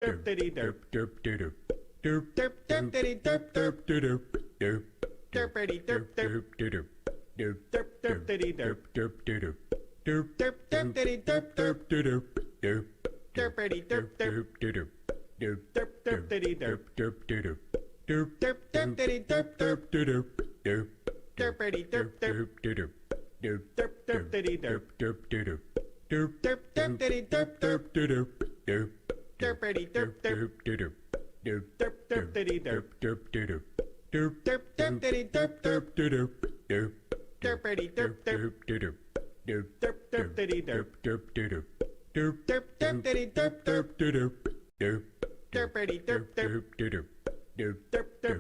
derp diddy derp derp doo derp derp derp diddy derp derp doo derp derp diddy derp derp doo derp derp derp diddy derp derp doo derp derp derp diddy derp derp doo derp derp diddy derp derp doo derp derp derp diddy derp derp doo derp derp derp diddy derp derp doo derp derp diddy derp derp doo derp derp derp diddy derp derp doo derp derp derp diddy derp derp doo derp derp diddy derp derp doo derp derp derp diddy derp derp doo derp derp derp diddy derp derp doo derp derp diddy derp derp doo derp derp derp diddy derp derp doo derp derp derp diddy derp derp doo derp derp diddy derp derp doo derp derp derp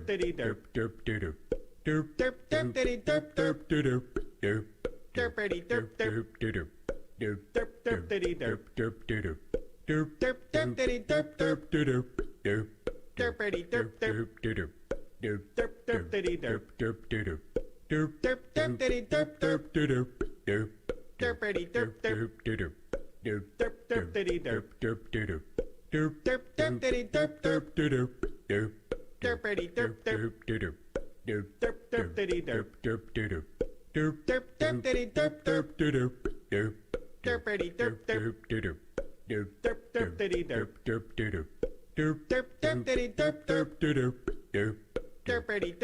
diddy derp derp doo derp derp derp diddy derp derp doo derp derp diddy derp derp doo derp derp derp diddy derp derp doo derp derp derp diddy derp derp doo derp derp diddy derp derp doo derp derp derp diddy derp derp doo derp derp derp diddy derp derp doo derp derp diddy derp derp doo derp derp derp diddy derp derp doo derp derp derp diddy derp derp doo derp derp diddy derp derp doo derp derp derp diddy derp derp doo derp derp derp diddy derp derp doo derp derp diddy derp derp doo derp derp derp diddy derp derp doo derp derp derp diddy derp derp doo derp derp diddy derp derp doo derp derp derp diddy derp derp doo derp derp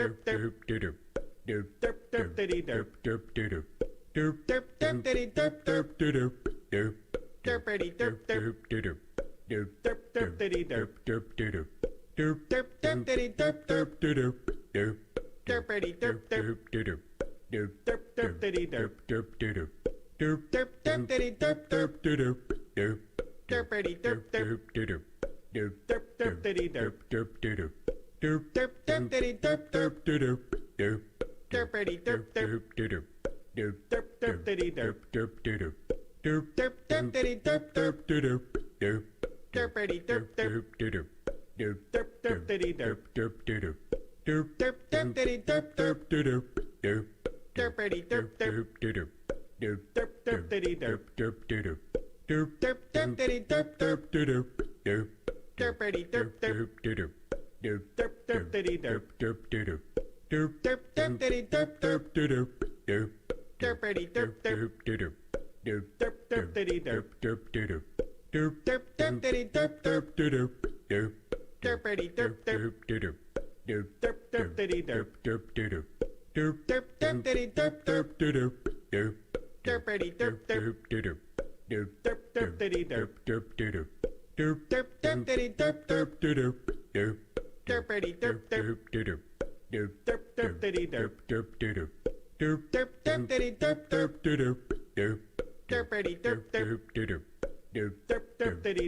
derp diddy derp derp doo derp derp diddy derp derp doo derp derp derp diddy derp derp doo derp derp derp diddy derp derp doo derp derp diddy derp derp doo derp derp derp diddy derp derp doo derp derp derp diddy derp derp doo derp derp diddy derp derp doo derp derp derp diddy derp derp doo derp derp derp diddy derp derp doo derp derp diddy derp derp doo derp derp derp diddy derp derp doo derp derp derp diddy derp derp doo derp derp diddy derp derp doo derp derp derp diddy derp derp doo derp derp derp diddy derp derp doo derp derp diddy derp derp doo derp derp derp diddy derp derp doo derp derp derp diddy derp derp doo derp derp diddy derp derp doo derp derp derp diddy derp derp doo derp derp derp diddy derp derp doo derp derp diddy derp derp doo derp derp derp diddy derp derp doo derp derp derp diddy derp derp doo derp derp diddy derp derp doo derp derp derp diddy derp derp doo derp derp derp diddy derp derp doo derp derp diddy derp derp doo derp derp derp diddy derp derp doo derp derp derp diddy derp derp doo derp derp diddy derp derp doo derp derp derp diddy derp derp doo derp derp derp diddy derp derp doo derp derp diddy derp derp doo derp derp derp diddy derp derp doo derp derp derp diddy derp derp doo derp derp diddy derp derp doo derp derp derp diddy derp derp doo derp derp derp diddy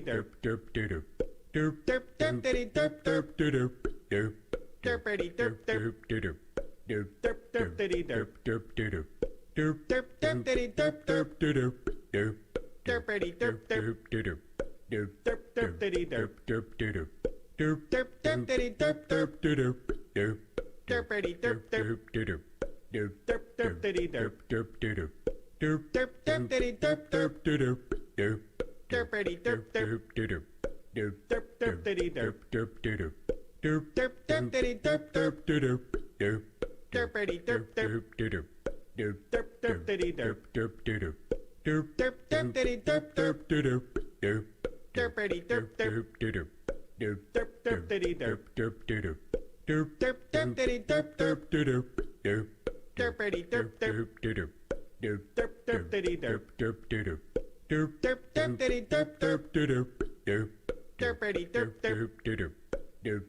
derp derp doo derp derp diddy derp derp doo derp derp derp diddy derp derp doo derp derp derp diddy derp derp doo derp derp diddy derp derp doo derp derp derp diddy derp derp doo derp derp derp diddy derp derp doo derp derp diddy derp derp doo derp derp derp diddy derp derp doo derp derp derp diddy derp derp doo derp derp diddy derp derp doo derp derp derp diddy derp derp doo derp derp derp diddy derp derp doo derp derp diddy derp derp doo derp derp derp diddy derp derp doo derp derp derp diddy derp derp doo derp derp diddy derp derp doo derp derp derp diddy derp derp doo derp derp derp diddy derp derp doo derp derp diddy derp derp doo derp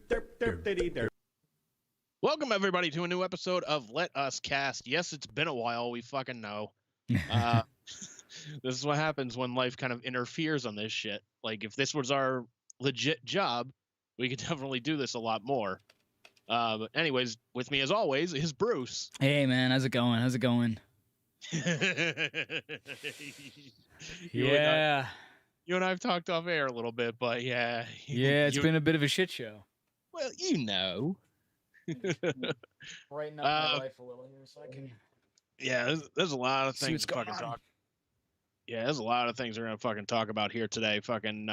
derp derp diddy derp. Welcome everybody to a new episode of Let Us Cast. Yes, it's been a while. We fucking know. This is what happens when life kind of interferes on this shit. Like if this was our legit job, we could definitely do this a lot more. But anyways, with me as always is Bruce. Hey man, how's it going? How's it going? Yeah. You and I have talked off air a little bit, but yeah. Yeah, it's been a bit of a shit show. Well, you know. Brighten up my life a little here so I can. Yeah, there's a lot of things to fucking talk. Yeah, there's a lot of things we're gonna fucking talk about here today. Fucking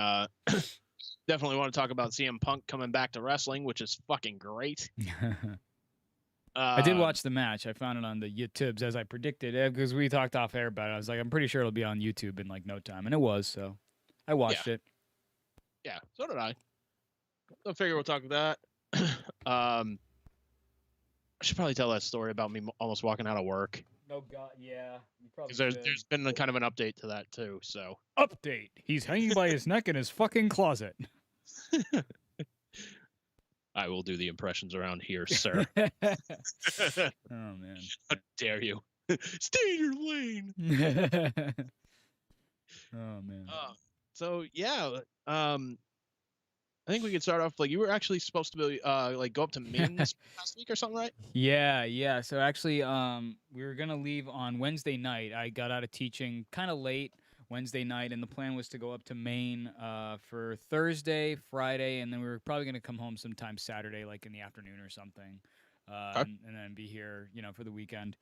Definitely want to talk about CM Punk coming back to wrestling, which is fucking great. I did watch the match. I found it on the YouTubes as I predicted because we talked off air about it. I was like, I'm pretty sure it'll be on YouTube in like no time, and it was. So I watched it. Yeah, so did I. I figure we'll talk about that. I should probably tell that story about me almost walking out of work. Oh God, yeah. You probably There's been a kind of an update to that too. So update. He's hanging by his neck in his fucking closet. I will do the impressions around here, sir. Oh man, how dare you? Stay in your lane. Oh man. So yeah, I think we could start off like you were actually supposed to be like go up to Maine this past week or something, right? Yeah. So actually, we were gonna leave on Wednesday night. I got out of teaching kind of late Wednesday night, and the plan was to go up to Maine for Thursday, Friday, and then we were probably gonna come home sometime Saturday, like in the afternoon or something. And then be here, for the weekend.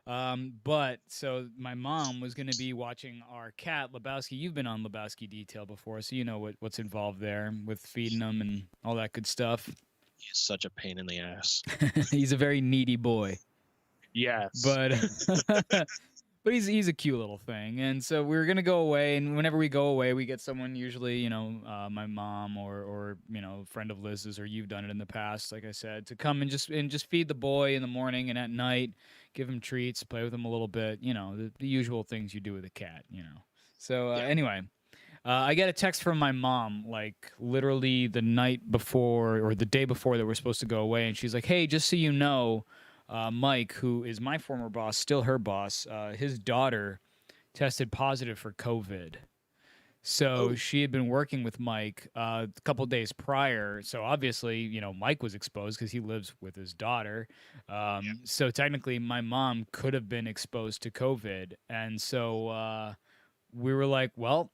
But so my mom was going to be watching our cat, Lebowski. You've been on Lebowski Detail before, so you know what's involved there with feeding him and all that good stuff. He's such a pain in the ass. He's a very needy boy. Yes. But he's a cute little thing. And so we were going to go away, and whenever we go away, we get someone, usually, my mom or a friend of Liz's, or you've done it in the past, like I said, to come and just feed the boy in the morning and at night, give him treats, play with him a little bit, the usual things you do with a cat, So anyway, I get a text from my mom, like literally the night before or the day before that we're supposed to go away, and she's like, "Hey, just so you know, Mike, who is my former boss, still her boss, his daughter tested positive for COVID." So she had been working with Mike a couple days prior. So obviously, Mike was exposed because he lives with his daughter. So technically, my mom could have been exposed to COVID. And so we were like, well,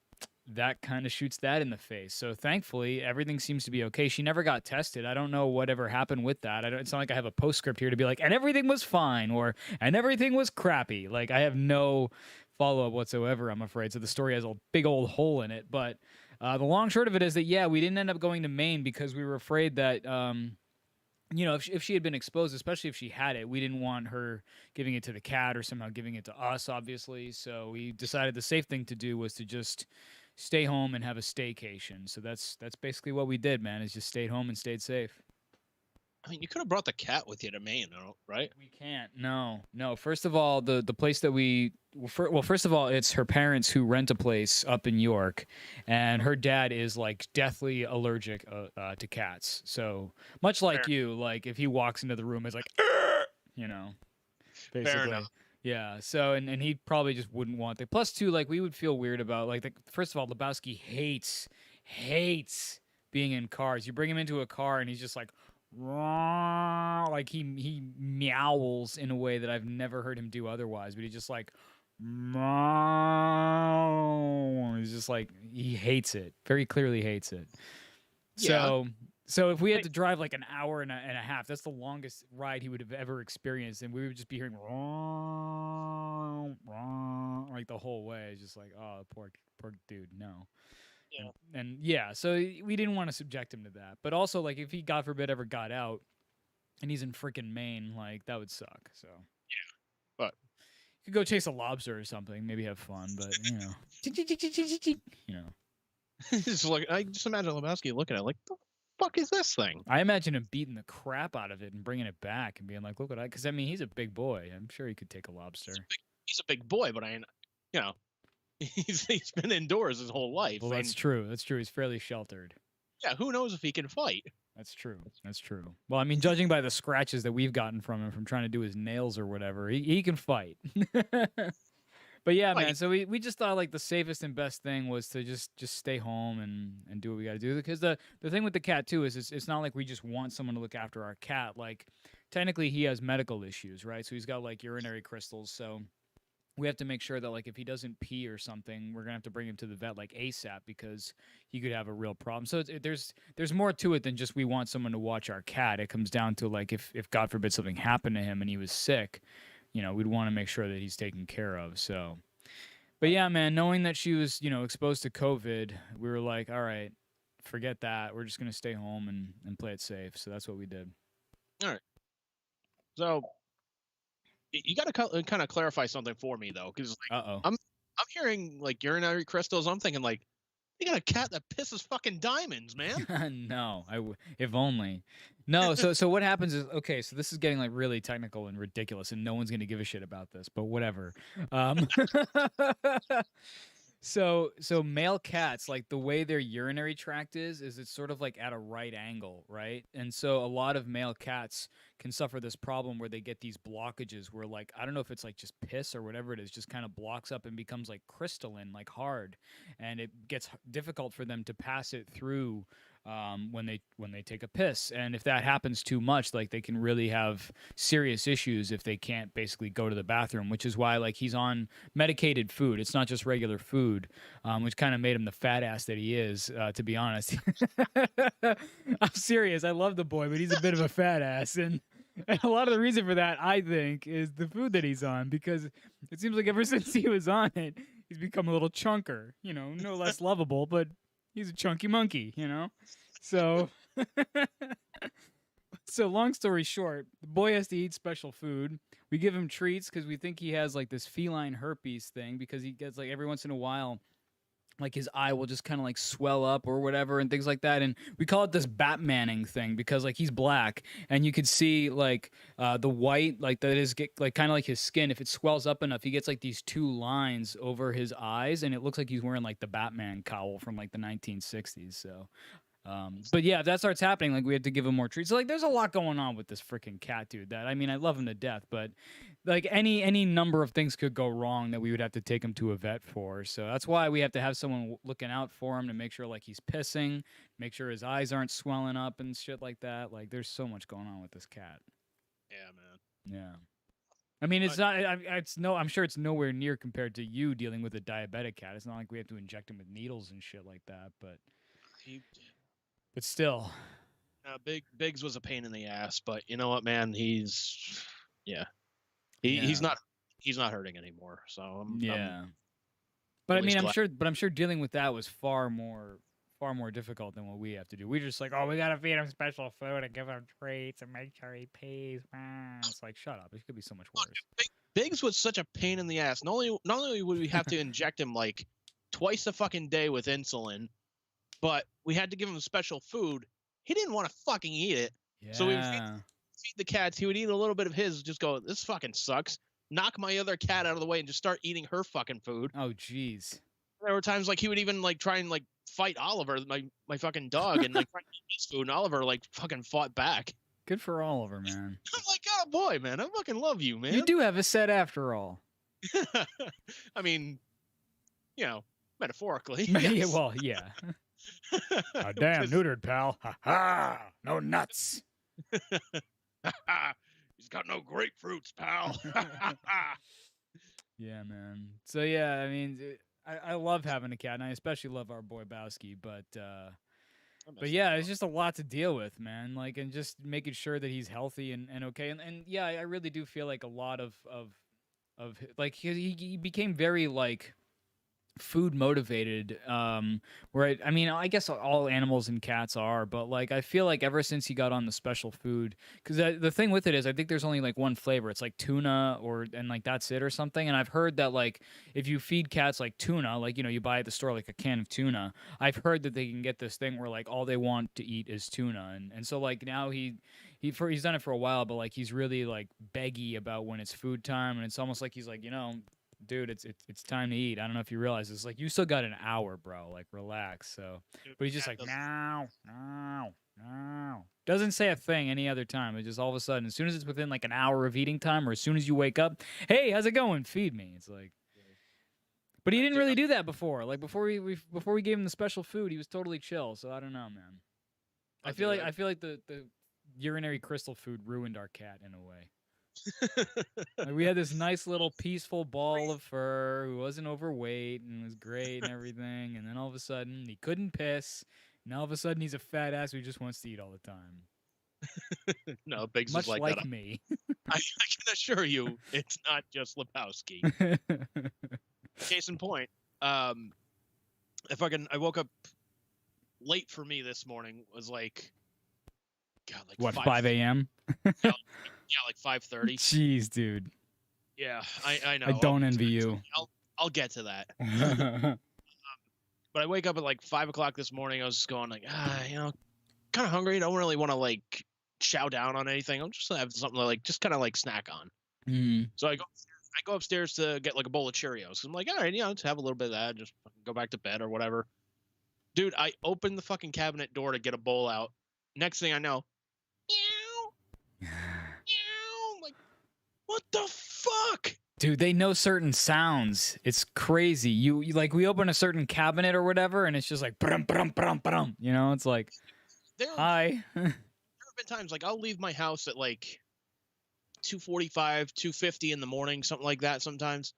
that kind of shoots that in the face. So thankfully, everything seems to be okay. She never got tested. I don't know whatever happened with that. It's not like I have a postscript here to be like, and everything was fine, and everything was crappy. Like, I have no follow-up whatsoever, I'm afraid. So the story has a big old hole in it. But the long short of it is that, we didn't end up going to Maine because we were afraid that, if she had been exposed, especially if she had it, we didn't want her giving it to the cat or somehow giving it to us, obviously. So we decided the safe thing to do was to just stay home and have a staycation. So that's basically what we did, man, is just stayed home and stayed safe. I mean, you could have brought the cat with you to Maine, right? We can't. No. First of all, the place that first of all, it's her parents who rent a place up in York, and her dad is like deathly allergic to cats. So much like you, like if he walks into the room, it's like, basically. Fair enough. Yeah. So and he probably just wouldn't want that. Plus, too, like we would feel weird about first of all, Lebowski hates being in cars. You bring him into a car and he's just like he meows in a way that I've never heard him do otherwise. But he just like he's just like he hates it. Very clearly hates it. Yeah. So if we had to drive like an hour and a half, that's the longest ride he would have ever experienced, and we would just be hearing like the whole way. It's just like, oh, poor dude, no. Yeah. So we didn't want to subject him to that. But also, like, if he, God forbid, ever got out and he's in freaking Maine, like, that would suck. So yeah, but you could go chase a lobster or something, maybe have fun, but just like I just imagine Lebowski looking at it like, the fuck is this thing? I imagine him beating the crap out of it and bringing it back and being like, look what because I mean, he's a big boy. I'm sure he could take a lobster. He's a big boy, but he's been indoors his whole life. Well, that's true. He's fairly sheltered. Yeah, who knows if he can fight? That's true. Well, I mean, judging by the scratches that we've gotten from him from trying to do his nails or whatever, he can fight. But yeah, man, so we just thought like the safest and best thing was to just stay home and do what we got to do. Because the thing with the cat too is it's not like we just want someone to look after our cat. Like technically he has medical issues, right? So he's got like urinary crystals. So we have to make sure that like if he doesn't pee or something, we're gonna have to bring him to the vet like ASAP because he could have a real problem. So there's more to it than just we want someone to watch our cat. It comes down to like if God forbid something happened to him and he was sick, we'd want to make sure that he's taken care of. So, but yeah, man, knowing that she was exposed to COVID, we were like, all right, forget that. We're just gonna stay home and play it safe. So that's what we did. All right. So you got to kind of clarify something for me though, because like, Uh I'm hearing like urinary crystals. I'm thinking like, you got a cat that pisses fucking diamonds, man. oh. No, if only. No, so what happens is, okay, so this is getting like really technical and ridiculous, and no one's gonna give a shit about this, but whatever. So male cats, like the way their urinary tract is it's sort of like at a right angle, right? And so a lot of male cats can suffer this problem where they get these blockages where, like, I don't know if it's like just piss or whatever it is, just kind of blocks up and becomes like crystalline, like hard, and it gets difficult for them to pass it through when they take a piss. And if that happens too much, like they can really have serious issues if they can't basically go to the bathroom, which is why like he's on medicated food. It's not just regular food, which kind of made him the fat ass that he is, to be honest. I'm serious. I love the boy, but he's a bit of a fat ass. And a lot of the reason for that, I think, is the food that he's on, because it seems like ever since he was on it, he's become a little chunker, no less lovable, but he's a chunky monkey, So, so long story short, the boy has to eat special food. We give him treats because we think he has like this feline herpes thing, because he gets like every once in a while, like his eye will just kind of like swell up or whatever and things like that. And we call it this Batmaning thing because like he's black and you could see like the white, like that is like kind of like his skin. If it swells up enough, he gets like these two lines over his eyes and it looks like he's wearing like the Batman cowl from like the 1960s. So, but yeah, if that starts happening, like we have to give him more treats. So like there's a lot going on with this freaking cat, dude, that, I mean, I love him to death, but like any number of things could go wrong that we would have to take him to a vet for. So that's why we have to have someone looking out for him to make sure like he's pissing, make sure his eyes aren't swelling up and shit like that. Like there's so much going on with this cat. Yeah, man. Yeah. I mean, it's not. I'm sure it's nowhere near compared to you dealing with a diabetic cat. It's not like we have to inject him with needles and shit like that. But still, Biggs was a pain in the ass. But you know what, man? He's not hurting anymore. So but I mean, glad. I'm sure dealing with that was far more difficult than what we have to do. We're just like, oh, we gotta feed him special food and give him treats and make sure he pees. It's like, shut up. It could be so much worse. Biggs was such a pain in the ass. Not only would we have to inject him like twice a fucking day with insulin, but we had to give him special food. He didn't want to fucking eat it. Yeah. So we would feed the cats. He would eat a little bit of his, just go, this fucking sucks. Knock my other cat out of the way and just start eating her fucking food. Oh, jeez. There were times like he would even like try and like fight Oliver, my fucking dog, and like try to eat his food, and Oliver like fucking fought back. Good for Oliver, man. I'm like, oh boy, man, I fucking love you, man. You do have a set after all. I mean, metaphorically. Yeah, well, yeah. Damn, neutered, pal. Ha ha! No nuts. He's got no grapefruits, pal. Yeah, man. So yeah, I mean, I love having a cat, and I especially love our boy Bowski. But yeah, it's just a lot to deal with, man. Like, and just making sure that he's healthy and okay. And yeah, I really do feel like a lot of like he became very like food motivated, where I mean, I guess all animals and cats are, but like I feel like ever since he got on the special food, because the thing with it is I think there's only like one flavor. It's like tuna and like that's it or something. And I've heard that like if you feed cats like tuna, like you buy at the store like a can of tuna, I've heard that they can get this thing where like all they want to eat is tuna, and so like now he's done it for a while, but like he's really like beggy about when it's food time, and it's almost like he's like, dude, it's time to eat. I don't know if you realize this. Like, you still got an hour, bro. Like, relax. So, but he's just like, no. Doesn't say a thing any other time. It's just all of a sudden, as soon as it's within like an hour of eating time, or as soon as you wake up, hey, how's it going? Feed me. It's like, but he didn't really do that before. Like before we gave him the special food, he was totally chill. So I don't know, man. I feel like the urinary crystal food ruined our cat in a way. Like we had this nice little peaceful ball of fur who wasn't overweight and was great and everything, and then all of a sudden he couldn't piss, and all of a sudden he's a fat ass who just wants to eat all the time. No, Biggs much is like like that. me. I can assure you, it's not just Lebowski. Case in point, I woke up late for me this morning was like, God, like What, 5 a.m.? Yeah, like 5:30. Jeez, dude. Yeah, I know. I don't envy you. I'll get to that. But I wake up at like 5 o'clock this morning. I was just going like, kind of hungry. Don't really want to like chow down on anything. I'm just gonna have something to like just kind of like snack on. So I go upstairs to get like a bowl of Cheerios. I'm like, all right, just have a little bit of that. Just go back to bed or whatever. Dude, I opened the fucking cabinet door to get a bowl out. Next thing I know, meow, meow. Like, what the fuck? Dude, they know certain sounds. It's crazy. You like, we open a certain cabinet or whatever, and it's just like, brum, brum, brum, brum. It's like, hi. There have been times like I'll leave my house at like 2:45, 2:50 in the morning, something like that sometimes.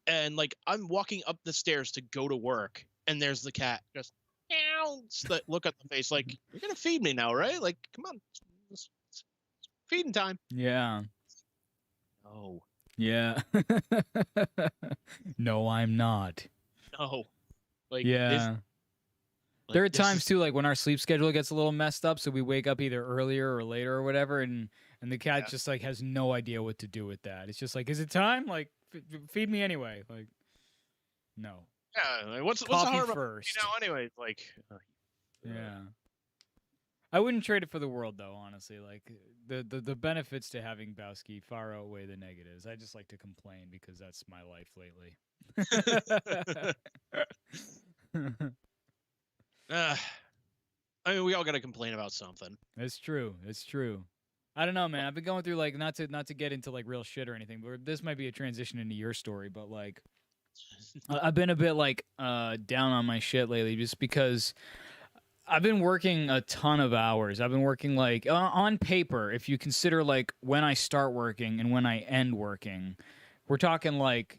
And like I'm walking up the stairs to go to work, and there's the cat just meow. Look at the face like, you're gonna feed me now, right? Like, come on, it's feeding time. Yeah. No. Yeah. No, I'm not. No. Like, yeah. Like, there are times too, like when our sleep schedule gets a little messed up, so we wake up either earlier or later or whatever, and the cat just like has no idea what to do with that. It's just like, is it time? Like, feed me anyway. Like, no. Yeah. Like, what's the Coffee harm first. Anyway, like. Yeah. I wouldn't trade it for the world, though. Honestly, like the benefits to having Bowski far outweigh the negatives. I just like to complain because that's my life lately. I mean, we all got to complain about something. It's true. It's true. I don't know, man. I've been going through like not to get into like real shit or anything, but this might be a transition into your story. But like, I've been a bit like down on my shit lately, just because I've been working a ton of hours. I've been working like on paper, if you consider like when I start working and when I end working, we're talking like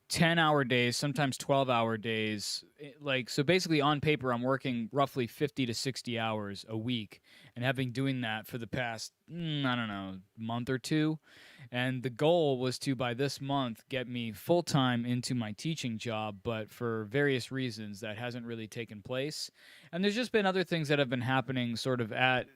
10-hour days, sometimes 12-hour days. Like, so basically on paper, I'm working roughly 50 to 60 hours a week and having doing that for the past, I don't know, month or two. And the goal was to, by this month, get me full-time into my teaching job, but for various reasons that hasn't really taken place. And there's just been other things that have been happening sort of at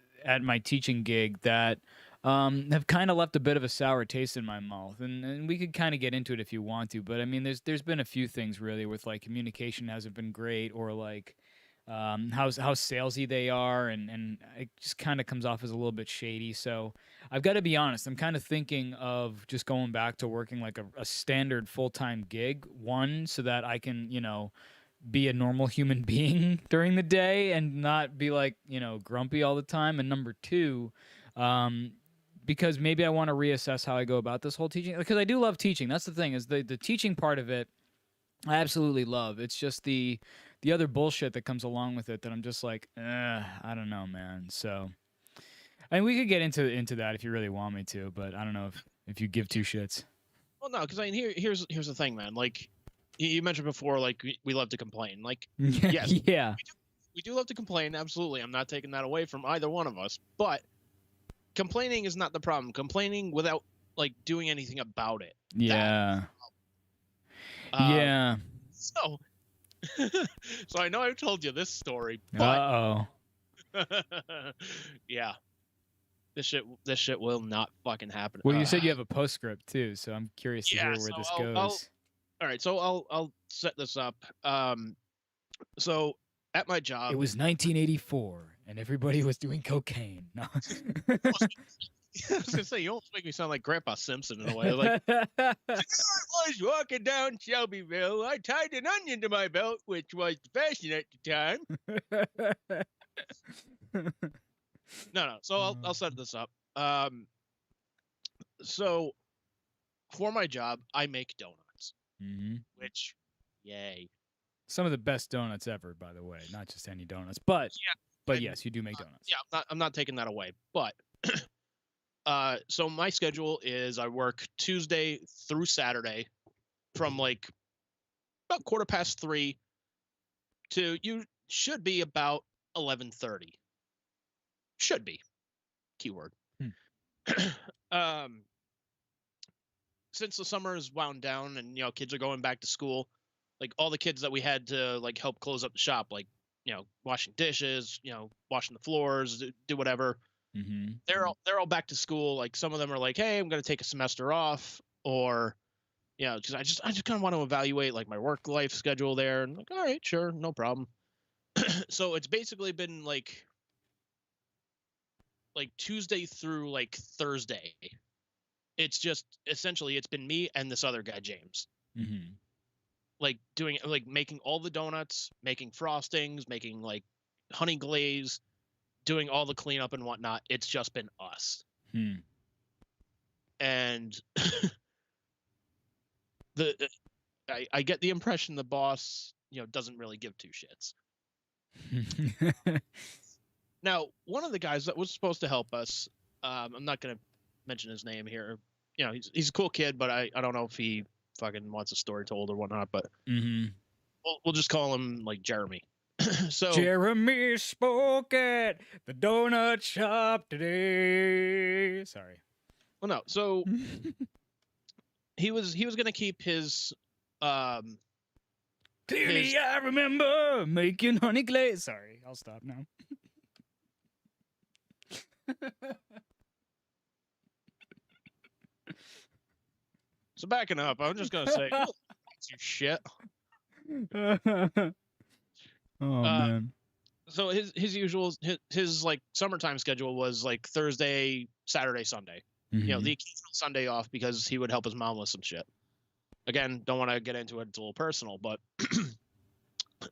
my teaching gig that have kind of left a bit of a sour taste in my mouth, and we could kind of get into it if you want to, but I mean, there's been a few things really with like communication hasn't been great, or like how salesy they are, and it just kind of comes off as a little bit shady. So I've got to be honest, I'm kind of thinking of just going back to working like a standard full-time gig, one, so that I can, be a normal human being during the day and not be like, grumpy all the time, and number two, because maybe I want to reassess how I go about this whole teaching, because I do love teaching. That's the thing, is the teaching part of it I absolutely love. It's just the other bullshit that comes along with it that I'm just like, I don't know, man. So I mean, we could get into that if you really want me to, but I don't know if you give two shits. Well, no, because I mean, here's the thing, man. Like you mentioned before, like we love to complain. Like, yes, yeah, we do love to complain. Absolutely, I'm not taking that away from either one of us, but complaining is not the problem. Complaining without like doing anything about it. Yeah. Yeah. So I know I've told you this story, but yeah, this shit will not fucking happen. Well, you said you have a postscript too, so I'm curious to hear where this goes. All right, so I'll set this up. So at my job, it was 1984, and everybody was doing cocaine. No. I was gonna say, you almost make me sound like Grandpa Simpson in a way. Like, I was walking down Shelbyville. I tied an onion to my belt, which was the fashion at the time. No. So I'll set this up. So for my job, I make donuts, which, yay. Some of the best donuts ever, by the way. Not just any donuts, but yes, you do make donuts. Yeah, I'm not taking that away, but. So my schedule is I work Tuesday through Saturday from like about 3:15 to you should be about 11:30. Should be. Keyword. Since the summer is wound down and kids are going back to school, like all the kids that we had to like help close up the shop, like washing dishes, washing the floors, do whatever. Mm-hmm. They're all back to school. Like some of them are like, hey, I'm going to take a semester off, or because I just kind of want to evaluate like my work life schedule there. And like, all right, sure, no problem. So it's basically been like Tuesday through like Thursday. It's just essentially it's been me and this other guy, James. Mm-hmm. Like doing like making all the donuts, making frostings, making like honey glaze, doing all the cleanup and whatnot. It's just been us. And I get the impression the boss, doesn't really give two shits. Now, one of the guys that was supposed to help us, I'm not going to mention his name here. He's a cool kid, but I don't know if he fucking wants a story told or whatnot, but we'll just call him like Jeremy. So Jeremy spoke at the donut shop today. Sorry. Well, no. So he was gonna keep his Clearly, I remember making honey glaze. Sorry, I'll stop now. So backing up, I'm just gonna say, that's your shit. Oh man. So his usual his like summertime schedule was like Thursday, Saturday, Sunday. The occasional Sunday off because he would help his mom with some shit. Again, don't want to get into it. It's a little personal, but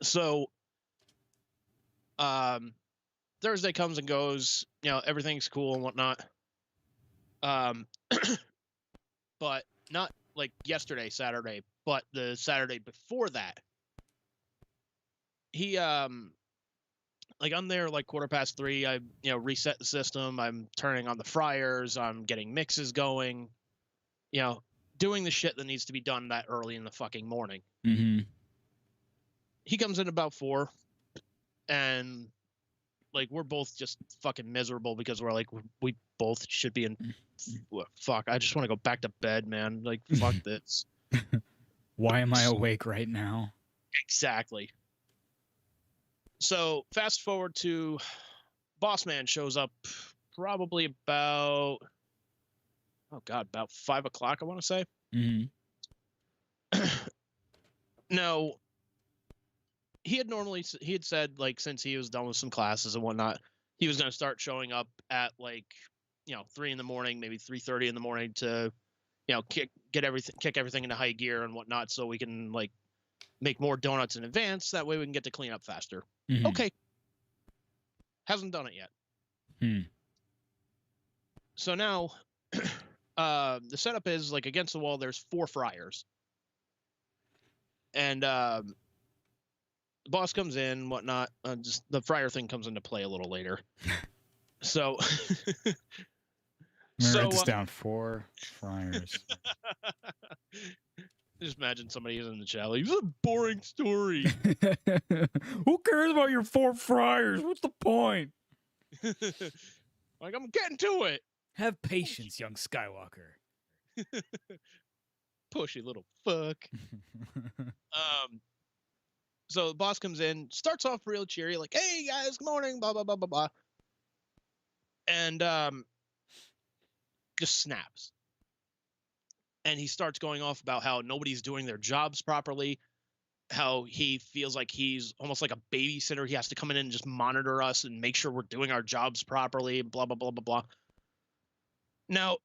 so Thursday comes and goes. Everything's cool and whatnot. But not like yesterday, Saturday, but the Saturday before that. He like I'm there like 3:15. I reset the system. I'm turning on the fryers. I'm getting mixes going. Doing the shit that needs to be done that early in the fucking morning. He comes in about 4, and like we're both just fucking miserable because we're like we both should be in. Fuck! I just want to go back to bed, man. Like fuck this. Why am I awake right now? Exactly. So fast forward to Boss Man shows up probably about about 5 o'clock, I want to say. Now, he had said like since he was done with some classes and whatnot, he was going to start showing up at like 3 in the morning, maybe 3:30 in the morning to kick everything into high gear and whatnot, so we can like make more donuts in advance. That way we can get to clean up faster. Okay. Hasn't done it yet. So now the setup is like against the wall. There's 4 fryers, and the boss comes in, whatnot. Just the fryer thing comes into play a little later. So, Write this down. 4 fryers. Just imagine somebody is in the chat like, this is a boring story. Who cares about your 4 fryers? What's the point? Like, I'm getting to it. Have patience, young Skywalker. Pushy little fuck. So the boss comes in, starts off real cheery, like, hey guys, good morning, blah blah blah blah blah. And just snaps. And he starts going off about how nobody's doing their jobs properly, how he feels like he's almost like a babysitter. He has to come in and just monitor us and make sure we're doing our jobs properly, blah, blah, blah, blah, blah. Now,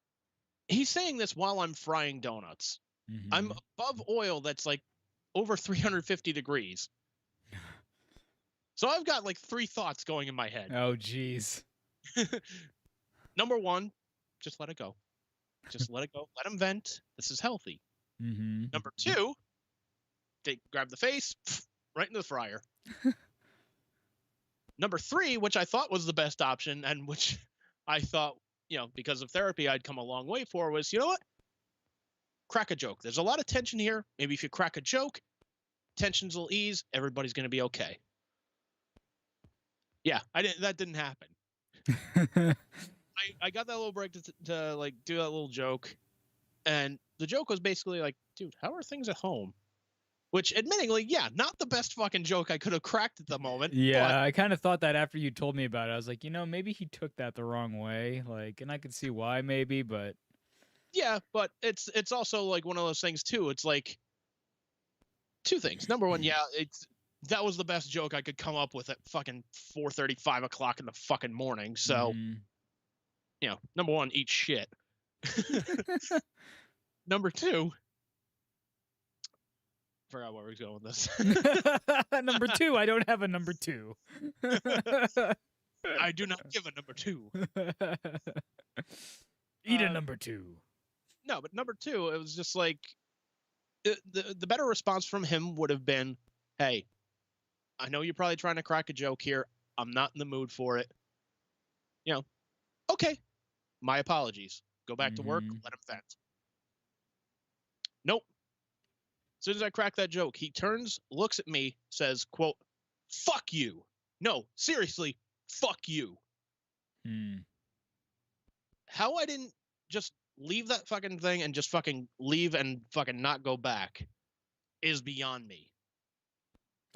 he's saying this while I'm frying donuts. I'm above oil that's like over 350 degrees. So I've got like 3 thoughts going in my head. Oh, geez. Number 1, just let it go. Just let it go. Let him vent. This is healthy. Number 2, grab the face, right into the fryer. Number 3, which I thought was the best option, and which I thought, because of therapy, I'd come a long way for, was, you know what? Crack a joke. There's a lot of tension here. Maybe if you crack a joke, tensions will ease. Everybody's going to be okay. Yeah, that didn't happen. I got that little break to like do that little joke, and the joke was basically like, dude, how are things at home? Which, admittingly, yeah, not the best fucking joke I could have cracked at the moment. Yeah, but I kind of thought that after you told me about it. I was like, maybe he took that the wrong way. Like, and I could see why, maybe, but yeah, but it's also like one of those things too. It's like two things. Number one, yeah, that was the best joke I could come up with at fucking 4:30, 5 o'clock in the fucking morning. So, number one, eat shit. Number two, forgot where we was going with this. Number two, I don't have a number two. I do not give a number two. Eat a number two. No, but number two, it was just like the better response from him would have been, hey, I know you're probably trying to crack a joke here. I'm not in the mood for it. Okay, my apologies. Go back to work, let him vent. Nope. As soon as I crack that joke, he turns, looks at me, says, quote, fuck you. No, seriously, fuck you. How I didn't just leave that fucking thing and just fucking leave and fucking not go back is beyond me.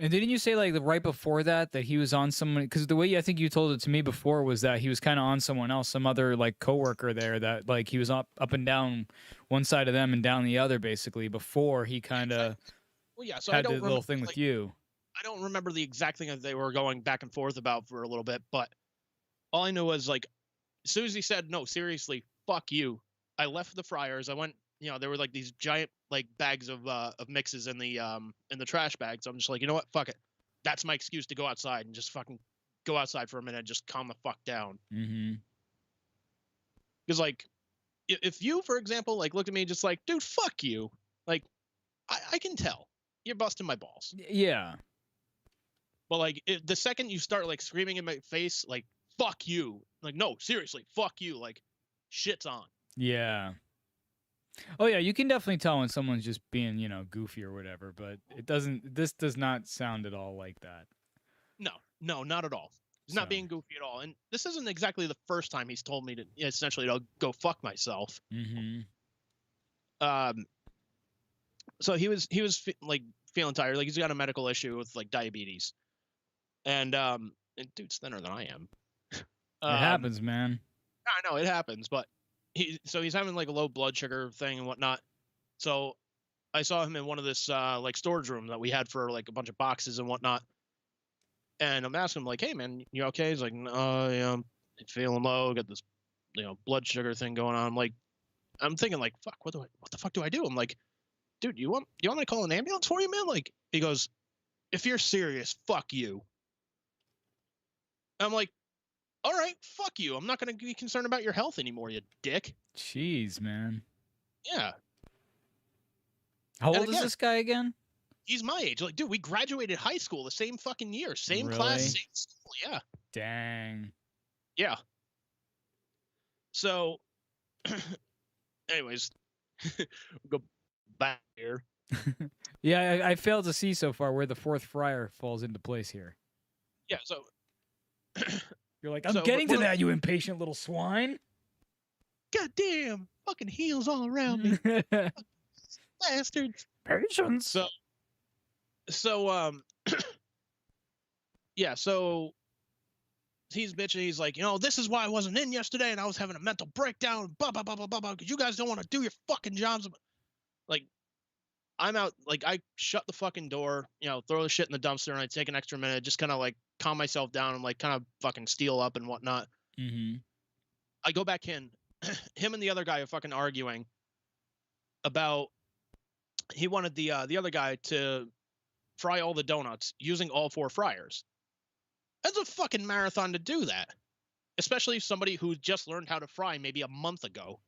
And didn't you say, like, right before that he was on someone? Because the way I think you told it to me before was that he was kind of on someone else, some other, like, coworker there that, like, he was up and down one side of them and down the other, basically, before he kind of had the little thing with you. I don't remember the exact thing that they were going back and forth about for a little bit, but all I knew was, like, as soon as he said, no, seriously, fuck you, I left the fryers. I went, there were like these giant like bags of mixes in the trash bags. I'm just like, you know what? Fuck it. That's my excuse to go outside and just fucking go outside for a minute and just calm the fuck down. Because like, if you, for example, like looked at me just like, dude, fuck you. Like, I can tell you're busting my balls. Yeah. But like, the second you start like screaming in my face, like, fuck you. Like, no, seriously, fuck you. Like, shit's on. Yeah. Oh yeah, you can definitely tell when someone's just being, goofy or whatever, but this does not sound at all like that. No, not at all. He's not being goofy at all. And this isn't exactly the first time he's told me to essentially to go fuck myself. So he was like feeling tired. Like he's got a medical issue with like diabetes. And dude's thinner than I am. It happens, man. I know it happens, but he's having like a low blood sugar thing and whatnot. So I saw him in one of this like storage room that we had for like a bunch of boxes and whatnot. And I'm asking him like, hey man, you okay? He's like, no, I'm feeling low, got this blood sugar thing going on. I'm thinking like, fuck, what the fuck do I do? I'm like, dude, you want me to call an ambulance for you, man? Like, he goes, if you're serious, fuck you. I'm like, all right, fuck you. I'm not going to be concerned about your health anymore, you dick. Jeez, man. Yeah. How old is this guy again? He's my age. Like, dude, we graduated high school the same fucking year. Same class, same school. Yeah. Dang. Yeah. So, anyways, we'll go back here. Yeah, I failed to see so far where the fourth fryer falls into place here. Yeah, so... You're like, I'm getting to that, you impatient little swine. Goddamn, fucking heels all around me. Bastards. Patience. So, yeah, so he's bitching. He's like, this is why I wasn't in yesterday, and I was having a mental breakdown, blah, blah, blah, blah, blah, blah, because you guys don't want to do your fucking jobs. Like, I'm out, like, I shut the fucking door, throw the shit in the dumpster, and I take an extra minute, just kind of, like, calm myself down and, like, kind of fucking steel up and whatnot. I go back in. Him and the other guy are fucking arguing about he wanted the other guy to fry all the donuts using all 4 fryers. That's a fucking marathon to do that, especially somebody who just learned how to fry maybe a month ago.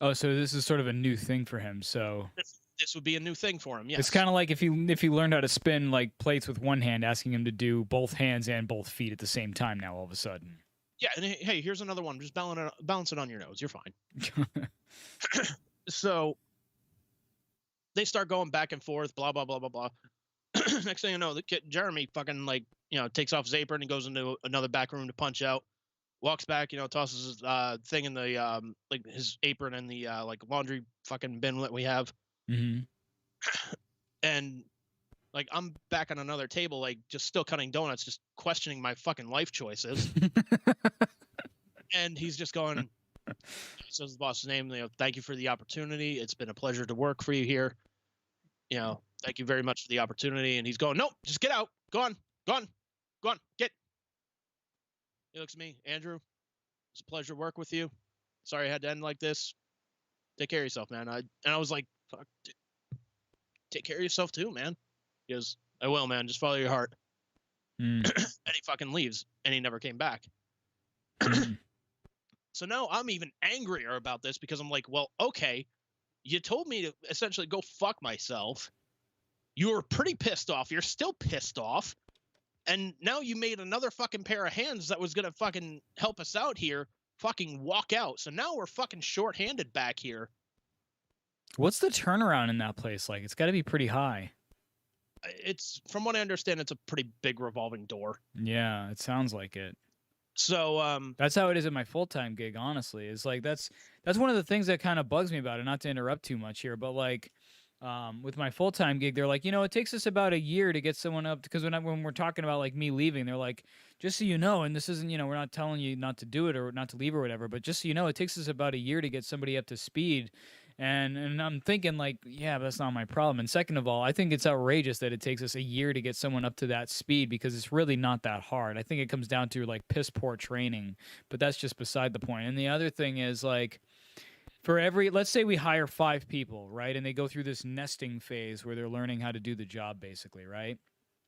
Oh, so this is sort of a new thing for him. So this would be a new thing for him. Yes. It's kind of like if he learned how to spin like plates with one hand, asking him to do both hands and both feet at the same time. Now all of a sudden. Yeah, and hey, here's another one. Just balance it on your nose. You're fine. So they start going back and forth, blah blah blah blah blah. Next thing you know, the kid Jeremy fucking like takes off his apron and goes into another back room to punch out. Walks back, tosses his thing in the like his apron in the like laundry fucking bin that we have. And Like, I'm back on another table, like, just still cutting donuts, just questioning my fucking life choices. And he's just going, says the boss's name, you know, thank you for the opportunity. It's been a pleasure to work for you here. You know, thank you very much for the opportunity. And he's going, nope, just get out. Go on, go on, go on, get. He looks at me, Andrew, it's a pleasure to work with you. Sorry I had to end like this. Take care of yourself, man. And I was like, fuck, dude, take care of yourself too, man. He goes, I will, man. Just follow your heart. Mm. And he fucking leaves, and he never came back. So now I'm even angrier about this because I'm like, well, okay, you told me to essentially go fuck myself. You were pretty pissed off. You're still pissed off. And now you made another fucking pair of hands that was going to fucking help us out here fucking walk out. So now we're fucking shorthanded back here. What's the turnaround in that place like? It's got to be pretty high. It's, from what I understand, it's a pretty big revolving door. Yeah, it sounds like it. So that's how it is at my full-time gig, honestly. It's like that's one of the things that kind of bugs me about it, not to interrupt too much here, but like with my full-time gig, they're like, you know, it takes us about a year to get someone up, because when we're talking about like me leaving, they're like, just so you know, and this isn't, you know, we're not telling you not to do it or not to leave or whatever, but just so you know, it takes us about a year to get somebody up to speed. And I'm thinking like, yeah, but that's not my problem. And second of all, I think it's outrageous that it takes us a year to get someone up to that speed, because it's really not that hard. I think it comes down to like piss poor training, but that's just beside the point. And the other thing is like, for every, let's say we hire 5 people, right? And they go through this nesting phase where they're learning how to do the job, basically, right?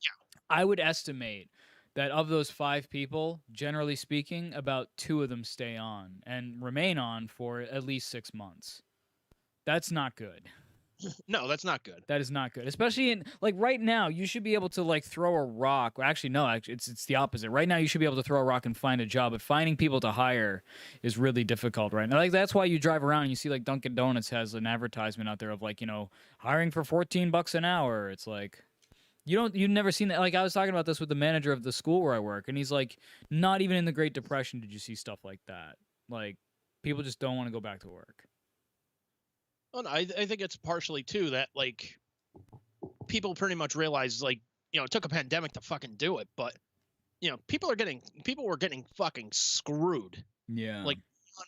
Yeah. I would estimate that of those 5 people, generally speaking, about 2 of them stay on and remain on for at least 6 months. That's not good. No, that's not good. That is not good. Especially in, like, right now, you should be able to, like, throw a rock. Well, actually, no, it's the opposite. Right now, you should be able to throw a rock and find a job, but finding people to hire is really difficult right now. Like, that's why you drive around and you see, like, Dunkin' Donuts has an advertisement out there of, like, you know, hiring for $14 an hour. It's like, you've never seen that. Like, I was talking about this with the manager of the school where I work, and he's like, not even in the Great Depression did you see stuff like that. Like, people just don't want to go back to work. Well, no, I think it's partially too that like people pretty much realize, like, you know, it took a pandemic to fucking do it, but you know, people were getting fucking screwed. Yeah. Like,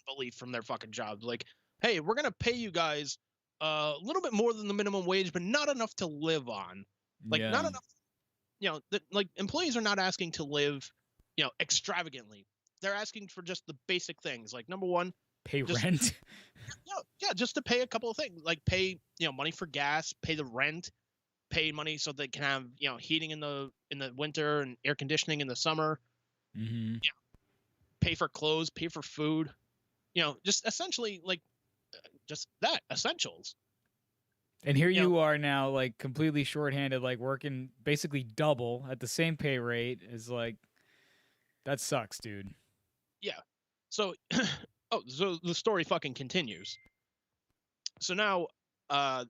unbelief from their fucking jobs. Like, hey, we're gonna pay you guys a little bit more than the minimum wage, but not enough to live on. Like, not enough. You know, like employees are not asking to live, you know, extravagantly. They're asking for just the basic things. Like, number one, pay rent. Yeah, just to pay a couple of things, like pay, you know, money for gas, pay the rent, pay money so they can have, you know, heating in the winter and air conditioning in the summer. Mm-hmm. Yeah, pay for clothes, pay for food, you know, just essentially like just that, essentials. And here you are now, like completely shorthanded, like working basically double at the same pay rate. Is like, that sucks, dude. Yeah. So oh, so the story fucking continues. So now, the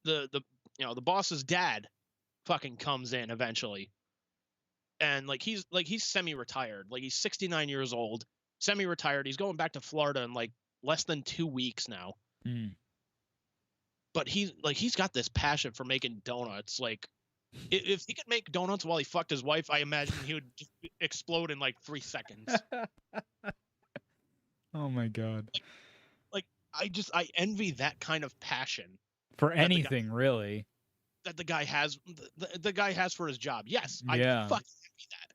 you know, the boss's dad fucking comes in eventually, and like he's semi-retired, like he's 69 years old, semi-retired. He's going back to Florida in like less than 2 weeks now. Mm. But he's got this passion for making donuts. Like, if he could make donuts while he fucked his wife, I imagine he would just explode in like 3 seconds. Oh my god. Like I envy that kind of passion for anything, really, that the guy has. The guy has for his job. Yes, Yeah. I fucking envy that.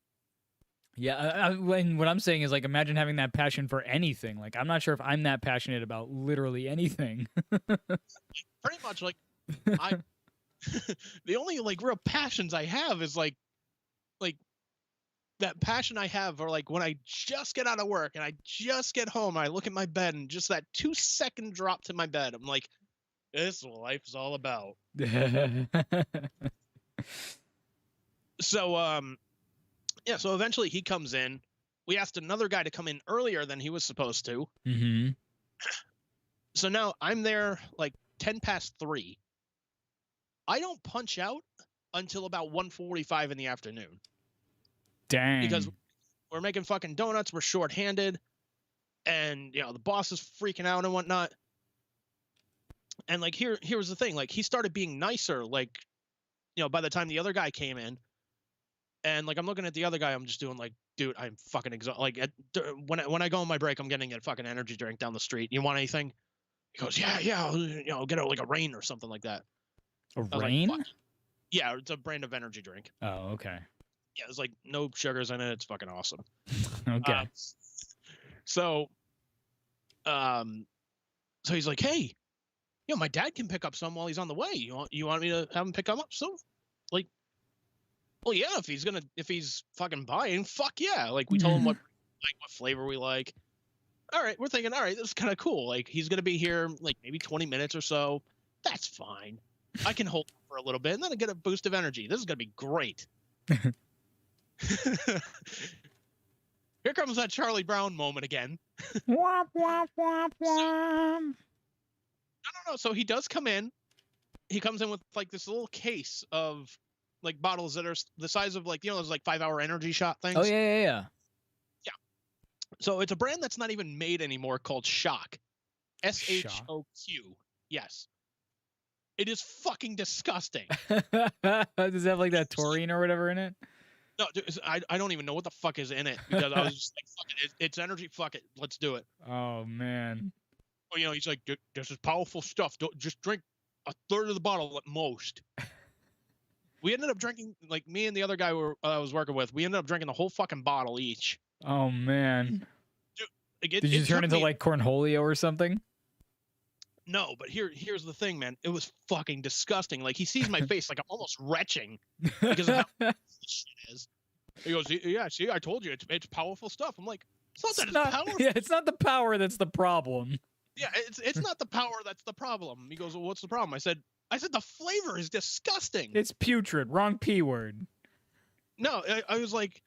Yeah, what I'm saying is, like, imagine having that passion for anything. Like, I'm not sure if I'm that passionate about literally anything. Pretty much, like, I the only like real passions I have is like that passion I have, or like when I just get out of work and I just get home, I look at my bed and just that 2-second drop to my bed, I'm like, this is what life is all about. So yeah, so eventually he comes in. We asked another guy to come in earlier than he was supposed to. Mm-hmm. So now I'm there like 3:10. I don't punch out until about 1:45 in the afternoon. Dang. Because we're making fucking donuts, we're shorthanded, and you know, the boss is freaking out and whatnot. And like here was the thing, like he started being nicer, like, by the time the other guy came in, and like I'm looking at the other guy, I'm just doing like, dude, I'm fucking exhausted. Like when I go on my break, I'm getting a fucking energy drink down the street. You want anything? He goes, yeah, I'll get like a rain or something like that. A rain? Like, yeah, it's a brand of energy drink. Oh, okay. Yeah, it's like no sugars in it. It's fucking awesome. Okay. So he's like, hey, my dad can pick up some while he's on the way. You want me to have him pick him up? So, like, well, yeah, if he's fucking buying, fuck yeah. Like, we told him what flavor we like. All right, we're thinking, all right, this is kind of cool. Like, he's gonna be here like maybe 20 minutes or so. That's fine. I can hold him for a little bit, and then I get a boost of energy. This is gonna be great. Here comes that Charlie Brown moment again. Womp, womp, womp, womp. No. So he does come in. He comes in with like this little case of like bottles that are the size of like, those like 5-hour energy shot things. Oh, yeah. So it's a brand that's not even made anymore called Shock. SHOQ. Yes. It is fucking disgusting. Does it have like that taurine or whatever in it? No, I don't even know what the fuck is in it because I was just like, fuck it. It's energy. Fuck it. Let's do it. Oh, man. Well, he's like, this is powerful stuff. Don't just drink a third of the bottle at most. We ended up drinking, like me and the other guy I was working with, we ended up drinking the whole fucking bottle each. Oh, man. Dude, did you turn into like Cornholio or something? No, but here's the thing, man. It was fucking disgusting. Like, he sees my face, like I'm almost retching because of how this shit is. He goes, yeah, see, I told you, it's powerful stuff. I'm like, it's not powerful. Yeah, it's not the power that's the problem. Yeah, it's not the power that's the problem. He goes, well, what's the problem? I said the flavor is disgusting. It's putrid. Wrong P word. No, I was like,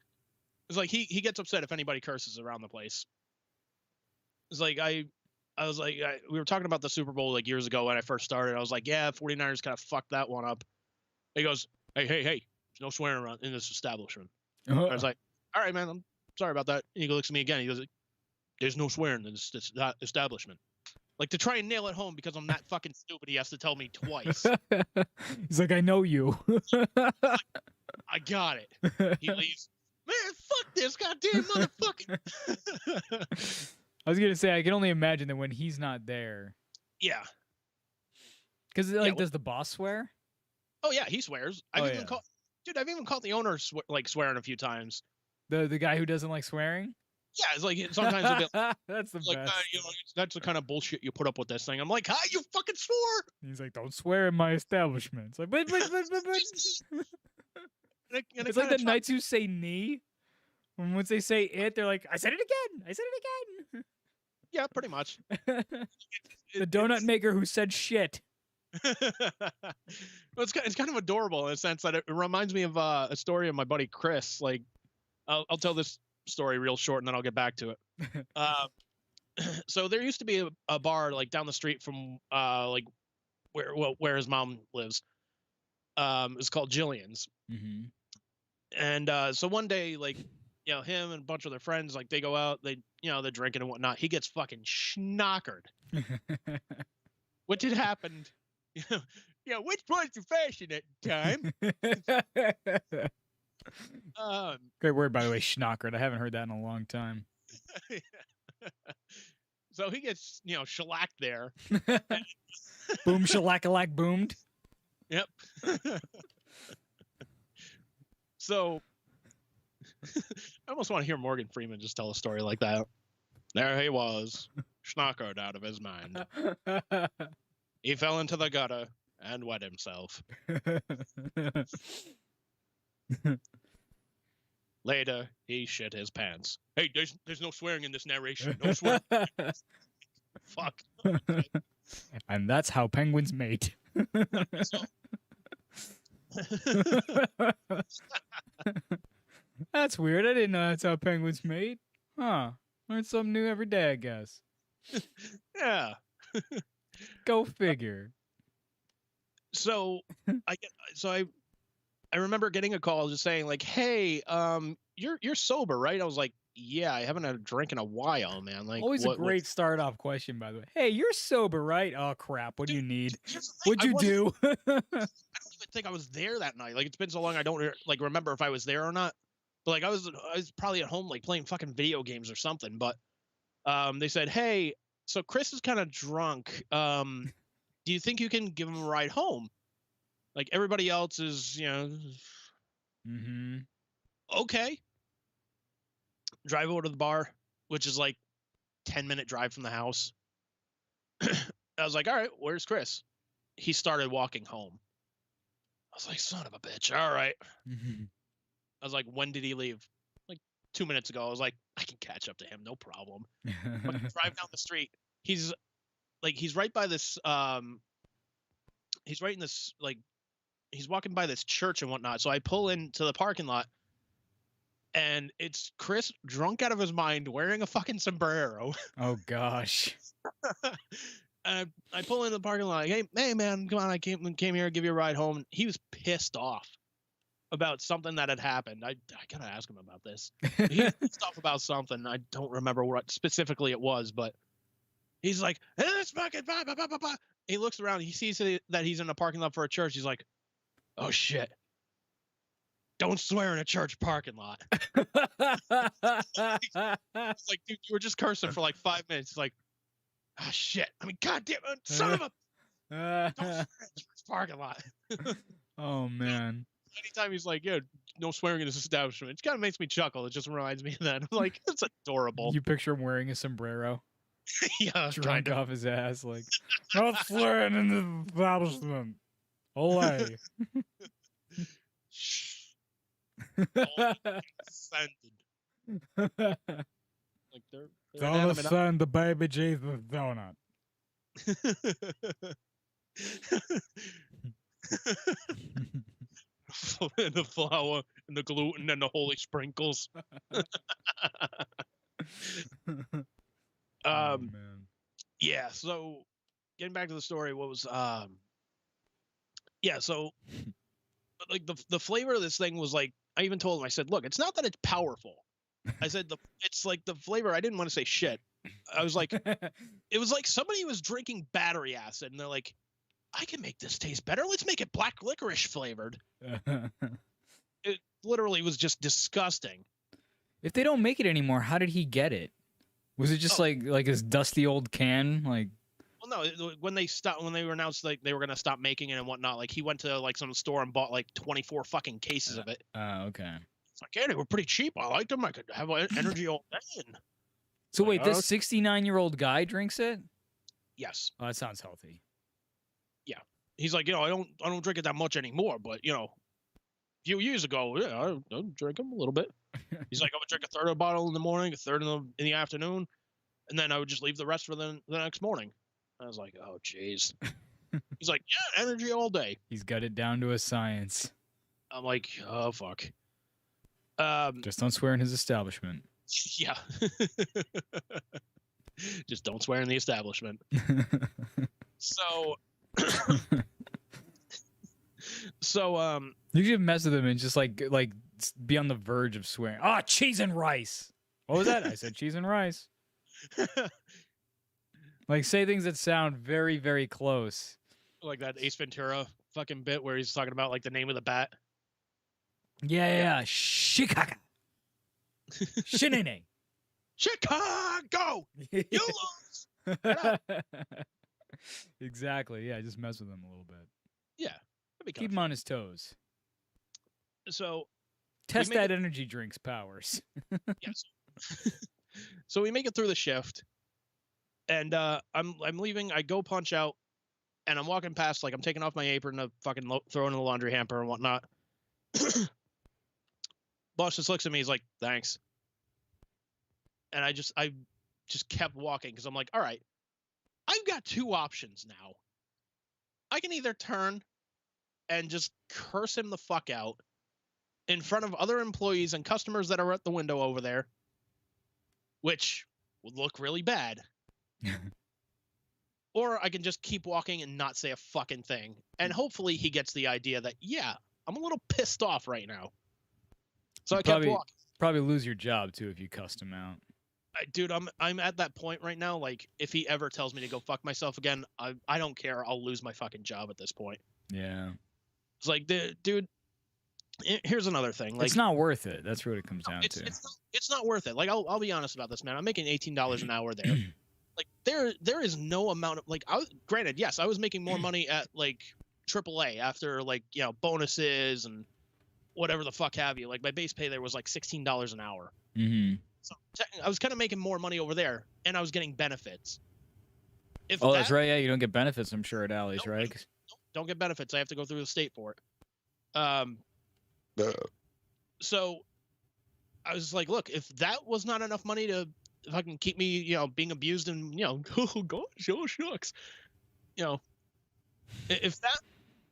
it's like he gets upset if anybody curses around the place. It's like we were talking about the Super Bowl like years ago when I first started. I was like, yeah, 49ers kind of fucked that one up. He goes, hey, there's no swearing around in this establishment. I was like, all right, man, I'm sorry about that. And he looks at me again. He goes, there's no swearing in this establishment. Like, to try and nail it home because I'm that fucking stupid, he has to tell me twice. He's like, I know you. I got it. He leaves. Man, fuck this goddamn motherfucking. I was gonna say, I can only imagine that when he's not there. Yeah. Because like, does the boss swear? Oh yeah, he swears. I've even caught the owner swearing a few times. The guy who doesn't like swearing. Yeah, it's like sometimes it'll be that's the like, best. That's the kind of bullshit you put up with this thing. I'm like, you fucking swore. He's like, don't swear in my establishment. It's like, but. It's like the knights who say knee. Once they say it, they're like, I said it again. Yeah, pretty much. The donut maker who said shit. Well, it's kind of adorable in a sense that it reminds me of a story of my buddy Chris. Like, I'll tell this story real short and then I'll get back to it. So there used to be a bar like down the street from like where his mom lives. It's called Jillian's. Mm-hmm. And so one day, like, him and a bunch of their friends, like, they go out, they're drinking and whatnot. He gets fucking schnockered. Which had happened. Which was the fashion at the time? Great word, by the way, schnockered. I haven't heard that in a long time. So he gets, shellacked there. Boom, shellac-a-lack boomed. Yep. So, I almost want to hear Morgan Freeman just tell a story like that. There he was, schnockered out of his mind. He fell into the gutter and wet himself. Later, he shit his pants. Hey, there's no swearing in this narration. No swearing. Fuck. And that's how penguins mate. That's weird. I didn't know that's how penguins mate. Huh. Learn something new every day, I guess. Yeah. Go figure. So I remember getting a call just saying like, "Hey, you're sober, right?" I was like, "Yeah, I haven't had a drink in a while, man." Like, always a great start-off question, by the way. Hey, you're sober, right? Oh crap! What do you need? What'd you do? I don't even think I was there that night. Like, it's been so long, I don't like remember if I was there or not. But like, I was probably at home, like playing fucking video games or something. But they said, hey, so Chris is kind of drunk. Do you think you can give him a ride home? Like, everybody else is, you know. Mm-hmm. Okay. Drive over to the bar, which is like 10-minute drive from the house. I was like, all right, where's Chris? He started walking home. I was like, son of a bitch. All right. Mm-hmm. I was like, when did he leave? Like 2 minutes ago. I was like, I can catch up to him, no problem. But drive down the street. He's right by this he's right in this, like, he's walking by this church and whatnot. So I pull into the parking lot, and it's Chris, drunk out of his mind, wearing a fucking sombrero. Oh gosh. I pull into the parking lot, like, hey man, come on, I came here to give you a ride home. He was pissed off about something that had happened. I gotta ask him about this. He was pissed off about something. I don't remember what specifically it was, but he's like, hey, this fucking blah, blah, blah, blah, blah. He looks around, he sees that he's in a parking lot for a church. He's like, oh shit. Don't swear in a church parking lot. It's like, dude, you were just cursing for like 5 minutes. It's like, ah, shit. I mean, goddamn, son of a. Don't swear in a church parking lot. Oh man. Anytime he's like, yeah, no swearing in this establishment, it kind of makes me chuckle. It just reminds me of that. I'm like, that's adorable. You picture him wearing a sombrero, Yeah, drunk off his ass, like, not swearing in the establishment. Olay. Shh. Offended. Like they're Don't inanimate send the baby Jesus donut. And the flour and the gluten and the holy sprinkles. Oh, man. Yeah, so getting back to the story, what was yeah, so like the flavor of this thing was like, I even told him, I said, look, it's not that it's powerful. I said it's like the flavor, I didn't want to say shit. I was like, it was like somebody was drinking battery acid and they're like, I can make this taste better. Let's make it black licorice flavored. It literally was just disgusting. If they don't make it anymore, how did he get it? Was it just like this dusty old can? Like, well, no, when they were announced like they were gonna stop making it and whatnot, like he went to like some store and bought like 24 fucking cases of it. Oh, okay. It's like, yeah, they were pretty cheap. I liked them. I could have energy all day. So like, wait, this 69-year-old guy drinks it? Yes. Oh, that sounds healthy. Yeah. He's like, I don't drink it that much anymore, but a few years ago, yeah, I drink them a little bit. He's like, I would drink a third of a bottle in the morning, a third in the afternoon, and then I would just leave the rest for the next morning. I was like, oh, jeez. He's like, yeah, energy all day. He's got it down to a science. I'm like, oh, fuck. Just don't swear in his establishment. Yeah. Just don't swear in the establishment. So, you should mess with him and just like be on the verge of swearing. Ah, cheese and rice. What was that? I said cheese and rice. Like, say things that sound very, very close. Like that Ace Ventura fucking bit where he's talking about like the name of the bat. Yeah. Chicago. Shinene. Chicago. You lose. Exactly. Yeah, just mess with him a little bit. Yeah. Keep him on his toes. So test that energy drink's powers. Yes. So we make it through the shift, and I'm leaving. I go punch out, and I'm walking past, like I'm taking off my apron to fucking throw in the laundry hamper and whatnot. Boss just looks at me. He's like, "Thanks," and I just kept walking because I'm like, "All right, I've got two options now. I can either turn and just curse him the fuck out in front of other employees and customers that are at the window over there, which would look really bad. Or I can just keep walking and not say a fucking thing. And hopefully he gets the idea that, yeah, I'm a little pissed off right now. So I kept walking. Probably lose your job, too, if you cussed him out. Dude, I'm at that point right now. Like, if he ever tells me to go fuck myself again, I don't care. I'll lose my fucking job at this point. Yeah. It's like, dude. Here's another thing. Like, it's not worth it. That's what it comes down to. It's not worth it. Like, I'll be honest about this, man. I'm making $18 an hour there. Like, there is no amount of, like, granted, yes, I was making more money at like AAA after, like, you know, bonuses and whatever the fuck have you. Like, my base pay there was like $16 an hour. Mm-hmm. So I was kind of making more money over there, and I was getting benefits. That's right. Yeah, you don't get benefits, I'm sure, at Alley's, right? Don't get benefits. I have to go through the state for it. So I was like, look, if that was not enough money to fucking keep me, you know, being abused and, you know, oh gosh, oh shucks, you know, if that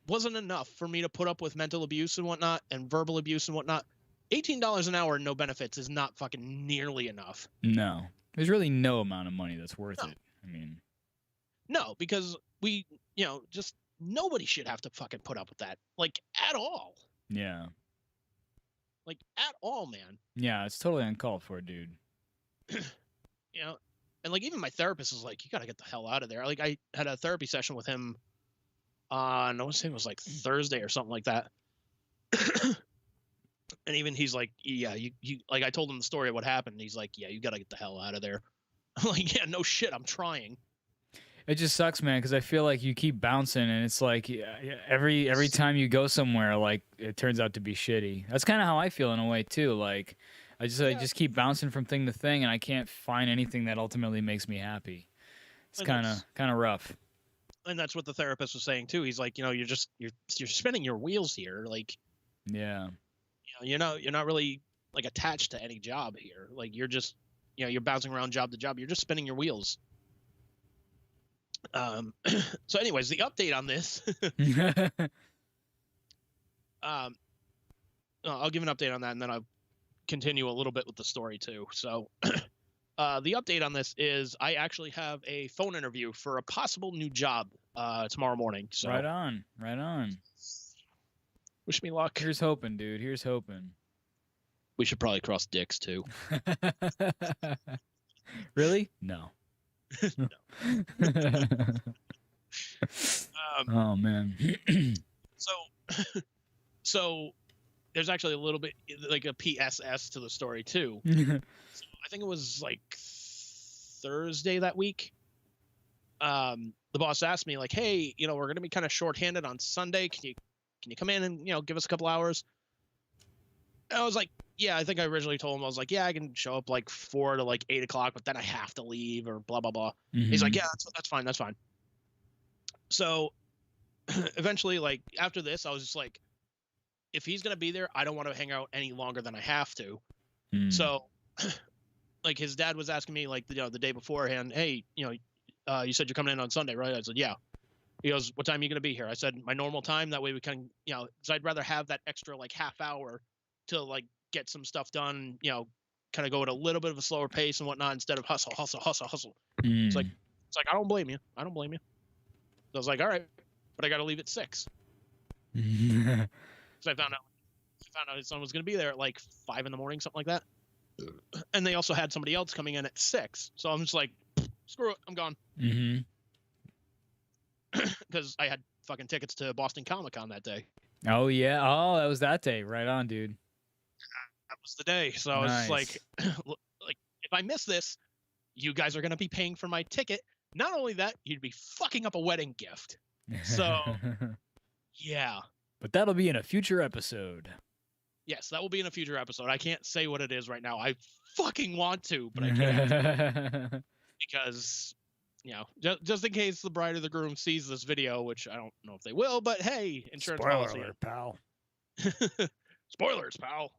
wasn't enough for me to put up with mental abuse and whatnot and verbal abuse and whatnot, $18 an hour and no benefits is not fucking nearly enough. No, there's really no amount of money that's worth it. I mean, no, because we, you know, just nobody should have to fucking put up with that, like, at all. Yeah. Like, at all, man. Yeah, it's totally uncalled for, dude. You know, and like, even my therapist was like, you gotta get the hell out of there. Like, I had a therapy session with him on, I want to say it was like Thursday or something like that. And even he's like, yeah, you like, I told him the story of what happened. And he's like, yeah, you gotta get the hell out of there. I'm like, yeah, no shit, I'm trying. It just sucks, man, because I feel like you keep bouncing, and it's like every time you go somewhere, like, it turns out to be shitty. That's kind of how I feel in a way too. Like, I just keep bouncing from thing to thing, and I can't find anything that ultimately makes me happy. It's kind of rough. And that's what the therapist was saying too. He's like, you know, you're spinning your wheels here. Like, yeah, you know, you're not really like attached to any job here. Like, you're just, you know, you're bouncing around job to job. You're just spinning your wheels. So anyways, the update on this, I'll give an update on that, and then I'll continue a little bit with the story too. So, the update on this is I actually have a phone interview for a possible new job, tomorrow morning. So right on. Wish me luck. Here's hoping, dude. Here's hoping. We should probably cross dicks too. Really? No. Oh man. So there's actually a little bit like a PSS to the story too. So I think it was like Thursday that week. The boss asked me like, hey, you know, we're gonna be kind of shorthanded on Sunday. Can you come in and, you know, give us a couple hours? And I was like, yeah, I think I originally told him, I was like, yeah, I can show up like 4 to like 8 o'clock, but then I have to leave or blah, blah, blah. Mm-hmm. He's like, yeah, that's fine. That's fine. So eventually, like, after this, I was just like, if he's going to be there, I don't want to hang out any longer than I have to. Mm. So like, his dad was asking me like, you know, the day beforehand, hey, you know, you said you're coming in on Sunday, right? I said, yeah. He goes, what time are you going to be here? I said, my normal time. That way we can, you know, because I'd rather have that extra like half hour to like get some stuff done, you know, kind of go at a little bit of a slower pace and whatnot instead of hustle. Mm. It's like, I don't blame you. So I was like, all right, but I got to leave at 6. So I found out his son was going to be there at like 5 in the morning, something like that. And they also had somebody else coming in at 6. So I'm just like, screw it, I'm gone. Mm-hmm. Because I had fucking tickets to Boston Comic-Con that day. Oh yeah. Oh, that was that day. Right on, dude. That was the day. So I was just like, if I miss this, you guys are going to be paying for my ticket. Not only that, you'd be fucking up a wedding gift. So, yeah. But that'll be in a future episode. Yes, that will be in a future episode. I can't say what it is right now. I fucking want to, but I can't. Because, you know, just in case the bride or the groom sees this video, which I don't know if they will, but hey, insurance Spoiler policy. alert, pal. Spoilers, pal.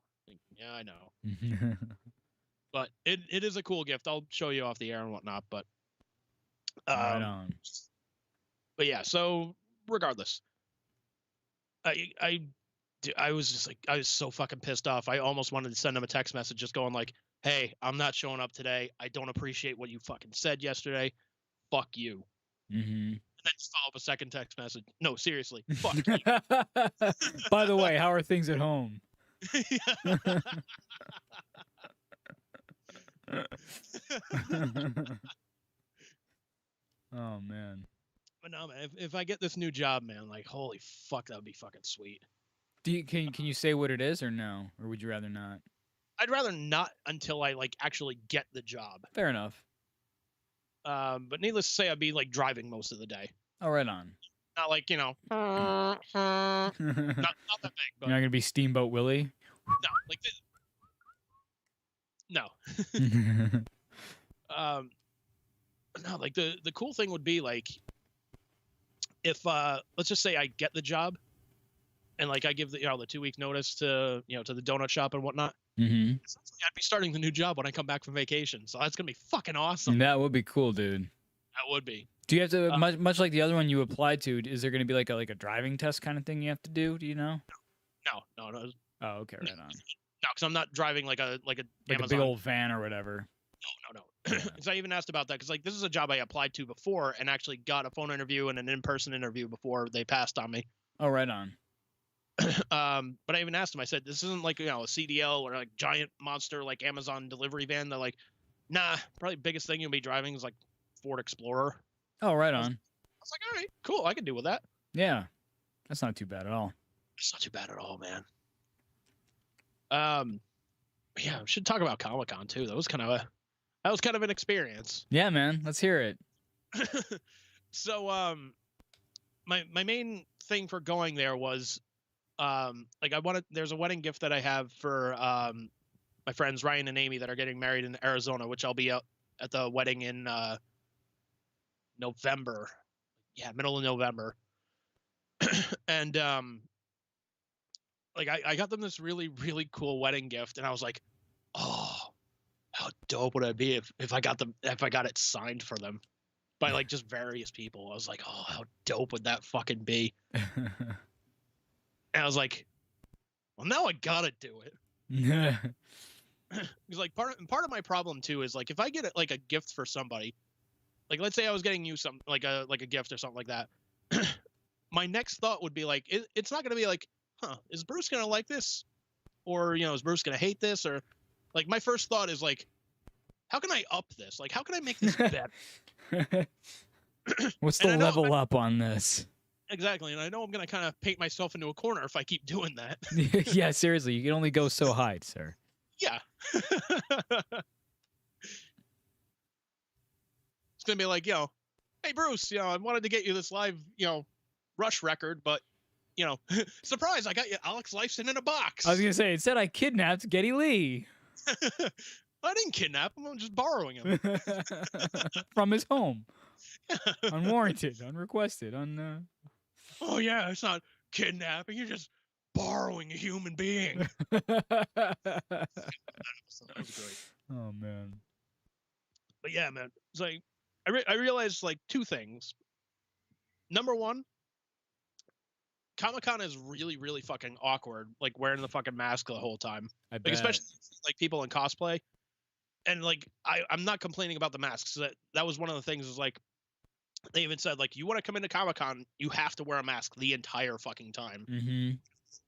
Yeah, I know. But it is a cool gift. I'll show you off the air and whatnot, but right on. But yeah, so regardless, I was just like, I was so fucking pissed off. I almost wanted to send him a text message just going like, hey, I'm not showing up today. I don't appreciate what you fucking said yesterday. Fuck you. Mm-hmm. And then just follow up a second text message. No, seriously. Fuck you. By the way, how are things at home? Oh man. But no, man. If I get this new job, man, like, holy fuck, that would be fucking sweet. Can you say what it is or no, or would you rather not? I'd rather not until I like actually get the job. Fair enough. But needless to say, I'd be like driving most of the day. Oh, right on. Not like, you know, not that big, but You're not gonna be Steamboat Willie. no, like no. No, like the cool thing would be like if let's just say I get the job and like I give the, you know, the 2-week notice to, you know, to the donut shop and whatnot. Mm-hmm. Essentially, I'd be starting the new job when I come back from vacation, so that's gonna be fucking awesome. That would be cool, dude. That would be. Do you have to much like the other one you applied to? Is there going to be like a driving test kind of thing you have to do? Do you know? No. Oh, okay, right on. No, because I'm not driving like a Like a big old van or whatever. No. Because I even asked about that because like this is a job I applied to before and actually got a phone interview and an in-person interview before they passed on me. Oh, right on. But I even asked them. I said, "This isn't like, you know, a CDL or like giant monster like Amazon delivery van." They're like, "Nah, probably biggest thing you'll be driving is like Ford Explorer." Oh, right on. I was like, "All right, cool. I can deal with that." Yeah, that's not too bad at all. It's not too bad at all, man. Yeah, we should talk about Comic-Con too. That was kind of an experience. Yeah, man. Let's hear it. So, my main thing for going there was, like there's a wedding gift that I have for my friends Ryan and Amy that are getting married in Arizona, which I'll be out at the wedding in November. Yeah, middle of November. And like I got them this really, really cool wedding gift, and I was like, oh, how dope would it be if I got it signed for them by like just various people. I was like, oh, how dope would that fucking be? And I was like, well, now I gotta do it. Because like part of my problem too is like if I get like a gift for somebody, like let's say I was getting you some like a gift or something like that, my next thought would be like, it's not gonna be like, huh, is Bruce gonna like this, or you know, is Bruce gonna hate this, or like my first thought is like, how can I up this? Like, how can I make this better? What's the level up on this? Exactly, and I know I'm gonna kind of paint myself into a corner if I keep doing that. Yeah, seriously, you can only go so high, sir. Yeah. It's gonna be like, you know, hey Bruce, you know, I wanted to get you this live, you know, Rush record, but you know, surprise, I got you Alex Lifeson in a box. I was gonna say, it said I kidnapped Geddy Lee. I didn't kidnap him, I'm just borrowing him. From his home. Unwarranted, unrequested, Oh yeah, it's not kidnapping, you're just borrowing a human being. That was great. Oh man. But yeah, man, it's like I realized like two things. Number one, Comic-Con is really, really fucking awkward, like wearing the fucking mask the whole time. I bet. Like especially like people in cosplay. And like I'm not complaining about the masks. That was one of the things is like they even said like you want to come into Comic-Con, you have to wear a mask the entire fucking time. Mm-hmm.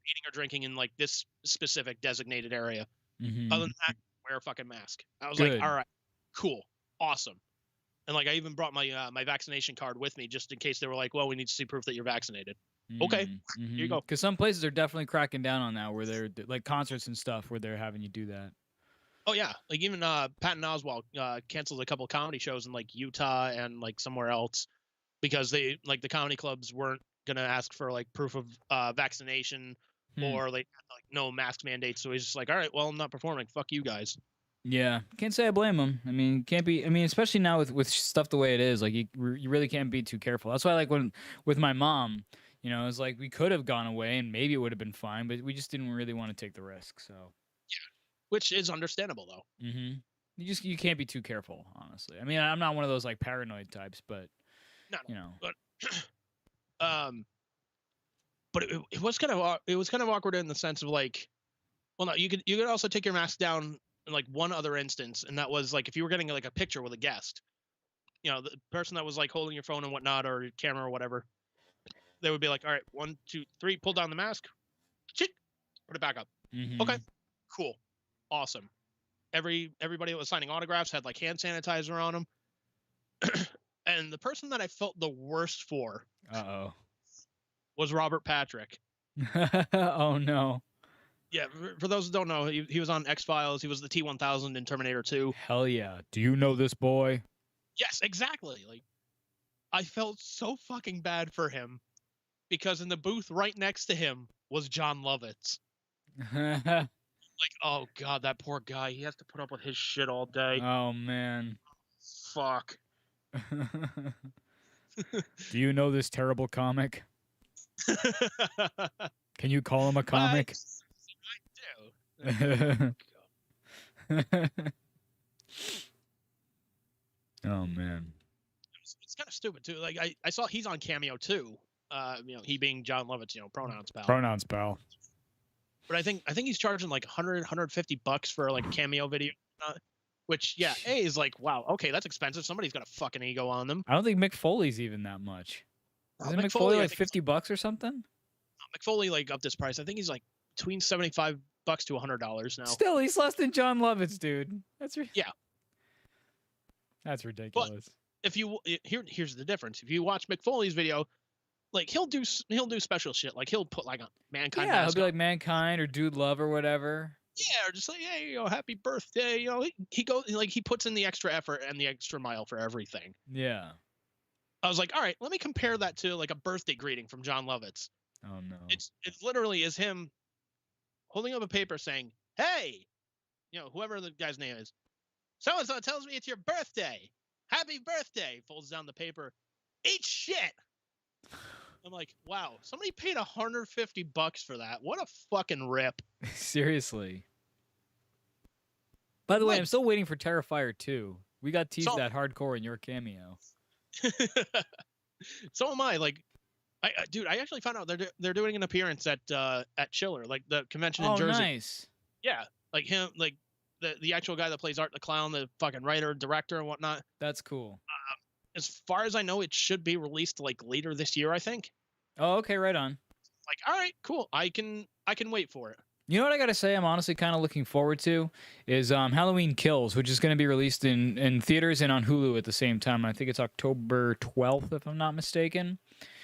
Eating or drinking in like this specific designated area. Mm-hmm. Other than that, wear a fucking mask. I was Good. like, all right, cool, awesome. And like I even brought my my vaccination card with me just in case they were like, well, we need to see proof that you're vaccinated. Okay, here you go. Because some places are definitely cracking down on that, where they're like concerts and stuff, where they're having you do that. Oh yeah, like even Patton Oswalt canceled a couple of comedy shows in like Utah and like somewhere else because they like the comedy clubs weren't gonna ask for like proof of vaccination or like no mask mandates. So he's just like, all right, well, I'm not performing. Fuck you guys. Yeah, can't say I blame him. I mean, can't be. I mean, especially now with stuff the way it is, like you really can't be too careful. That's why, like when with my mom, you know, it's like we could have gone away and maybe it would have been fine, but we just didn't really want to take the risk. So, yeah, which is understandable though. Mm-hmm. You can't be too careful, honestly. I mean, I'm not one of those like paranoid types, but no, you know, but it was kind of awkward in the sense of like, well, no, you could also take your mask down in like one other instance, and that was like if you were getting like a picture with a guest, you know, the person that was like holding your phone and whatnot or your camera or whatever, they would be like, all right, 1, 2, 3, pull down the mask, put it back up. Mm-hmm. Okay, cool, awesome. Everybody that was signing autographs had like hand sanitizer on them, And the person that I felt the worst for was Robert Patrick. Oh no. Yeah, for those who don't know, he was on X-Files. He was the T-1000 in Terminator 2. Hell yeah. Do you know this boy? Yes, exactly. Like, I felt so fucking bad for him because in the booth right next to him was John Lovitz. Like, oh god, that poor guy. He has to put up with his shit all day. Oh man. Fuck. Do you know this terrible comic? Can you call him a comic? I do. Oh man. It's kind of stupid too. Like I saw he's on Cameo too. He being John Lovitz, pronouns pal. Pronouns pal. But I think he's charging like $150 for like a Cameo video, which is like, wow, okay, that's expensive. Somebody's got a fucking ego on them. I don't think Mick Foley's even that much. Isn't Mick Mick Foley Foley, like $50 or something? Mick Foley like up this price. I think he's like between $75 to $100 now. Still, he's less than John Lovitz, dude. That's yeah. That's ridiculous. But if you here's the difference. If you watch Mick Foley's video, like he'll do special shit. Like he'll put like a Mankind. Yeah, he'll be like Mankind or Dude Love or whatever. Yeah, or just like, hey, happy birthday. He goes like he puts in the extra effort and the extra mile for everything. Yeah. I was like, all right, let me compare that to like a birthday greeting from John Lovitz. Oh no. It's literally is him holding up a paper saying, hey, whoever the guy's name is, so and so tells me it's your birthday. Happy birthday. Folds down the paper. Eat shit. I'm like, wow, somebody paid $150 for that. What a fucking rip. Seriously. By the way, I'm still waiting for Terrifier 2. We got teased that hardcore in your cameo. So am I. Like, I actually found out they're doing an appearance at Chiller, like the convention in Jersey. Oh, nice. Yeah, like him, like the actual guy that plays Art the Clown, the fucking writer, director, and whatnot. That's cool. As far as I know, it should be released like later this year, I think. Oh, okay, right on. Like, all right, cool. I can wait for it. You know what I gotta say? I'm honestly kind of looking forward to is Halloween Kills, which is going to be released in theaters and on Hulu at the same time. I think it's October 12th, if I'm not mistaken.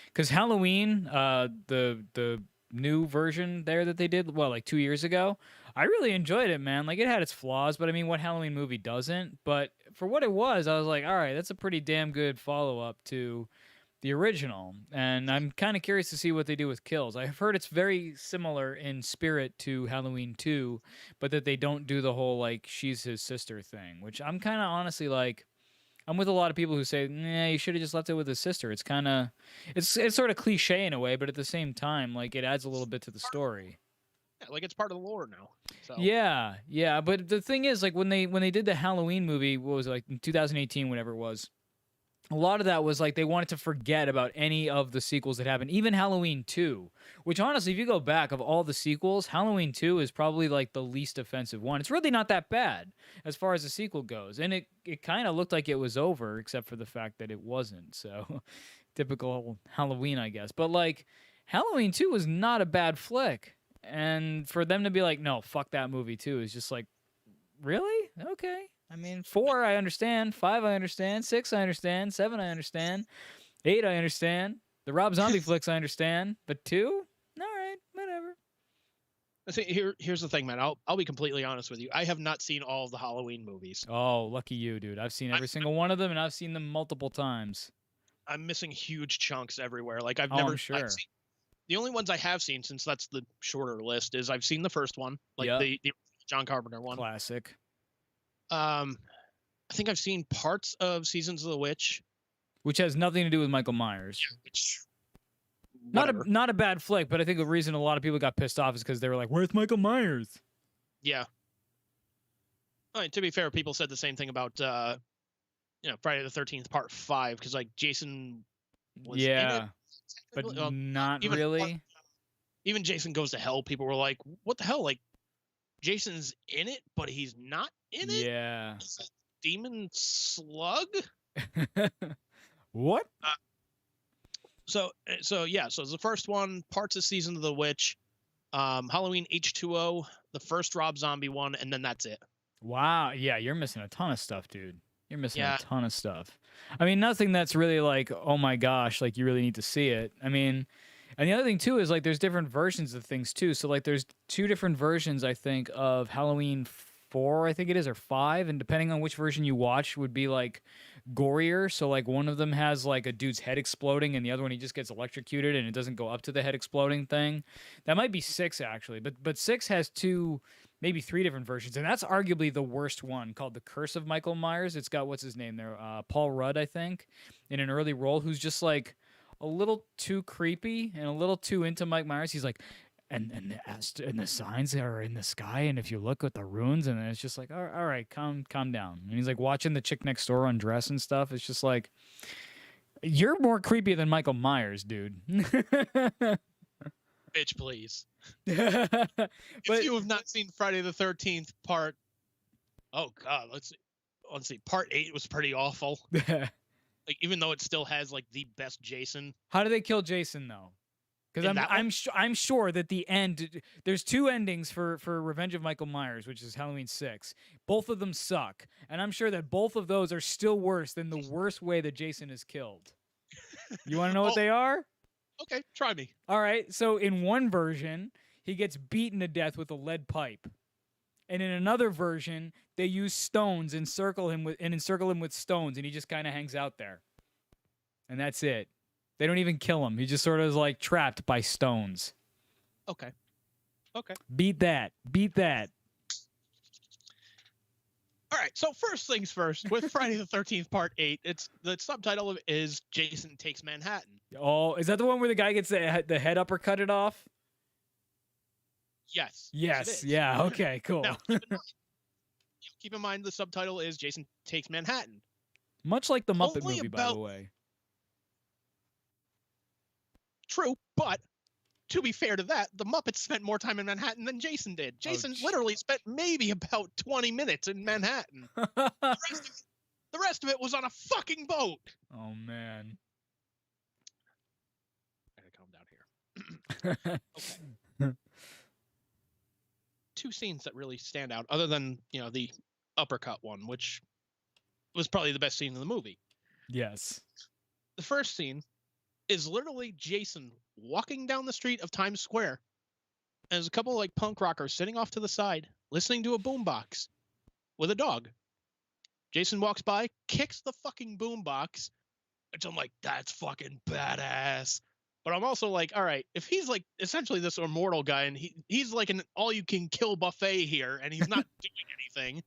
Because Halloween, the new version there that they did, like 2 years ago, I really enjoyed it, man. Like, it had its flaws, but I mean, what Halloween movie doesn't? But for what it was, I was like, all right, that's a pretty damn good follow-up to the original. And I'm kind of curious to see what they do with Kills. I've heard it's very similar in spirit to Halloween 2, but that they don't do the whole, like, she's his sister thing, which I'm kind of honestly like, I'm with a lot of people who say, nah, you should have just left it with his sister. It's kind of, it's sort of cliche in a way, but at the same time, like, it adds a little bit to the story. Yeah, like it's part of the lore now. So. Yeah. But the thing is, like, when they did the Halloween movie, what was it, like in 2018, whenever it was, a lot of that was like they wanted to forget about any of the sequels that happened, even Halloween 2, which honestly, if you go back of all the sequels, Halloween 2 is probably like the least offensive one. It's really not that bad as far as the sequel goes. And it kind of looked like it was over, except for the fact that it wasn't. So typical Halloween, I guess. But like Halloween 2 was not a bad flick. And for them to be like, no, fuck that movie too, is just like, really? Okay. I mean, 4, I understand. 5, I understand. 6, I understand. 7, I understand. 8, I understand. The Rob Zombie flicks, I understand. But 2? All right, whatever. See, here's the thing, man. I'll be completely honest with you. I have not seen all of the Halloween movies. Oh, lucky you, dude. I've seen every single one of them, and I've seen them multiple times. I'm missing huge chunks everywhere. Like, I'm sure. The only ones I have seen, since that's the shorter list, is I've seen the first one, like the John Carpenter one. Classic. I think I've seen parts of Seasons of the Witch, which has nothing to do with Michael Myers. Yeah, which, not a bad flick, but I think the reason a lot of people got pissed off is because they were like, "Where's Michael Myers?" Yeah. I mean, to be fair, people said the same thing about Friday the 13th Part 5, because like Jason was in it, but not really. Even Jason Goes to Hell, people were like, "What the hell?" Like, Jason's in it, but he's not in it. Yeah. Is that demon slug? What? So the first one, parts of Season of the Witch, Halloween H2O, the first Rob Zombie one, and then that's it. Wow. Yeah, you're missing a ton of stuff, dude. You're missing Yeah. a ton of stuff. I mean, nothing that's really like, oh my gosh, like you really need to see it. I mean, and the other thing too is like there's different versions of things too. So like there's 2 different versions I think of Halloween 4, I think it is, or 5, and depending on which version you watch would be like gorier. So like one of them has like a dude's head exploding and the other one he just gets electrocuted and it doesn't go up to the head exploding thing. That might be 6 actually. But 6 has 2, maybe 3 different versions, and that's arguably the worst one, called The Curse of Michael Myers. It's got, what's his name there? Paul Rudd, I think, in an early role, who's just like a little too creepy and a little too into Mike Myers. He's like, and the signs are in the sky, and if you look at the runes, and it's just like, all right, calm down. And he's like watching the chick next door undress and stuff. It's just like, you're more creepy than Michael Myers, dude. Bitch, please. But If you have not seen Friday the 13th part, oh god, let's see. Part 8 was pretty awful. Like, even though it still has like the best Jason. how do they kill Jason though? Because In that one? I'm sure that the end, there's 2 endings for Revenge of Michael Myers, which is Halloween 6. Both of them suck, and I'm sure that both of those are still worse than the worst way that Jason is killed. You want to know what they are? Okay, try me. All right. So in one version, he gets beaten to death with a lead pipe, and in another version, they use stones and encircle him with stones, and he just kind of hangs out there, and that's it. They don't even kill him. He just sort of is like trapped by stones. Okay. Beat that. All right. So first things first, with Friday the 13th part 8, it's the subtitle is Jason Takes Manhattan. Oh, is that the one where the guy gets the head uppercutted off? Yes. Yes. it is. Yeah. Okay. Cool. Now, keep in mind the subtitle is Jason Takes Manhattan. Much like the Muppet Only movie, by about- the way. True, but to be fair to that, the Muppets spent more time in Manhattan than Jason did. Jason literally spent maybe about 20 minutes in Manhattan. The rest of it was on a fucking boat. Oh man. I gotta calm down here. Okay. 2 scenes that really stand out, other than, the uppercut one, which was probably the best scene in the movie. Yes. The first scene is literally Jason walking down the street of Times Square, and there's a couple of like punk rockers sitting off to the side, listening to a boombox with a dog. Jason walks by, kicks the fucking boombox, which I'm like, that's fucking badass. But I'm also like, all right, if he's like essentially this immortal guy, and he's like an all-you-can-kill buffet here, and he's not doing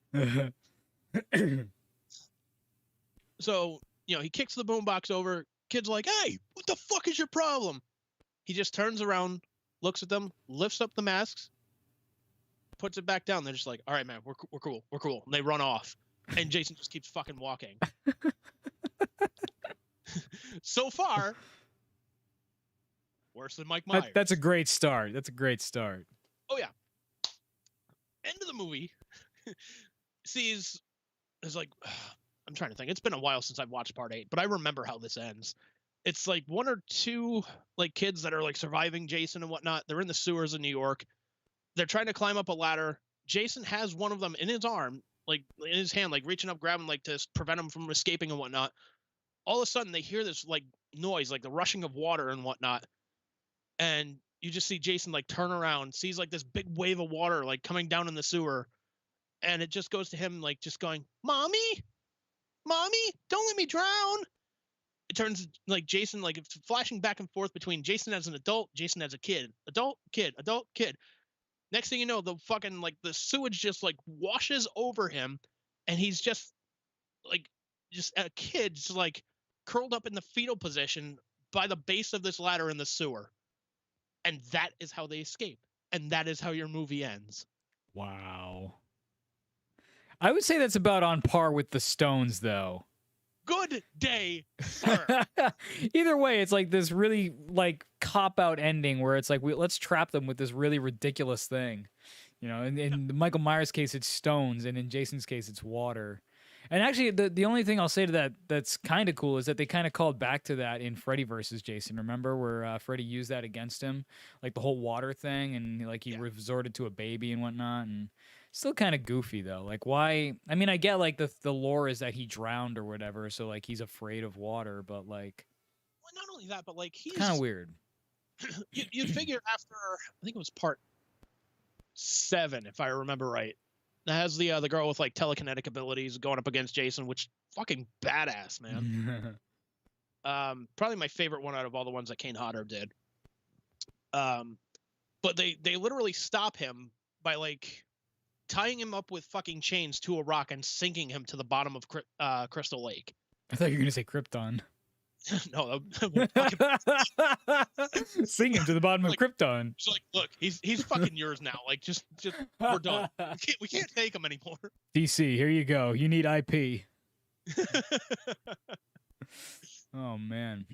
anything. So, he kicks the boombox over. Kid's like, hey, what the fuck is your problem? He just turns around, looks at them, lifts up the masks, puts it back down. They're just like, all right, man, we're cool. And they run off. And Jason just keeps fucking walking. So far, worse than Mike Myers. That's a great start. Oh, yeah. End of the movie. Is like, I'm trying to think. It's been a while since I've watched part 8, but I remember how this ends. It's like 1 or 2 like kids that are like surviving Jason and whatnot. They're in the sewers of New York. They're trying to climb up a ladder. Jason has one of them in his arm, like in his hand, like reaching up, grabbing like to prevent him from escaping and whatnot. All of a sudden they hear this like noise, like the rushing of water and whatnot. And you just see Jason like turn around, sees like this big wave of water like coming down in the sewer. And it just goes to him like just going, Mommy, don't let me drown. It turns like Jason, like it's flashing back and forth between Jason as an adult, Jason as a kid, adult, kid. Next thing you know, the fucking like the sewage just like washes over him, and he's just a kid, just like curled up in the fetal position by the base of this ladder in the sewer. And that is how they escape. And that is how your movie ends. Wow. I would say that's about on par with the Stones, though. Good day, sir. Either way, it's like this really like cop-out ending where it's like, let's trap them with this really ridiculous thing. In Michael Myers' case, it's stones, and in Jason's case, it's water. And actually, the only thing I'll say to that that's kind of cool is that they kind of called back to that in Freddy versus Jason. Remember where Freddy used that against him, like the whole water thing, and like he resorted to a baby and whatnot. And Still kind of goofy though. Like why? I mean, I get like the lore is that he drowned or whatever, so like he's afraid of water. But like, Well, not only that, but like it's kind of weird. You'd figure after I think it was part 7, if I remember right. That has the girl with like telekinetic abilities going up against Jason, which fucking badass, man. Probably my favorite one out of all the ones that Kane Hodder did. But they literally stop him by like tying him up with fucking chains to a rock and sinking him to the bottom of Crystal Lake. I thought you were gonna say Krypton. No, that fucking... Sing him to the bottom of Krypton. It's like, look, he's fucking yours now. Like, just we're done. We can't take him anymore. DC, here you go. You need IP. Oh man.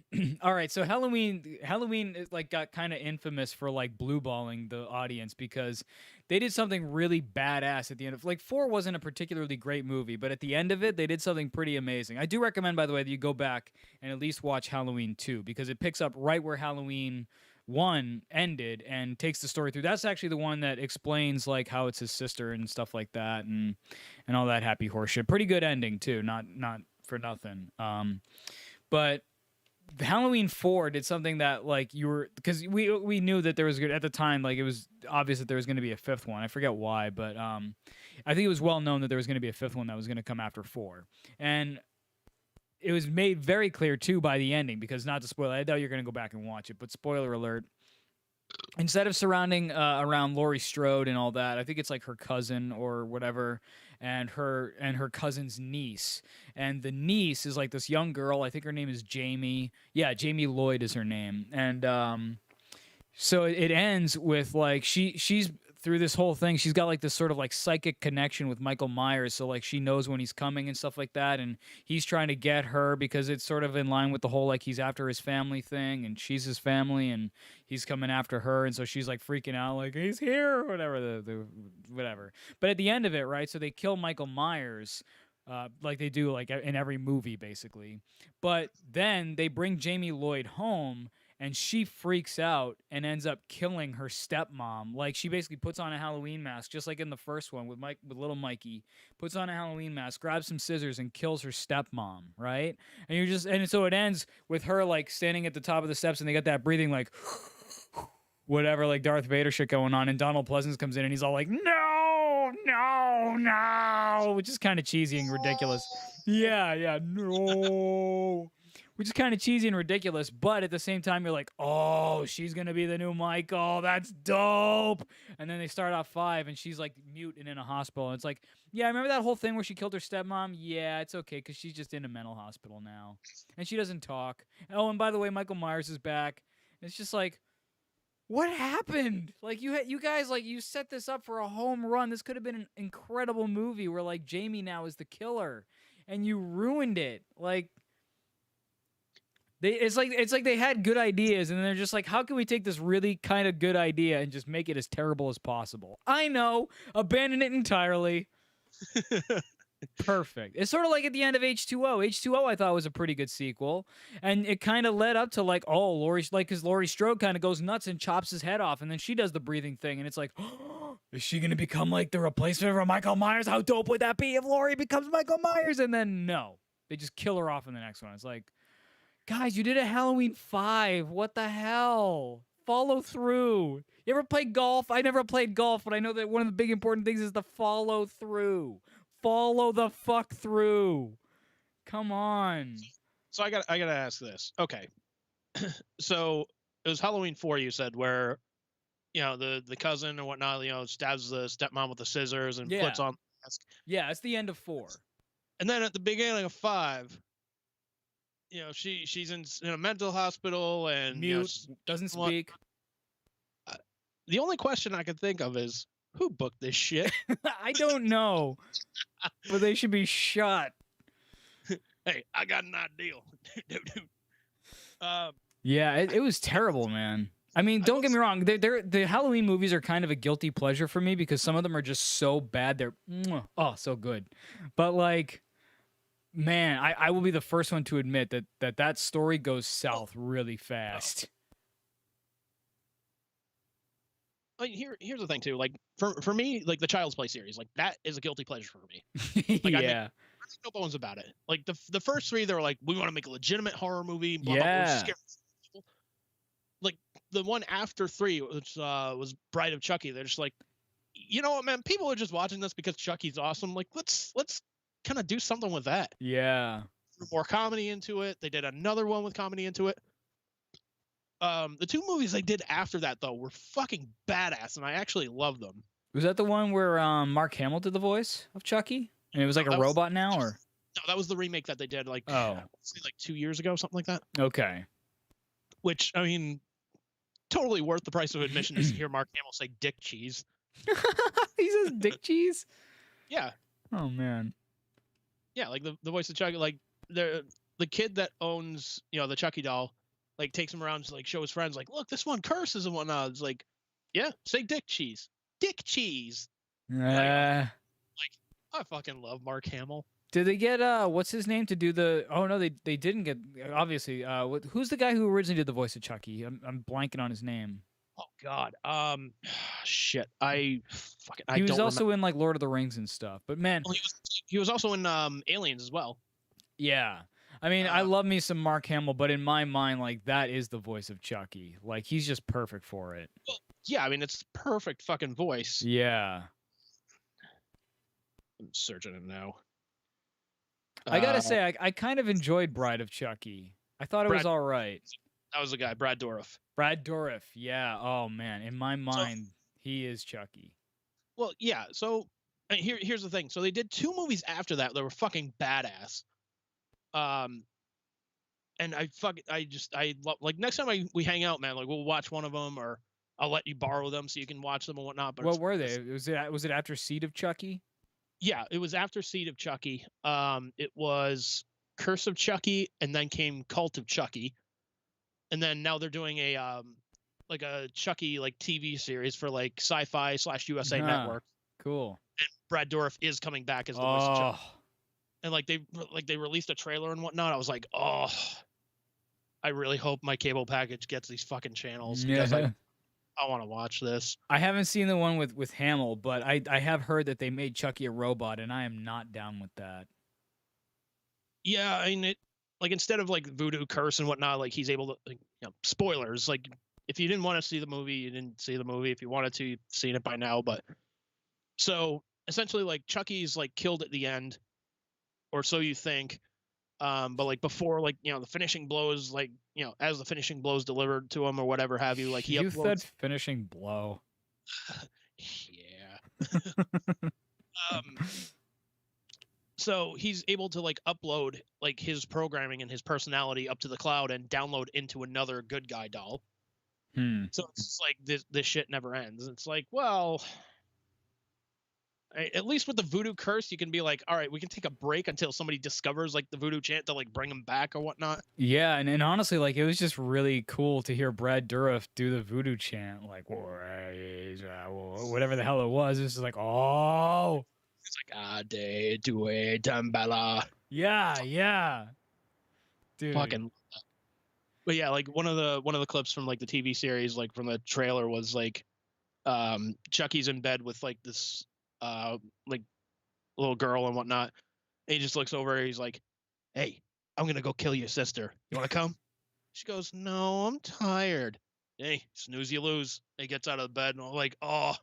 All right, so Halloween is like got kind of infamous for like blue balling the audience because they did something really badass at the end of like 4 wasn't a particularly great movie, but at the end of it they did something pretty amazing. I do recommend, by the way, that you go back and at least watch Halloween 2 because it picks up right where Halloween 1 ended and takes the story through. That's actually the one that explains like how it's his sister and stuff like that and all that happy horse shit. Pretty good ending too, not for nothing. But Halloween 4 did something that like you were, because we knew that there was good at the time, like it was obvious that there was going to be a 5th one. I forget why, but I think it was well known that there was going to be a 5th one that was going to come after 4, and it was made very clear too by the ending. Because not to spoil it, I know you're going to go back and watch it, but spoiler alert. Instead of surrounding around Laurie Strode and all that, I think it's like her cousin or whatever, and her cousin's niece. And the niece is like this young girl. I think her name is Jamie. Yeah, Jamie Lloyd is her name. And so it ends with like she's through this whole thing, she's got like this sort of like psychic connection with Michael Myers. So like she knows when he's coming and stuff like that. And he's trying to get her because it's sort of in line with the whole like he's after his family thing and she's his family and he's coming after her. And so she's like freaking out like he's here or whatever, the whatever. But at the end of it, right, so they kill Michael Myers like they do like in every movie basically. But then they bring Jamie Lloyd home and she freaks out and ends up killing her stepmom. Like she basically puts on a Halloween mask, just like in the first one with little Mikey. Puts on a Halloween mask, grabs some scissors, and kills her stepmom. Right? And so it ends with her like standing at the top of the steps, and they got that breathing like whatever, like Darth Vader shit going on. And Donald Pleasance comes in, and he's all like, "No, no, no," which is kind of cheesy and ridiculous. Yeah, no. Which is kind of cheesy and ridiculous, but at the same time, you're like, oh, she's going to be the new Michael. That's dope. And then they start off 5, and she's like mute and in a hospital. And it's like, yeah, remember that whole thing where she killed her stepmom? Yeah, it's okay, because she's just in a mental hospital now. And she doesn't talk. Oh, and by the way, Michael Myers is back. It's just like, what happened? Like, you guys, like, you set this up for a home run. This could have been an incredible movie where, like, Jamie now is the killer. And you ruined it. Like... It's like they had good ideas, and they're just like, how can we take this really kind of good idea and just make it as terrible as possible? I know, abandon it entirely. Perfect. It's sort of like at the end of H2O. H2O I thought was a pretty good sequel, and it kind of led up to like, oh, because Laurie Strode kind of goes nuts and chops his head off, and then she does the breathing thing, and it's like, oh, is she gonna become like the replacement for Michael Myers? How dope would that be if Laurie becomes Michael Myers? And then no, they just kill her off in the next one. It's like, guys, you did a Halloween 5. What the hell? Follow through. You ever played golf? I never played golf, but I know that one of the big important things is the follow through. Follow the fuck through. Come on. So I gotta ask this. Okay. So it was Halloween 4, you said, where the cousin or whatnot, stabs the stepmom with the scissors and puts on the mask. Yeah, it's the end of 4. And then at the beginning of 5, she's in a mental hospital and mute, doesn't speak. The only question I could think of is, who booked this shit? I don't know, but they should be shot. Hey, I got an idea. Yeah, it was terrible, man. I mean, don't get me wrong. The Halloween movies are kind of a guilty pleasure for me because some of them are just so bad. They're so good, but like. Man, I will be the first one to admit that story goes south really fast. like here's the thing too. Like for me, like the Child's Play series, like that is a guilty pleasure for me. Like I make no bones about it. Like the first three, they're like, we want to make a legitimate horror movie. Blah, blah, blah, Yeah. scare people. Like the one after 3, which was Bride of Chucky. They're just like, you know what, man? People are just watching this because Chucky's awesome. Like let's kind of do something with that. Yeah. More comedy into it. They did another one with comedy into it. The 2 movies they did after that though were fucking badass, and I actually love them. Was that the one where Mark Hamill did the voice of Chucky? And it was like a robot now, or? No, that was the remake that they did like 2 years ago, something like that. Okay. Which, I mean, totally worth the price of admission to hear Mark Hamill say dick cheese. He says dick cheese? Yeah. Oh, man. Yeah, like the voice of Chucky, like the kid that owns, the Chucky doll, like takes him around to like show his friends, like, look, this one curses and whatnot. It's like, yeah, say dick cheese. Dick cheese. I fucking love Mark Hamill. Did they get what's his name to do the? Oh no, they didn't get. Obviously, who's the guy who originally did the voice of Chucky? I'm blanking on his name. Oh God, shit. He was also in like Lord of the Rings and stuff. But man, well, he was also in Aliens as well. Yeah, I mean, I love me some Mark Hamill, but in my mind, like that is the voice of Chucky. Like he's just perfect for it. Well, yeah, I mean, it's perfect fucking voice. Yeah. I'm searching it now. I gotta say, I kind of enjoyed Bride of Chucky. I thought it was all right. That was the guy, Brad Dourif. Brad Dourif, yeah. Oh man, in my mind, he is Chucky. Well, yeah. So here's the thing. So they did 2 movies after that that were fucking badass. And I love, like next time we hang out, man. Like we'll watch one of them, or I'll let you borrow them so you can watch them and whatnot. But what were they? Was it after Seed of Chucky? Yeah, it was after Seed of Chucky. It was Curse of Chucky, and then came Cult of Chucky, and then now they're doing a like a Chucky like TV series for like Sci-Fi / USA Network. Cool. And Brad Dourif is coming back as the voice of Chucky. And like they released a trailer and whatnot. I was like, oh, I really hope my cable package gets these fucking channels because I want to watch this. I haven't seen the one with Hamill, but I have heard that they made Chucky a robot, and I am not down with that. Yeah, I mean, like instead of like voodoo curse and whatnot, like he's able to, like, spoilers. Like if you didn't want to see the movie, you didn't see the movie. If you wanted to, you've seen it by now. But so essentially, like Chucky's like killed at the end, or so you think. But like before, like the finishing blows, like as the finishing blows delivered to him or whatever have you, like he you said finishing blow. Yeah. So he's able to like upload like his programming and his personality up to the cloud and download into another good guy doll. So it's just like this shit never ends. It's like, well, at least with the voodoo curse, you can be like, all right, we can take a break until somebody discovers like the voodoo chant to like bring him back or whatnot. Yeah, and honestly, like it was just really cool to hear Brad Dourif do the voodoo chant, like whatever the hell it was. It's like, oh, it's like Ade Due Dambala. Yeah, dude. Fucking. But yeah, like one of the clips from like the TV series, like from the trailer, was like, Chucky's in bed with like this like little girl and whatnot, and he just looks over her, he's like, hey, I'm gonna go kill your sister, you want to come? She goes, no, I'm tired. Hey, snooze you lose. He gets out of the bed, and I'm like, oh,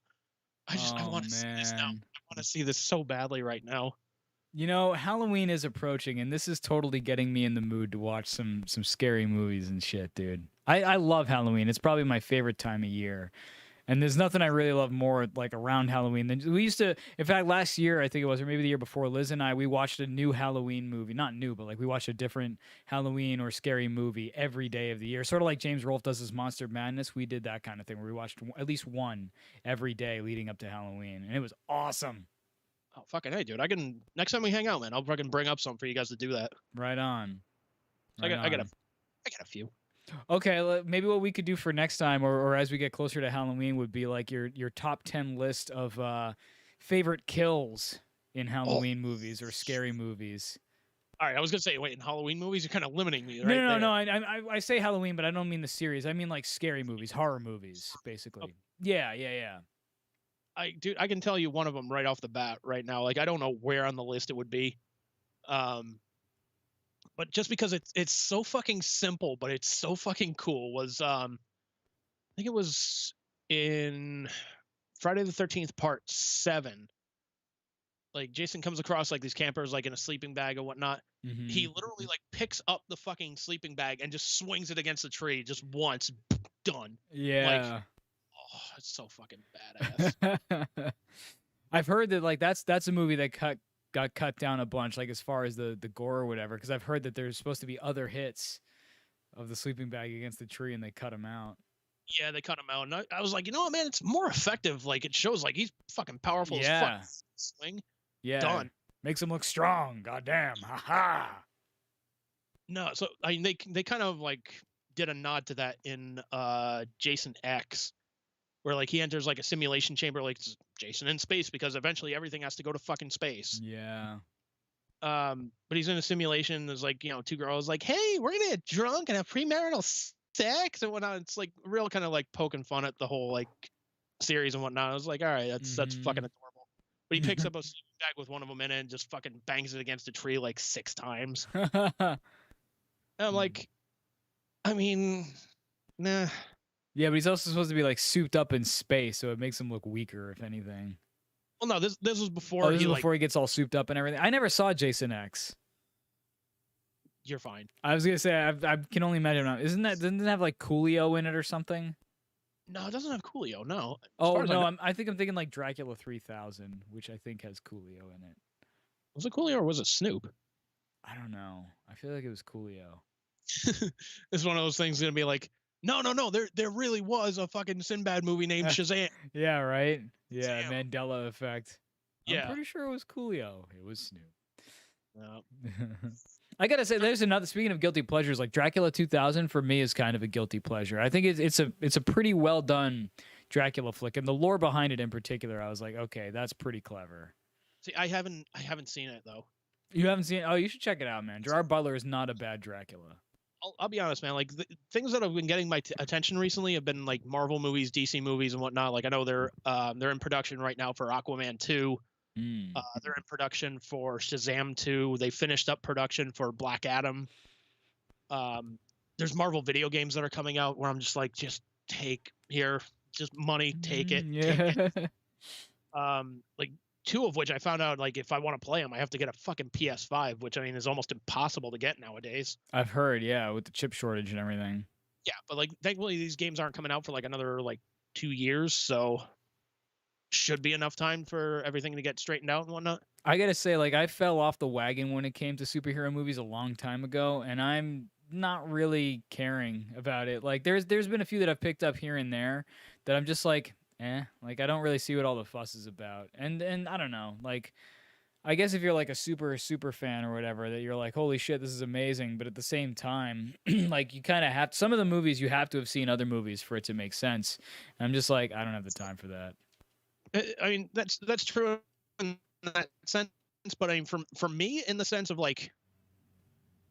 I want to see this now. I want to see this so badly right now. Halloween is approaching, and this is totally getting me in the mood to watch some scary movies and shit, dude. I love Halloween. It's probably my favorite time of year. And there's nothing I really love more like around Halloween than we used to. In fact, last year, I think it was, or maybe the year before, Liz and I, we watched a new Halloween movie. Not new, but like we watched a different Halloween or scary movie every day of the year. Sort of like James Rolfe does his Monster Madness. We did that kind of thing where we watched at least one every day leading up to Halloween. And it was awesome. Oh, fucking hey, dude. Next time we hang out, man, I'll fucking bring up some for you guys to do that. Right on. I got a few. Okay, maybe what we could do for next time, or as we get closer to Halloween, would be like your top 10 list of favorite kills in Halloween movies or scary movies. All right, I was gonna say, wait, in Halloween movies, you're kind of limiting me, No, right? no, no, there. no. I say Halloween, but I don't mean the series. I mean like scary movies, horror movies, basically. Yeah, yeah, yeah. Dude, I can tell you one of them right off the bat right now. Like, I don't know where on the list it would be, but just because it's so fucking simple, but it's so fucking cool. Was I think it was in Friday the 13th Part 7. Like, Jason comes across like these campers like in a sleeping bag or whatnot. Mhm. He literally like picks up the fucking sleeping bag and just swings it against the tree just once. Done. Yeah. Oh, it's so fucking badass. I've heard that like that's a movie that got cut down a bunch, like as far as the gore or whatever, because I've heard that there's supposed to be other hits of the sleeping bag against the tree and they cut them out. Yeah, they cut him out, and I was like, you know what, man, it's more effective. Like, it shows like he's fucking powerful as fuck. Swing. Yeah. Done. Makes him look strong. Goddamn. Ha ha. No, so I mean they kind of like did a nod to that in Jason X, where like he enters like a simulation chamber, like it's Jason in space, because eventually everything has to go to fucking space. Yeah. But he's in a simulation. There's like, you know, two girls like, hey, we're gonna get drunk and have premarital sex and whatnot. It's like real kind of like poking fun at the whole like series and whatnot. I was like, all right, that's fucking adorable. But he picks up a sleeping bag with one of them in it and just fucking bangs it against a tree like 6 times. And I'm like, I mean, nah. Yeah, but he's also supposed to be like souped up in space, so it makes him look weaker, if anything. Well, no, this was before. Oh, this is before he gets all souped up and everything. I never saw Jason X. You're fine. I was gonna say I can only imagine. Doesn't it have like Coolio in it or something? No, it doesn't have Coolio. No. Oh no, I think I'm thinking like Dracula 3000, which I think has Coolio in it. Was it Coolio or was it Snoop? I don't know. I feel like it was Coolio. It's one of those things gonna be like, no. There really was a fucking Sinbad movie named Shazam. Yeah, right. Yeah, Shazam. Mandela effect. Yeah. I'm pretty sure it was Coolio. It was Snoop. No. I gotta say, there's another. Speaking of guilty pleasures, like Dracula 2000 for me is kind of a guilty pleasure. I think it's a pretty well done Dracula flick, and the lore behind it in particular, I was like, okay, that's pretty clever. See, I haven't seen it though. You haven't seen it? Oh, you should check it out, man. Gerard Butler is not a bad Dracula. I'll be honest, man. Like, the things that have been getting my attention recently have been like Marvel movies, DC movies, and whatnot. Like, I know they're in production right now for Aquaman 2. They're in production for Shazam 2. They finished up production for Black Adam. There's Marvel video games that are coming out where I'm just like, just take here, just money, take it. Yeah. Take it. Like 2 of which I found out, like, if I want to play them, I have to get a fucking PS5, which I mean is almost impossible to get nowadays. I've heard, yeah, with the chip shortage and everything. Yeah, but like thankfully these games aren't coming out for like another like 2 years, so should be enough time for everything to get straightened out and whatnot. I gotta say, like, I fell off the wagon when it came to superhero movies a long time ago, and I'm not really caring about it. Like, there's been a few that I've picked up here and there that I'm just like, like I don't really see what all the fuss is about. And I don't know, like, I guess if you're like a super fan or whatever, that you're like, holy shit, this is amazing. But at the same time, like, you kind of have some of the movies you have to have seen other movies for it to make sense. And I'm just like, I don't have the time for that. I mean, that's true in that sense, but I mean, for me, in the sense of like,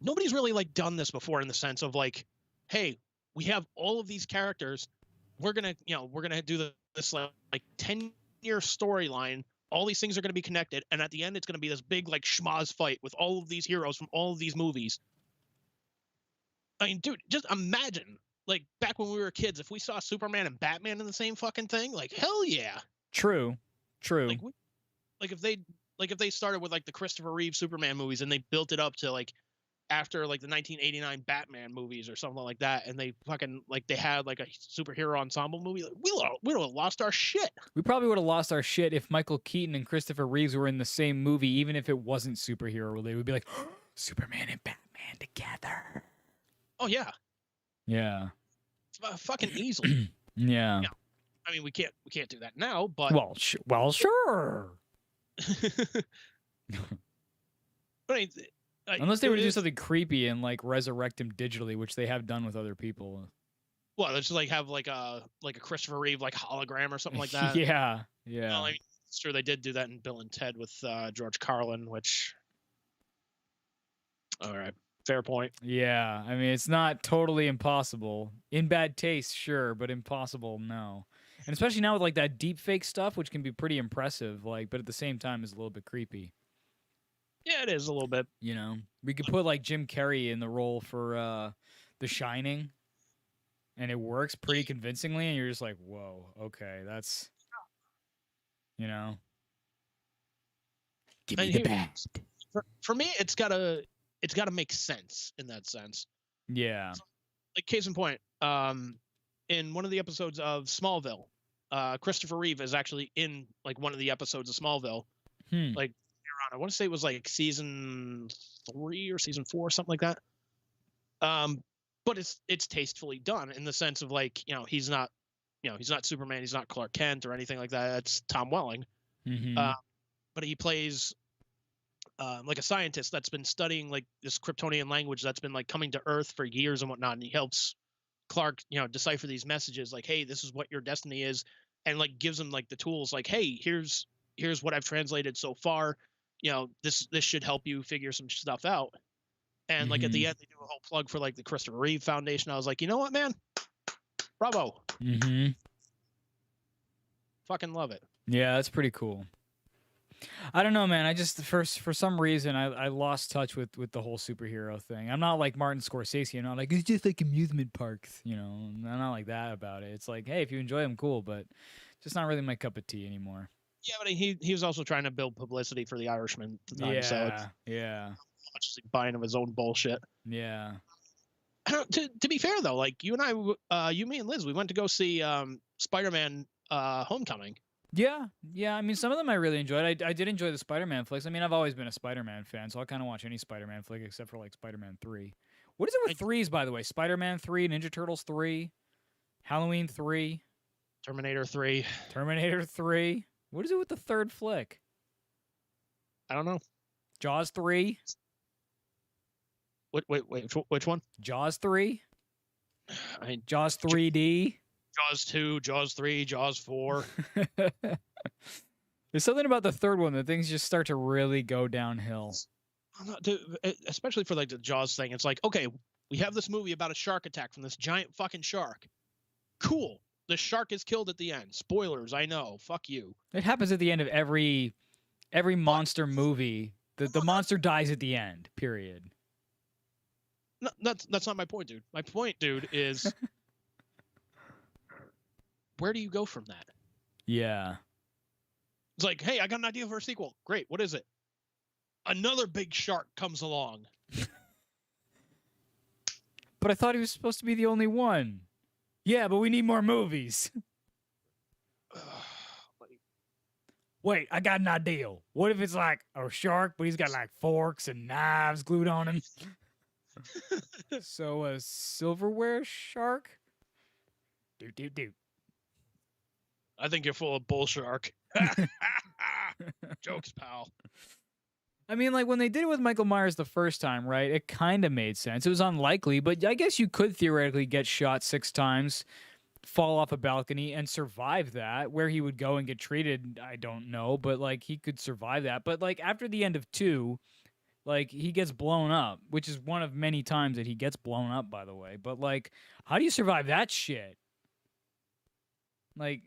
nobody's really like done this before, in the sense of like, hey, we have all of these characters, we're gonna do this like 10-year storyline. All these things are gonna be connected, and at the end, it's gonna be this big like schmoz fight with all of these heroes from all of these movies. I mean, dude, just imagine, like, back when we were kids, if we saw Superman and Batman in the same fucking thing, like, hell yeah. True. Like if they started with like the Christopher Reeve Superman movies and they built it up to like after like the 1989 Batman movies or something like that, and they fucking like they had like a superhero ensemble movie, like, we would have lost our shit. We probably would have lost our shit if Michael Keaton and Christopher Reeves were in the same movie, even if it wasn't superhero related. We'd be like, oh, Superman and Batman together. Oh yeah. Yeah. Fucking easily. Yeah. I mean, we can't do that now, but well, sure. But unless they were to do something creepy and like resurrect him digitally, which they have done with other people. Well, let's just like have like a Christopher Reeve like hologram or something like that. Yeah. Well, I mean, it's true they did do that in Bill and Ted with George Carlin, which All right. Fair point. Yeah, I mean, it's not totally impossible. In bad taste, sure, but impossible, no. And especially now with like that deep fake stuff, which can be pretty impressive, like, but at the same time is a little bit creepy. Yeah, it is a little bit. You know, we could put like Jim Carrey in the role for The Shining, and it works pretty convincingly, and you're just like, whoa, okay, that's, you know, give me And the here- best. For me, it's gotta make sense in that sense. Yeah. Like case in point, in one of the episodes of Smallville, Christopher Reeve is actually in like one of the episodes of Smallville. Like I want to say it was like season 3 or season 4 or something like that. But it's tastefully done in the sense of like, you know, he's not Superman, he's not Clark Kent or anything like that. It's Tom Welling. But he plays like a scientist that's been studying like this Kryptonian language that's been like coming to Earth for years and whatnot, and he helps Clark, you know, decipher these messages like, hey, this is what your destiny is, and like gives him like the tools like, hey, here's what I've translated so far, you know, this should help you figure some stuff out. And like at the end they do a whole plug for like the Christopher Reeve Foundation. I was like, you know what, man, bravo. Fucking love it. Yeah, that's pretty cool. I don't know, man. I just for some reason I lost touch with the whole superhero thing. I'm not like Martin Scorsese. I'm not like, it's just like amusement parks, you know. I'm not like that about it. It's like, hey, if you enjoy them, cool, but just not really my cup of tea anymore. Yeah, but he was also trying to build publicity for The Irishman at the time, so it's just like buying of his own bullshit. Yeah. To be fair though, like you and I, you, me, and Liz, we went to go see Spider-Man Homecoming. Yeah. I mean, some of them I really enjoyed. I did enjoy the Spider-Man flicks. I mean, I've always been a Spider-Man fan, so I'll kind of watch any Spider-Man flick except for like Spider-Man 3. What is it with threes, by the way? Spider-Man 3, Ninja Turtles 3, Halloween 3, Terminator 3. Terminator 3. What is it with the third flick? I don't know. Jaws 3. Wait, which one? Jaws 3. Jaws 3D. Jaws 2, Jaws 3, Jaws 4. There's something about the third one that things just start to really go downhill. Especially for like the Jaws thing. It's like, okay, we have this movie about a shark attack from this giant fucking shark. Cool. The shark is killed at the end. Spoilers, I know. Fuck you. It happens at the end of every monster movie. The monster dies at the end, period. No, that's not my point, dude. My point, dude, is where do you go from that? Yeah. It's like, hey, I got an idea for a sequel. Great. What is it? Another big shark comes along. But I thought he was supposed to be the only one. Yeah, but we need more movies. Wait, I got an idea. What if it's like a shark, but he's got like forks and knives glued on him? So a silverware shark? Do. I think you're full of bull shark. Jokes, pal. I mean, like when they did it with Michael Myers the first time, right? It kind of made sense. It was unlikely, but I guess you could theoretically get shot 6 times, fall off a balcony, and survive that. Where he would go and get treated, I don't know, but like he could survive that. But like after the end of 2, like he gets blown up, which is one of many times that he gets blown up, by the way. But like, how do you survive that shit? Like,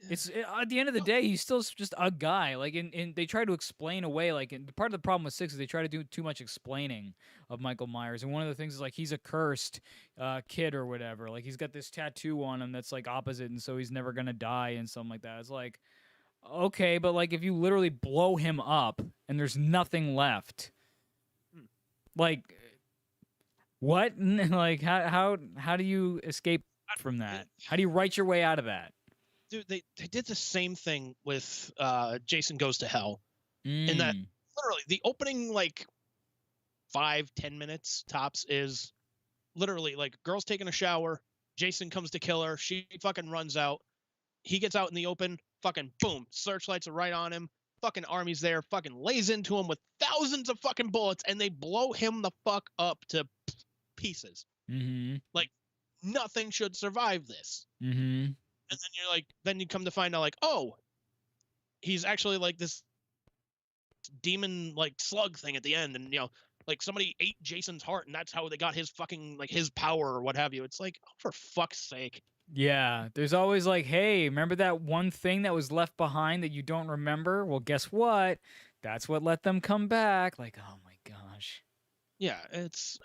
it's at the end of the day, he's still just a guy. Like, in they try to explain away. Like, part of the problem with 6 is they try to do too much explaining of Michael Myers. And one of the things is like he's a cursed kid or whatever. Like, he's got this tattoo on him that's like opposite, and so he's never gonna die and something like that. It's like, okay, but like if you literally blow him up and there's nothing left, like, what? Like, how do you escape from that? How do you write your way out of that? Dude, they did the same thing with Jason Goes to Hell. In that, literally, the opening, like, 5-10 minutes tops is literally, like, girl's taking a shower, Jason comes to kill her, she fucking runs out, he gets out in the open, fucking boom, searchlights are right on him, fucking army's there, fucking lays into him with thousands of fucking bullets, and they blow him the fuck up to pieces. Like, nothing should survive this. And then you're like, then you come to find out, like, oh, he's actually like this demon, like, slug thing at the end. And, you know, like somebody ate Jason's heart and that's how they got his fucking like his power or what have you. It's like, oh, for fuck's sake. Yeah, there's always like, hey, remember that one thing that was left behind that you don't remember? Well, guess what? That's what let them come back. Like, oh my gosh. Yeah, it's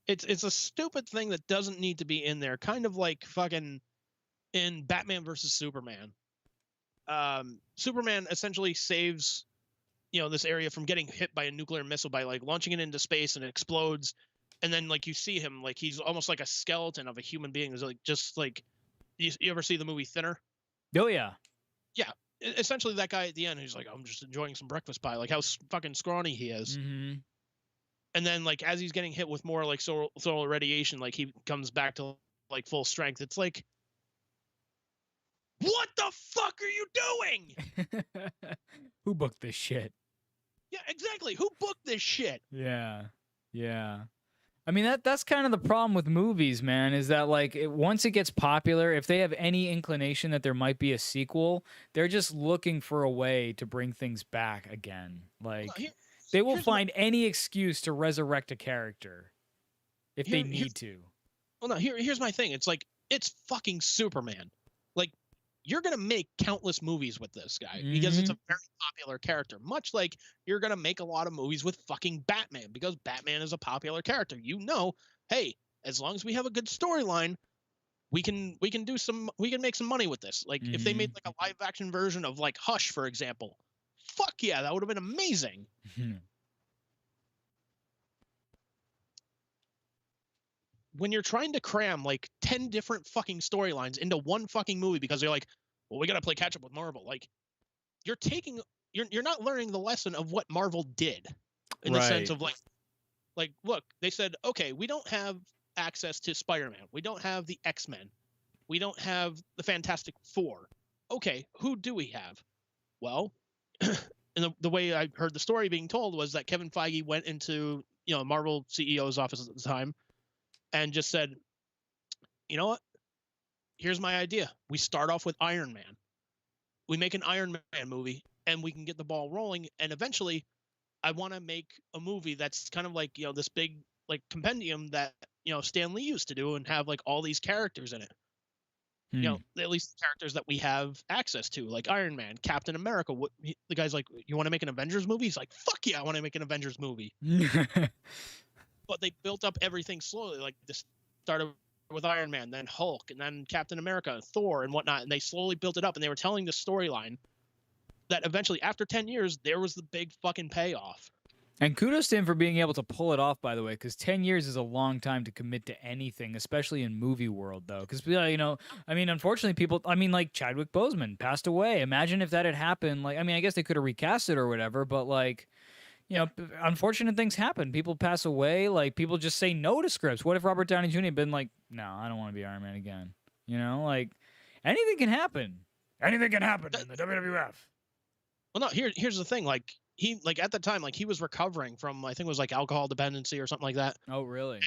a stupid thing that doesn't need to be in there. Kind of like fucking in Batman versus Superman. Superman essentially saves, this area from getting hit by a nuclear missile by like launching it into space and it explodes. And then like you see him, like he's almost like a skeleton of a human being. It's like just like you ever see the movie Thinner? Oh yeah. Yeah. Essentially that guy at the end, he's like, I'm just enjoying some breakfast pie. Like how fucking scrawny he is. Mm-hmm. And then like as he's getting hit with more like solar radiation, like he comes back to like full strength. It's like, what the fuck are you doing? Who booked this shit? Yeah, exactly. Who booked this shit? Yeah. Yeah. I mean, that's kind of the problem with movies, man, is that like once it gets popular, if they have any inclination that there might be a sequel, they're just looking for a way to bring things back again. Like they will find any excuse to resurrect a character if they need to. Well, no, here's my thing. It's like, it's fucking Superman. Like, you're going to make countless movies with this guy because it's a very popular character, much like you're going to make a lot of movies with fucking Batman because Batman is a popular character. Hey, as long as we have a good storyline, we can make some money with this. Like if they made like a live action version of like Hush, for example, fuck yeah, that would have been amazing. When you're trying to cram like 10 different fucking storylines into one fucking movie because you're like, well, we got to play catch up with Marvel. Like you're not learning the lesson of what Marvel did in the sense of like, look, they said, okay, we don't have access to Spider-Man. We don't have the X-Men. We don't have the Fantastic Four. Okay, who do we have? Well, and the way I heard the story being told was that Kevin Feige went into, Marvel CEO's office at the time and just said, you know what? Here's my idea. We start off with Iron Man. We make an Iron Man movie and we can get the ball rolling. And eventually I want to make a movie that's kind of like, this big like compendium that, Stan Lee used to do and have like all these characters in it. At least the characters that we have access to, like Iron Man, Captain America. The guy's like, you want to make an Avengers movie? He's like, fuck yeah, I want to make an Avengers movie. But they built up everything slowly. Like this started with Iron Man, then Hulk, and then Captain America, Thor, and whatnot. And they slowly built it up. And they were telling the storyline that eventually, after 10 years, there was the big fucking payoff. And kudos to him for being able to pull it off, by the way, because 10 years is a long time to commit to anything, especially in movie world, though. Because, unfortunately, people, like Chadwick Boseman passed away. Imagine if that had happened. Like, I guess they could have recast it or whatever, but like, unfortunate things happen. People pass away. Like, people just say no to scripts. What if Robert Downey Jr. had been like, no, I don't want to be Iron Man again? Like, anything can happen. Anything can happen in the WWF. Well, no, here's the thing. Like, he, like, at the time, like, he was recovering from, I think it was, like, alcohol dependency or something like that. Oh, really?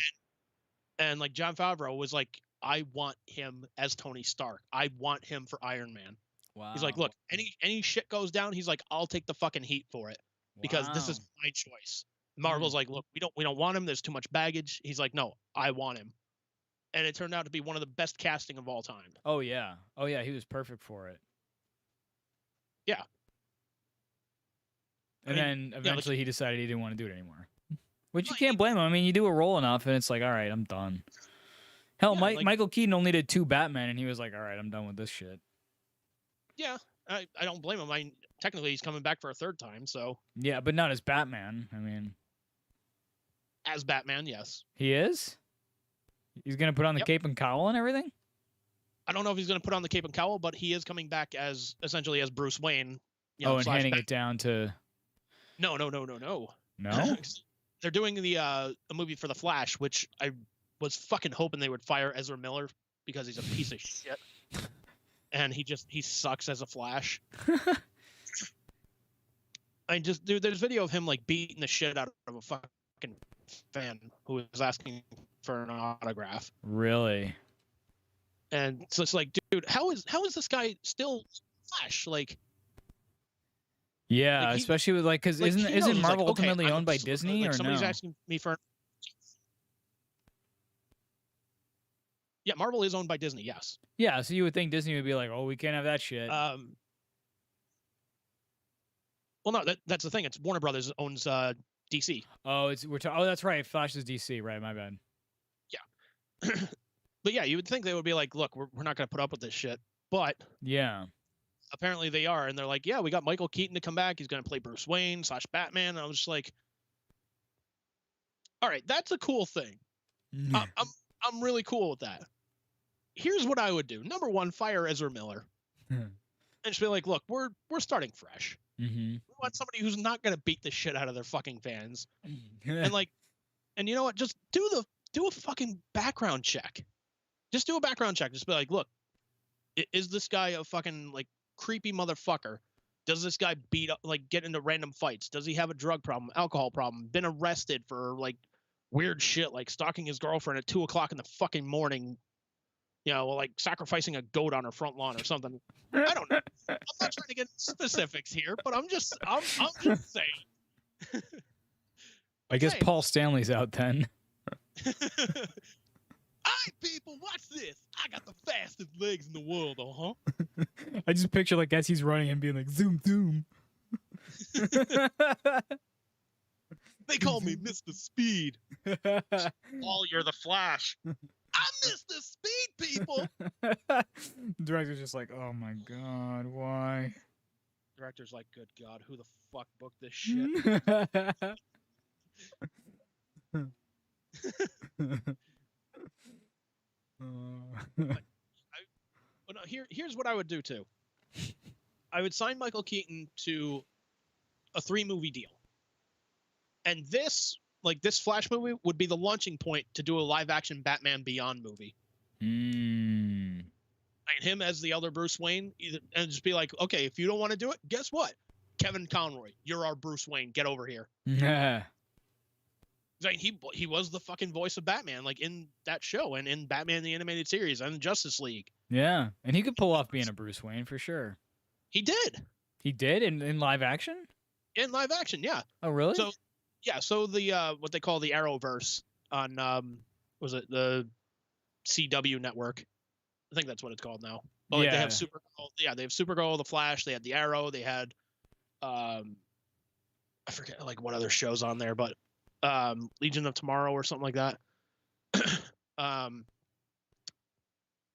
And like, Jon Favreau was like, I want him as Tony Stark. I want him for Iron Man. Wow. He's like, look, any shit goes down, he's like, I'll take the fucking heat for it. Because this is my choice. Marvel's like, look, we don't want him. There's too much baggage. He's like, no, I want him. And it turned out to be one of the best casting of all time. Oh, yeah. He was perfect for it. Yeah. And then eventually he decided he didn't want to do it anymore. Which you can't blame him. You do a role enough and it's like, all right, I'm done. Hell, Michael Keaton only did 2 Batman and he was like, all right, I'm done with this shit. Yeah, I don't blame him. Technically he's coming back for a 3rd time, so. Yeah, but not as Batman. As Batman, yes. He is? He's going to put on the cape and cowl and everything? I don't know if he's going to put on the cape and cowl, but he is coming back as essentially as Bruce Wayne. And handing it down to. No. No? They're doing a movie for The Flash, which I was fucking hoping they would fire Ezra Miller because he's a piece of shit. And he sucks as a Flash. Dude, there's video of him like beating the shit out of a fucking fan who was asking for an autograph. Really? And so it's like, dude, how is this guy still Flash? Like, Yeah, Like, especially with like, because like, he knows, isn't it's like, Marvel okay, ultimately I'm owned by just- Disney like or somebody's no? asking me for. Yeah, Marvel is owned by Disney. Yes. Yeah, so you would think Disney would be like, oh, we can't have that shit. Well, no, that's the thing. It's Warner Brothers owns DC. Oh, oh, that's right. Flash is DC, right? My bad. But yeah, you would think they would be like, look, we're not going to put up with this shit. But Yeah. apparently they are, and they're like, yeah, we got Michael Keaton to come back. He's going to play Bruce Wayne / Batman. And I was just like, all right, that's a cool thing. I'm really cool with that. Here's what I would do. Number one, fire Ezra Miller, and just be like, look, we're starting fresh. Mm-hmm. We want somebody who's not going to beat the shit out of their fucking fans, and like, and you know what? Just do a fucking background check. Just do a background check. Just be like, look, is this guy a fucking like creepy motherfucker? Does this guy beat up, like, get into random fights? Does he have a drug problem, alcohol problem? Been arrested for like weird shit, like stalking his girlfriend at 2:00 in the fucking morning? You know, like sacrificing a goat on her front lawn or something. I don't know. I'm not trying to get specifics here, but I'm just saying. I guess Okay. Paul Stanley's out then. Hi, people, watch this. I got the fastest legs in the world, I just picture like as he's running and being like zoom zoom. They call me Mr. Speed. Oh, you're the Flash. I'm Mr. Speed, people. The director's just like, oh my god, why? Director's like, good God, who the fuck booked this shit? But no, here's what I would do too. I would sign Michael Keaton to a 3-movie deal. And this Flash movie would be the launching point to do a live-action Batman Beyond movie. Mm. And him as the elder Bruce Wayne, and just be like, okay, if you don't want to do it, guess what? Kevin Conroy, you're our Bruce Wayne. Get over here. Yeah. Like he was the fucking voice of Batman, like in that show and in Batman the Animated Series and Justice League. Yeah, and he could pull off being a Bruce Wayne for sure. He did. He did in live action? In live action, yeah. Oh, really? So yeah, so the what they call the Arrowverse on was it the CW network? I think that's what it's called now. But like, they have Supergirl. Yeah, they have Supergirl, the Flash. They had the Arrow. They had I forget like what other shows on there, but Legion of Tomorrow or something like that.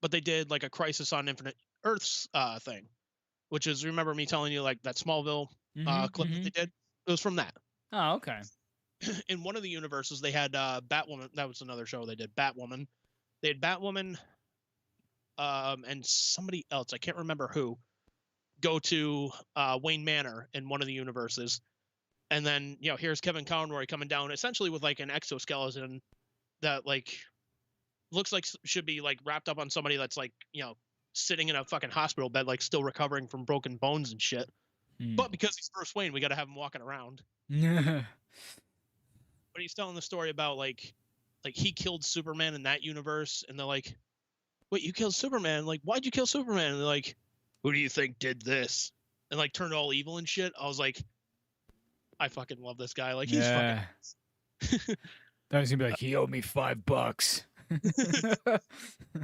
But they did like a Crisis on Infinite Earths thing, which is, remember me telling you like that Smallville clip that they did? It was from that. Oh, okay. In one of the universes, they had Batwoman. That was another show they did. Batwoman. They had Batwoman and somebody else, I can't remember who, go to Wayne Manor in one of the universes. And then, you know, here's Kevin Conroy coming down essentially with like an exoskeleton that like looks like should be like wrapped up on somebody that's like, you know, sitting in a fucking hospital bed, like still recovering from broken bones and shit. But because he's Bruce Wayne, we got to have him walking around. Yeah. But he's telling the story about like he killed Superman in that universe. And they're like, wait, you killed Superman? Like, why'd you kill Superman? And they're like, who do you think did this? And like turned all evil and shit. I was like, I fucking love this guy. Like, he's fucking. That was gonna be like, he owed me $5.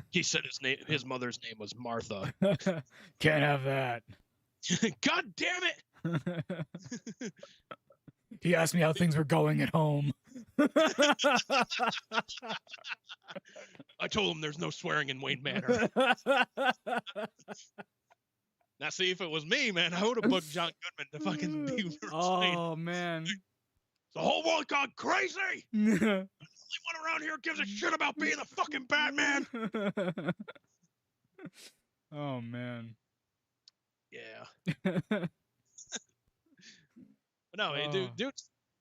He said his mother's name was Martha. Can't have that. God damn it! He asked me how things were going at home. I told him there's no swearing in Wayne Manor. Now, see, if it was me, man, I would have booked John Goodman to fucking be Bruce Wayne. Oh, man. The whole world gone crazy! The only one around here gives a shit about being the fucking Batman! Oh, man. Yeah. But no, dude,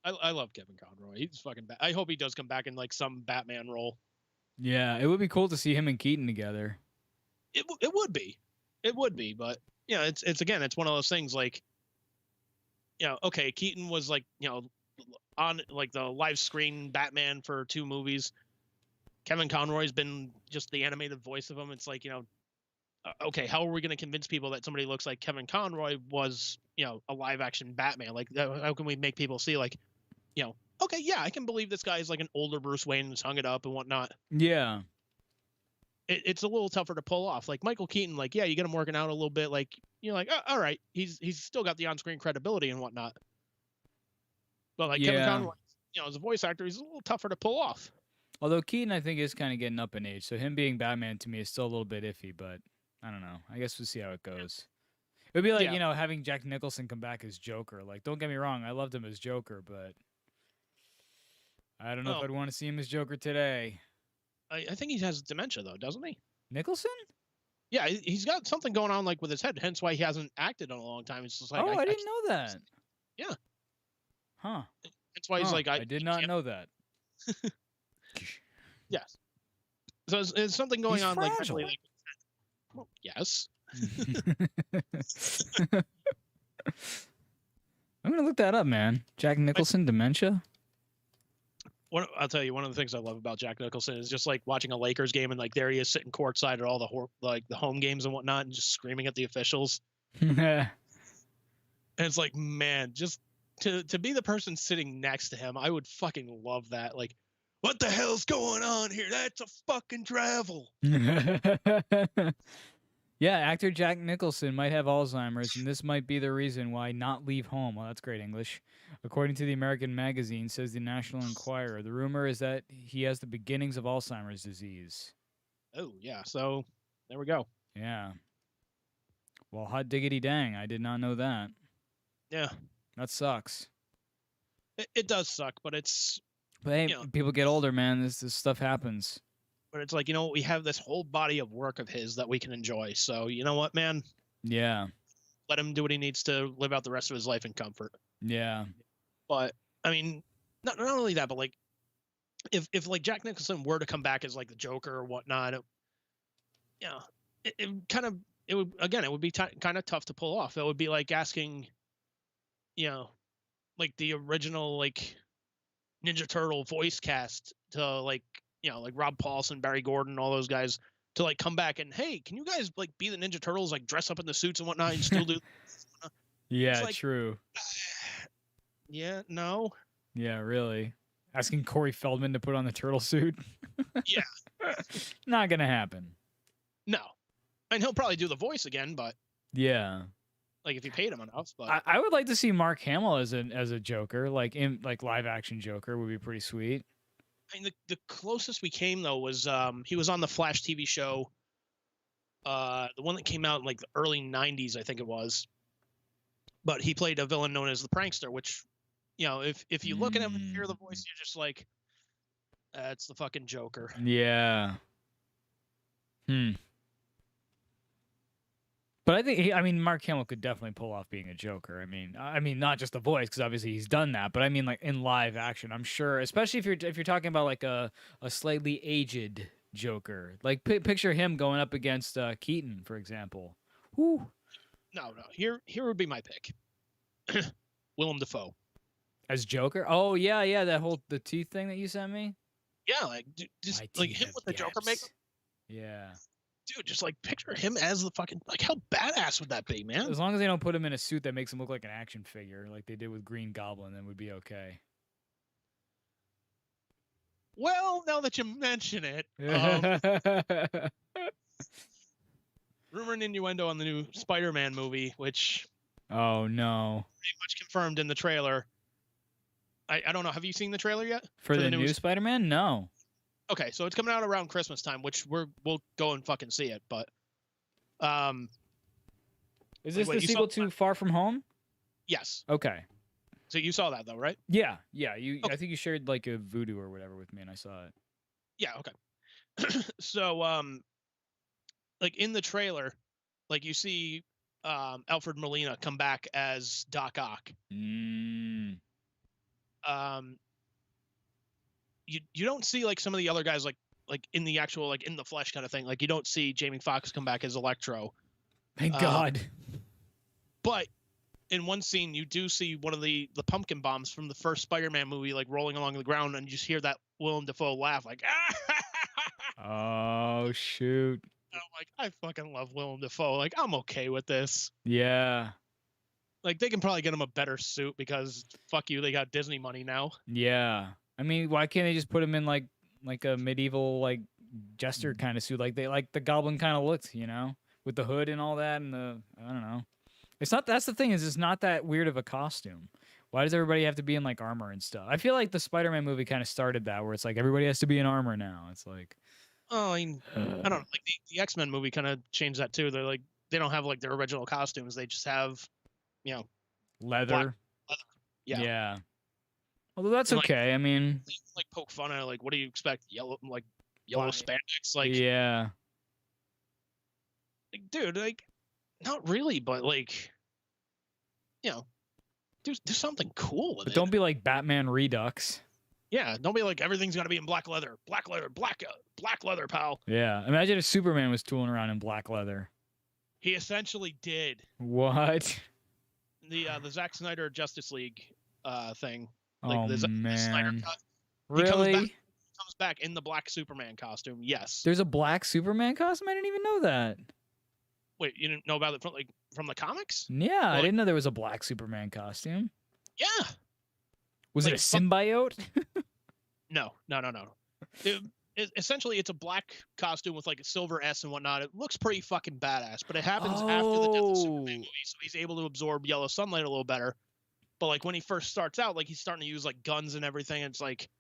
I love Kevin Conroy. He's fucking I hope he does come back in like some Batman role. Yeah, it would be cool to see him and Keaton together. It would be, but you know, it's again, it's one of those things like, you know, okay, Keaton was like, you know, on like the live screen Batman for 2 movies. Kevin Conroy's been just the animated voice of him. It's like, you know, okay, how are we going to convince people that somebody looks like Kevin Conroy was, a live action Batman? Like, how can we make people see, like, okay, yeah, I can believe this guy is like an older Bruce Wayne and hung it up and whatnot. Yeah. It's a little tougher to pull off. Like Michael Keaton, like, yeah, you get him working out a little bit. Like, you're like, oh, all right, he's still got the on-screen credibility and whatnot. But like Kevin Conroy, as a voice actor, he's a little tougher to pull off. Although Keaton, I think, is kind of getting up in age, so him being Batman to me is still a little bit iffy. But I don't know. I guess we'll see how it goes. It would be like having Jack Nicholson come back as Joker. Like, don't get me wrong, I loved him as Joker, but I don't know if I'd want to see him as Joker today. I think he has dementia though, doesn't he? Nicholson? Yeah, he's got something going on like with his head. Hence why he hasn't acted in a long time. It's just like, I didn't know that. Yeah. Huh. That's why he's like, I did not know that. Yes. So it's something going on fragile. like mentally. Like, well, yes. I'm gonna look that up, man. Jack Nicholson, dementia. I'll tell you, one of the things I love about Jack Nicholson is just like watching a Lakers game and like there he is sitting courtside at all the home games and whatnot and just screaming at the officials. And it's like, man, just to be the person sitting next to him, I would fucking love that. Like, what the hell's going on here? That's a fucking travel. Yeah, actor Jack Nicholson might have Alzheimer's, and this might be the reason why not leave home. Well, that's great English. According to the American magazine, says the National Enquirer, the rumor is that he has the beginnings of Alzheimer's disease. Oh, yeah. So there we go. Yeah. Well, hot diggity dang. I did not know that. Yeah. That sucks. It does suck, but it's... But hey, people get older, man. This stuff happens. But it's like, we have this whole body of work of his that we can enjoy. So, you know what, man? Yeah. Let him do what he needs to live out the rest of his life in comfort. Yeah. But, I mean, not only that, but, like, if like, Jack Nicholson were to come back as, like, the Joker or whatnot, it would be kind of tough to pull off. It would be like asking, like, the original, like, Ninja Turtle voice cast to, like, like Rob Paulson, Barry Gordon, all those guys to like come back and, hey, can you guys like be the Ninja Turtles, like dress up in the suits and whatnot and still do? Yeah, like, true. Yeah, no. Yeah, really. Asking Corey Feldman to put on the turtle suit. Yeah. Not gonna happen. No. And he'll probably do the voice again, but yeah. Like if you paid him enough. But I would like to see Mark Hamill as a Joker, like in like live action Joker would be pretty sweet. I mean, the closest we came though was he was on the Flash TV show, the one that came out in like the early '90s, I think it was. But he played a villain known as the Prankster, which, if you look at him and hear the voice, you're just like, that's the fucking Joker. Yeah. But I think Mark Hamill could definitely pull off being a Joker. I mean not just the voice, because obviously he's done that, but I mean like in live action, I'm sure, especially if you're talking about like a slightly aged Joker, like picture him going up against Keaton, for example. Whew. No. Here would be my pick. Willem Dafoe as Joker. Oh yeah, that whole the teeth thing that you sent me. Yeah, like just like him with the Joker makeup. Yeah. Dude, just like picture him as the fucking, like, how badass would that be, man? As long as they don't put him in a suit that makes him look like an action figure, like they did with Green Goblin, then we'd be okay. Well, now that you mention it, rumor and innuendo on the new Spider-Man movie, which oh no, pretty much confirmed in the trailer. I don't know. Have you seen the trailer yet for the new Spider-Man? No. Okay, so it's coming out around Christmas time, which we'll go and fucking see it. But, is this the sequel to Far From Home? Yes. Okay. So you saw that though, right? Yeah. You. Okay. I think you shared like a Voodoo or whatever with me, and I saw it. Yeah. Okay. So, like in the trailer, like you see, Alfred Molina come back as Doc Ock. You don't see like some of the other guys like in the actual like in the flesh kind of thing. Like you don't see Jamie Foxx come back as Electro. Thank God. But in one scene, you do see one of the pumpkin bombs from the first Spider-Man movie like rolling along the ground, and you just hear that Willem Dafoe laugh like. Oh shoot! I'm like, I fucking love Willem Dafoe. Like, I'm okay with this. Yeah. Like, they can probably get him a better suit because fuck you, they got Disney money now. Yeah. I mean, why can't they just put him in like a medieval like jester kind of suit, like the Goblin kind of looked, you know, with the hood and all that, and I don't know. It's not. That's the thing, is it's not that weird of a costume. Why does everybody have to be in like armor and stuff? I feel like the Spider-Man movie kind of started that, where it's like everybody has to be in armor now. It's like, oh, I mean, I don't know. Like the X-Men movie kind of changed that too. They're like, they don't have like their original costumes. They just have, you know, leather. Leather. Yeah. Although that's and, like, okay. I mean, they, like poke fun at it, like, what do you expect? Yellow spandex, like, yeah. Like, dude, like, not really, but like, you know, do something cool with But it. don't be like Batman Redux. Yeah, don't be like everything's got to be in black leather, black leather, pal. Yeah. Imagine if Superman was tooling around in black leather. He essentially did. What? The Zack Snyder Justice League thing. Like, oh, the Snyder man. cut. Really? He comes back in the black Superman costume. Yes. There's a black Superman costume? I didn't even know that. Wait, you didn't know about it from the comics? Yeah, I didn't know there was a black Superman costume. Yeah. Was Like, it a symbiote? No. Essentially, it's a black costume with like a silver S and whatnot. It looks pretty fucking badass, but it happens after the death of Superman movie, so he's able to absorb yellow sunlight a little better. But like when he first starts out, like he's starting to use like guns and everything. And it's like,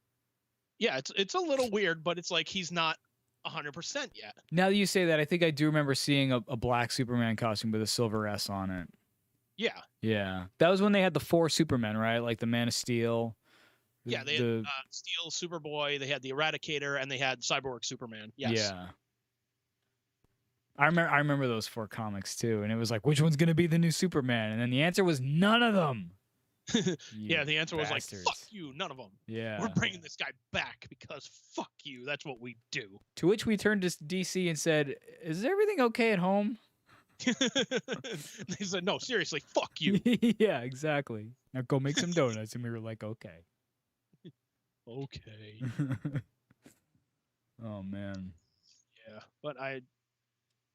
yeah, it's a little weird, but it's like he's not 100% yet. Now that you say that, I think I do remember seeing a black Superman costume with a silver S on it. Yeah. Yeah. That was when they had the 4 Supermen, right? Like the Man of Steel. Yeah, they had Steel, Superboy, they had the Eradicator, and they had Cyborg Superman. Yes. Yeah. I remember those 4 comics too, and it was like, which one's gonna be the new Superman? And then the answer was none of them. Yeah, the answer was like, fuck you, none of them. Yeah. We're bringing this guy back because fuck you. That's what we do. To which we turned to DC and said, is everything okay at home? They said, no, seriously, fuck you. Yeah, exactly. Now go make some donuts. And we were like, okay. Okay. Oh, man. Yeah,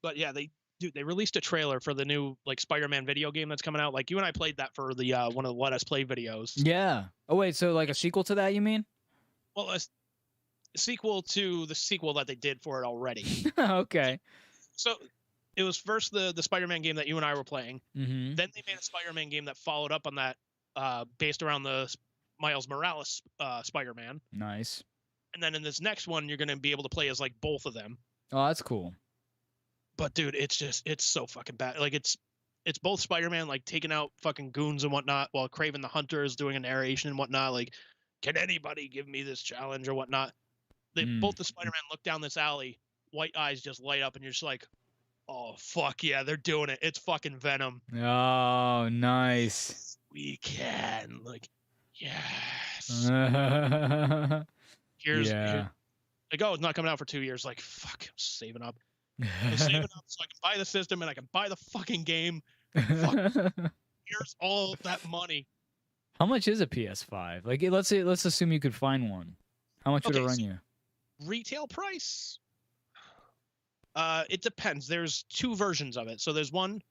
but yeah, they released a trailer for the new like Spider-Man video game that's coming out. Like you and I played that for the one of the Let Us Play videos. Yeah. Oh wait, so like a sequel to that, you mean? Well, a sequel to the sequel that they did for it already. Okay. So it was first the Spider-Man game that you and I were playing. Mm-hmm. Then they made a Spider-Man game that followed up on that, based around the Miles Morales Spider-Man. Nice. And then in this next one, you're going to be able to play as like both of them. Oh, that's cool. But dude, it's so fucking bad. Like it's both Spider-Man like taking out fucking goons and whatnot, while Kraven the Hunter is doing a narration and whatnot. Like, can anybody give me this challenge or whatnot? Both the Spider-Man look down this alley, white eyes just light up, and you're just like, oh fuck yeah, they're doing it. It's fucking Venom. Oh, nice. We can, like, yes. Yeah. Like, oh, it's not coming out for 2 years. Like, fuck, I'm saving up. I'm saving up so I can buy the system and I can buy the fucking game. Fuck. Here's all that money. How much is a PS5? Like, let's assume you could find one. How much would it run you? Retail price? It depends. There's 2 versions of it. So there's one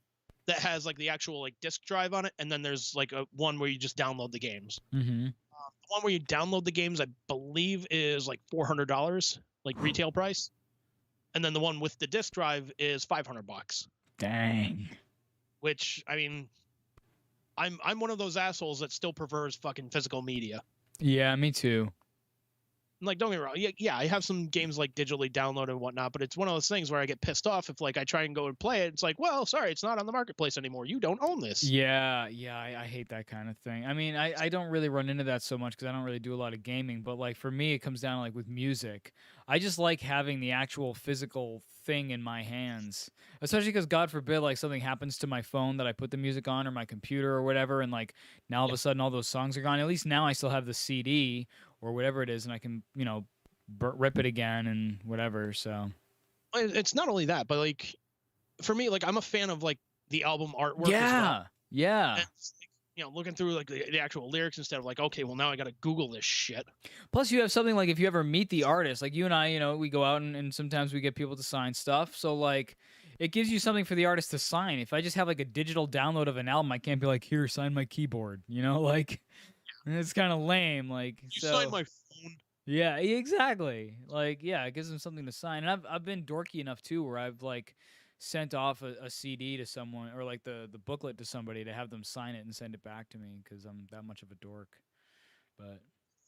that has like the actual like disc drive on it, and then there's like a one where you just download the games. Mm-hmm. The one where you download the games, I believe, is like $400, like retail price. And then the one with the disc drive is $500. Dang. Which, I mean, I'm one of those assholes that still prefers fucking physical media. Yeah, me too. Like, don't get me wrong. Yeah, I have some games like digitally downloaded and whatnot, but it's one of those things where I get pissed off if like I try and go and play it. It's like, well, sorry, it's not on the marketplace anymore. You don't own this. Yeah, I hate that kind of thing. I mean, I don't really run into that so much because I don't really do a lot of gaming. But like for me, it comes down to like with music. I just like having the actual physical thing in my hands, especially because God forbid like something happens to my phone that I put the music on or my computer or whatever, and like now all of a sudden all those songs are gone. At least now I still have the CD or whatever it is, and I can, you know, rip it again and whatever. So it's not only that, but like for me, like I'm a fan of like the album artwork. Yeah, as well. yeah. And, looking through like the actual lyrics instead of like, okay, well now I got to Google this shit. Plus, you have something like if you ever meet the artist, like you and I, we go out and sometimes we get people to sign stuff. So like, it gives you something for the artist to sign. If I just have like a digital download of an album, I can't be like, here, sign my keyboard. Like, it's kind of lame. Like, you sign my phone. Yeah, exactly. Like, yeah, it gives them something to sign. And I've been dorky enough too, where I've like sent off a CD to someone or like the booklet to somebody to have them sign it and send it back to me because I'm that much of a dork. But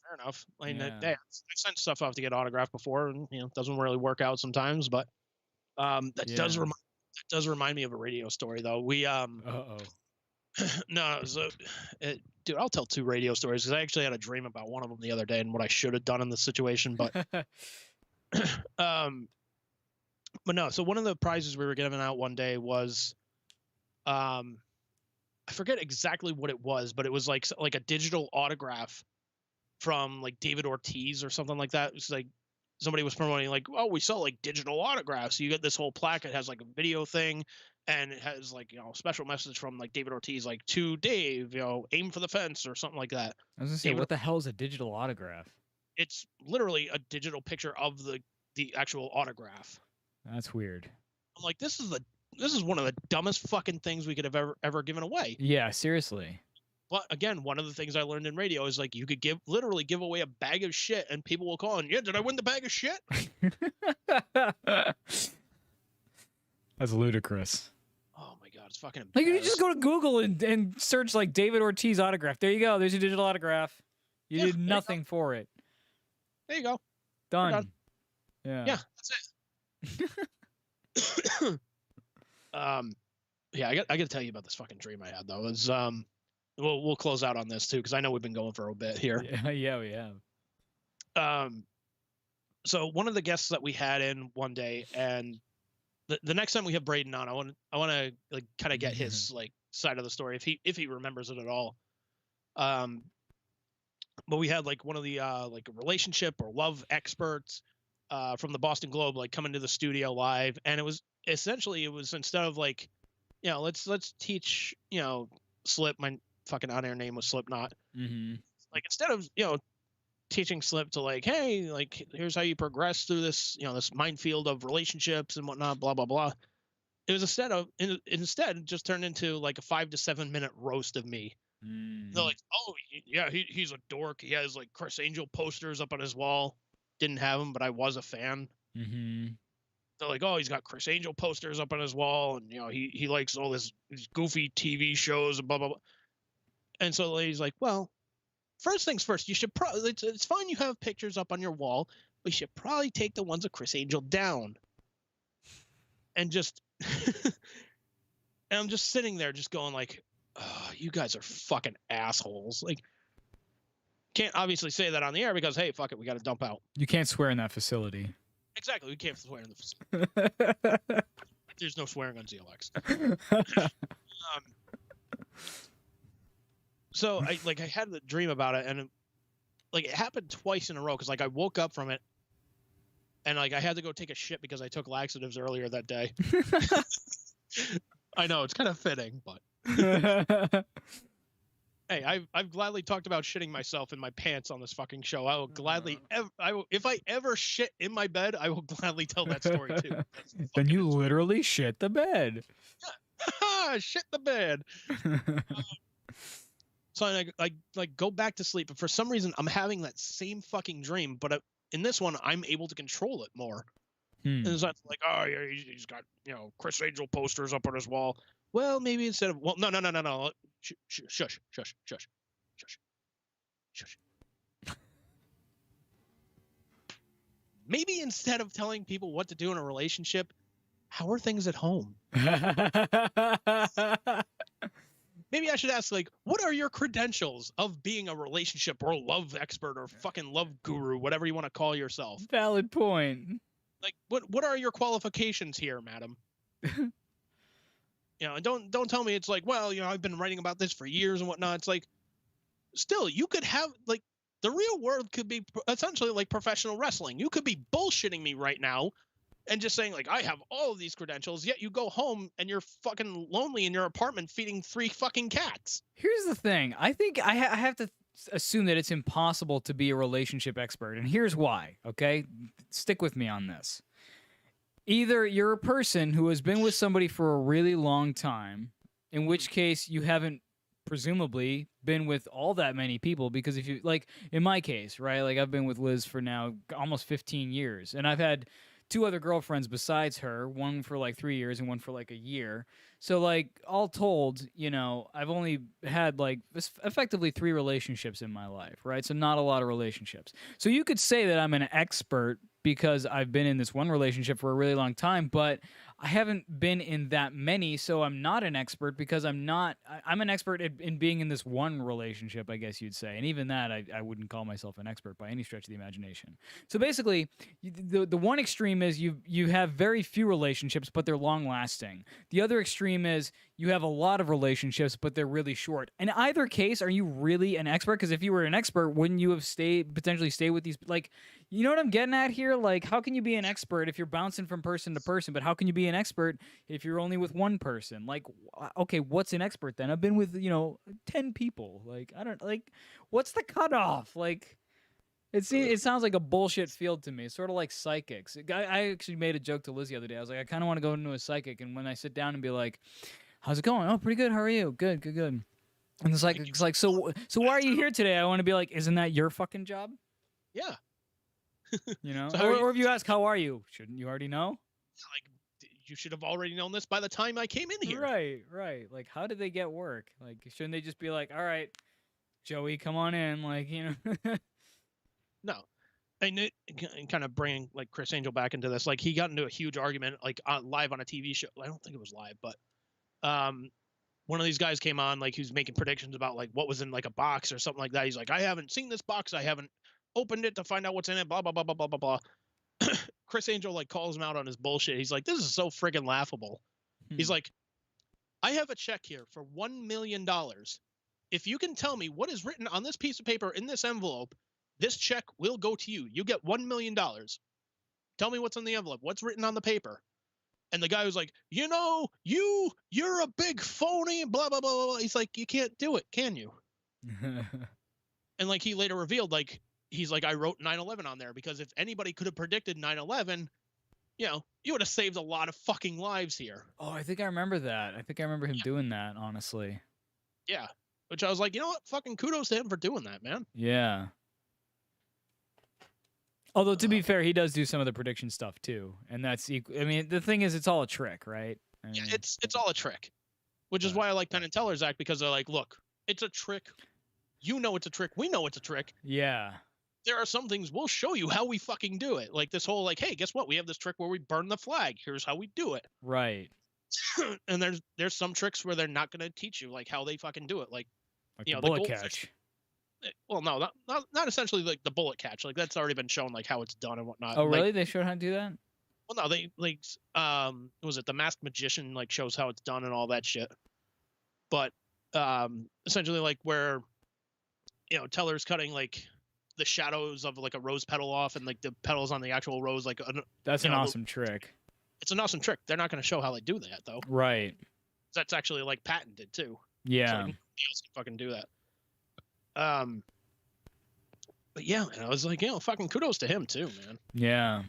fair enough. I mean, yeah. I've sent stuff off to get autographed before, and it doesn't really work out sometimes. But that does remind me of a radio story though. We no, so dude, I'll tell 2 radio stories because I actually had a dream about one of them the other day and what I should have done in the situation. But but no, so one of the prizes we were giving out one day was, I forget exactly what it was, but it was like a digital autograph from like David Ortiz or something like that. It's like somebody was promoting like, oh, we sell like digital autographs. So you get this whole plaque. It has like a video thing, and it has like a special message from like David Ortiz, like to Dave, aim for the fence or something like that. I was gonna say, what the hell is a digital autograph? It's literally a digital picture of the actual autograph. That's weird. I'm like, this is one of the dumbest fucking things we could have ever given away. Yeah, seriously. But again, one of the things I learned in radio is like you could literally give away a bag of shit and people will call and, yeah, did I win the bag of shit? That's ludicrous. Oh my god, it's fucking like you just go to Google and search like David Ortiz autograph. There you go. There's your digital autograph. You did nothing for it. There you go. Done. Yeah. Yeah, that's it. Yeah, I got to tell you about this fucking dream I had though. It's we'll close out on this too because I know we've been going for a bit here. Yeah, we have. So one of the guests that we had in one day, and the next time we have Braden on, I want to like kind of get his like side of the story if he remembers it at all. But we had like one of the like relationship or love experts from the Boston Globe like come into the studio live, and it was essentially instead of like, let's teach Slip, my fucking on-air name was Slipknot. Mm-hmm. Like instead of teaching Slip to like, hey, like here's how you progress through this this minefield of relationships and whatnot, blah blah blah. It was instead just turned into like a 5 to 7 minute roast of me. They're like, oh yeah, he's a dork. He has like Chris Angel posters up on his wall. Didn't have them, but I was a fan. Mm-hmm. They're like, oh, he's got Chris Angel posters up on his wall, and he likes all these goofy TV shows and blah blah blah. And so the lady's like, well, first things first, you should probably it's fine you have pictures up on your wall, but you should probably take the ones of Chris Angel down. And just and I'm just sitting there just going like, oh, you guys are fucking assholes. Like, can't obviously say that on the air because, hey, fuck it, we got to dump out. You can't swear in that facility. Exactly, we can't swear in the facility. There's no swearing on ZLX. So I had the dream about it, and like it happened twice in a row because like I woke up from it, and like I had to go take a shit because I took laxatives earlier that day. I know it's kind of fitting, but. Hey, I've gladly talked about shitting myself in my pants on this fucking show. I will gladly, if I ever shit in my bed, I will gladly tell that story too. Then you literally shit the bed. Yeah. Shit the bed. So I like go back to sleep, but for some reason I'm having that same fucking dream, but in this one I'm able to control it more. And it's like, oh yeah, he's got Chris Angel posters up on his wall. Well, maybe instead of no. Shush. Maybe instead of telling people what to do in a relationship, how are things at home? Maybe I should ask, like, what are your credentials of being a relationship or love expert or fucking love guru, whatever you want to call yourself? Valid point. Like, what are your qualifications here, madam? And don't tell me it's like, well, I've been writing about this for years and whatnot. It's like, still, you could have, like, the real world could be essentially like professional wrestling. You could be bullshitting me right now, and just saying like, I have all of these credentials, yet you go home and you're fucking lonely in your apartment feeding 3 fucking cats. Here's the thing. I think I have to assume that it's impossible to be a relationship expert, and here's why. Okay, stick with me on this. Either you're a person who has been with somebody for a really long time, in which case you haven't presumably been with all that many people, because if you, like in my case, right, like I've been with Liz for now almost 15 years, and I've had 2 other girlfriends besides her, one for like 3 years and one for like a year. So like all told, you know, I've only had like effectively 3 relationships in my life, right? So not a lot of relationships. So you could say that I'm an expert because I've been in this one relationship for a really long time, but I haven't been in that many, so I'm not an expert because I'm an expert in being in this one relationship, I guess you'd say. And even that, I wouldn't call myself an expert by any stretch of the imagination. So basically, the one extreme is you have very few relationships, but they're long-lasting. The other extreme is you have a lot of relationships, but they're really short. In either case, are you really an expert? Because if you were an expert, wouldn't you have potentially stayed with these, like, you know what I'm getting at here? Like, how can you be an expert if you're bouncing from person to person, but how can you be an expert if you're only with one person? Like, okay, what's an expert then? I've been with, 10 people. Like, I don't, like, what's the cutoff? Like, it sounds like a bullshit field to me, sort of like psychics. I actually made a joke to Liz the other day. I was like, I kind of want to go into a psychic, and when I sit down and be like, how's it going? Oh, pretty good. How are you? Good, good, good. And the psychic's like, so why are you here today? I want to be like, isn't that your fucking job? Yeah. So or if you ask, how are you? Shouldn't you already know? Like, you should have already known this by the time I came in here. Right. Like, how did they get work? Like, shouldn't they just be like, all right, Joey, come on in? Like, No. And kind of bringing like Chris Angel back into this, like he got into a huge argument like live on a TV show. I don't think it was live, but one of these guys came on, like he was making predictions about like what was in like a box or something like that. He's like, I haven't seen this box. I haven't opened it to find out what's in it. Blah, blah, blah, blah, blah, blah, blah. Chris Angel like calls him out on his bullshit. He's like, this is so friggin' laughable. He's like, I have a check here for $1 million. If you can tell me what is written on this piece of paper in this envelope, this check will go to you. You get $1 million. Tell me what's in the envelope. What's written on the paper? And the guy was like, you're a big phony, blah, blah, blah, blah. He's like, you can't do it, can you? And like he later revealed, like, he's like, I wrote 9/11 on there because if anybody could have predicted 9/11, you would have saved a lot of fucking lives here. Oh, I think I remember that. I think I remember him doing that, honestly. Yeah. Which I was like, you know what? Fucking kudos to him for doing that, man. Yeah. Although, to be fair, he does do some of the prediction stuff, too. And that's equal. I mean, the thing is, it's all a trick, right? I mean, yeah, it's all a trick. Which is why I like Penn and Teller's Act, because they're like, look, it's a trick. You know it's a trick. We know it's a trick. Yeah. There are some things we'll show you how we fucking do it. Like this whole like, hey, guess what? We have this trick where we burn the flag. Here's how we do it. Right. And there's some tricks where they're not going to teach you like how they fucking do it. Like the bullet catch. Well, no, not essentially like the bullet catch. Like that's already been shown like how it's done and whatnot. Oh, really? They showed how to do that? Well, no, they like was it the Masked Magician like shows how it's done and all that shit. But essentially like where Teller's cutting like the shadows of like a rose petal off and like the petals on the actual rose, like that's an awesome trick. It's an awesome trick. They're not going to show how they do that though. Right. That's actually like patented too. Yeah. So, like, nobody else can fucking do that. But yeah, and I was like, fucking kudos to him too, man. Yeah.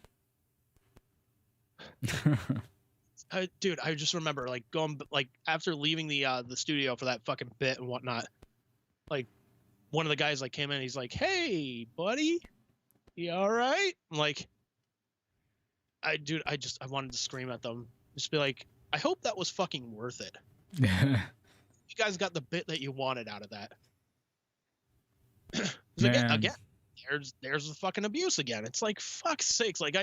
Dude, I just remember like going like after leaving the studio for that fucking bit and whatnot, like one of the guys like came in, he's like, hey buddy, you all right? I'm like, I wanted to scream at them, just be like, I hope that was fucking worth it. You guys got the bit that you wanted out of that. Again, there's the fucking abuse again. It's like, fuck's sakes, like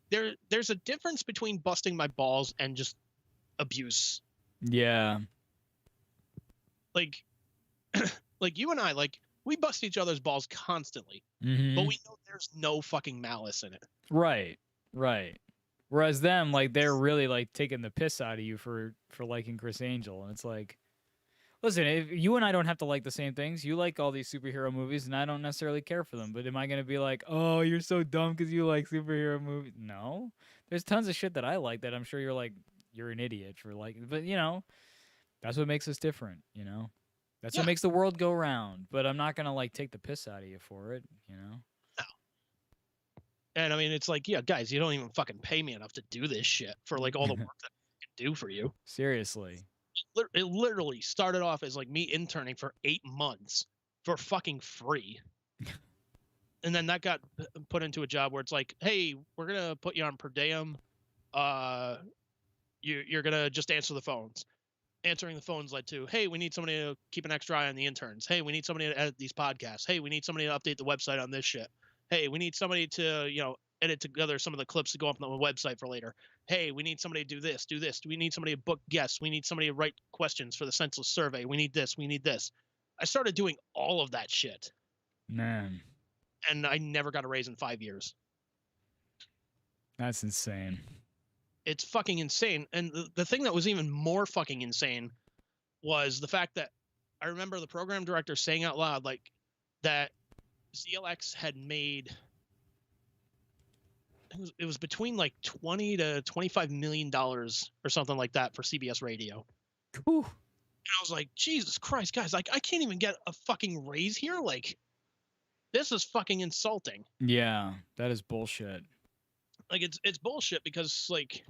there's a difference between busting my balls and just abuse. Yeah. Like like you and I, like we bust each other's balls constantly, but we know there's no fucking malice in it. Right. Whereas them, like they're really like taking the piss out of you for liking Chris Angel, and it's like Listen, if you and I don't have to like the same things. You like all these superhero movies, and I don't necessarily care for them. But am I going to be like, oh, you're so dumb because you like superhero movies? No. There's tons of shit that I like that I'm sure you're like, you're an idiot for liking. But, that's what makes us different, That's what makes the world go round. But I'm not going to, like, take the piss out of you for it, No. And, I mean, it's like, yeah, guys, you don't even fucking pay me enough to do this shit for, like, all the work that I can do for you. Seriously. It literally started off as like me interning for 8 months for fucking free. And then that got put into a job where it's like, hey, we're going to put you on per diem. You're going to just answer the phones. Answering the phones led to, hey, we need somebody to keep an extra eye on the interns. Hey, we need somebody to edit these podcasts. Hey, we need somebody to update the website on this shit. Hey, we need somebody to, edit together some of the clips to go up on the website for later. Hey, we need somebody to do this, do this. We need somebody to book guests. We need somebody to write questions for the census survey. We need this, we need this. I started doing all of that shit. Man. And I never got a raise in 5 years. That's insane. It's fucking insane. And the thing that was even more fucking insane was the fact that I remember the program director saying out loud, like, that CLX had made... It was between like $20 to $25 million or something like that for CBS radio. Whew. And I was like, Jesus Christ, guys, like I can't even get a fucking raise here. Like, this is fucking insulting. Yeah, that is bullshit. Like it's bullshit because like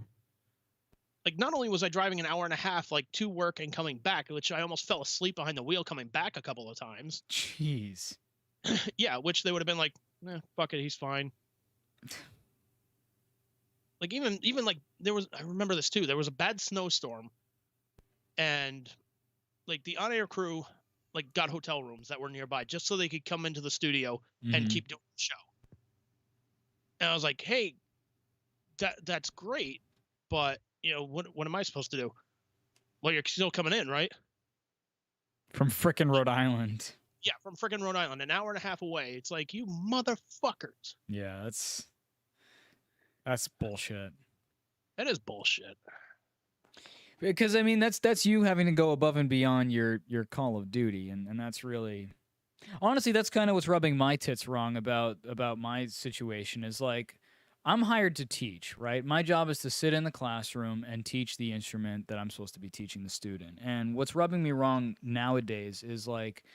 not only was I driving an hour and a half like to work and coming back, which I almost fell asleep behind the wheel coming back a couple of times. Jeez. Yeah, which they would have been like, fuck it, he's fine. Like even like I remember this too. There was a bad snowstorm, and like the on-air crew like got hotel rooms that were nearby just so they could come into the studio and keep doing the show. And I was like, hey, that's great, but what am I supposed to do? Well, you're still coming in, right? From frickin' Rhode Island. Yeah, from frickin' Rhode Island, an hour and a half away. It's like, you motherfuckers. Yeah, that's bullshit. That is bullshit. Because I mean, that's you having to go above and beyond your Call of Duty, and that's really, honestly, that's kind of what's rubbing my tits wrong about my situation. Is like, I'm hired to teach, right? My job is to sit in the classroom and teach the instrument that I'm supposed to be teaching the student. And what's rubbing me wrong nowadays is like,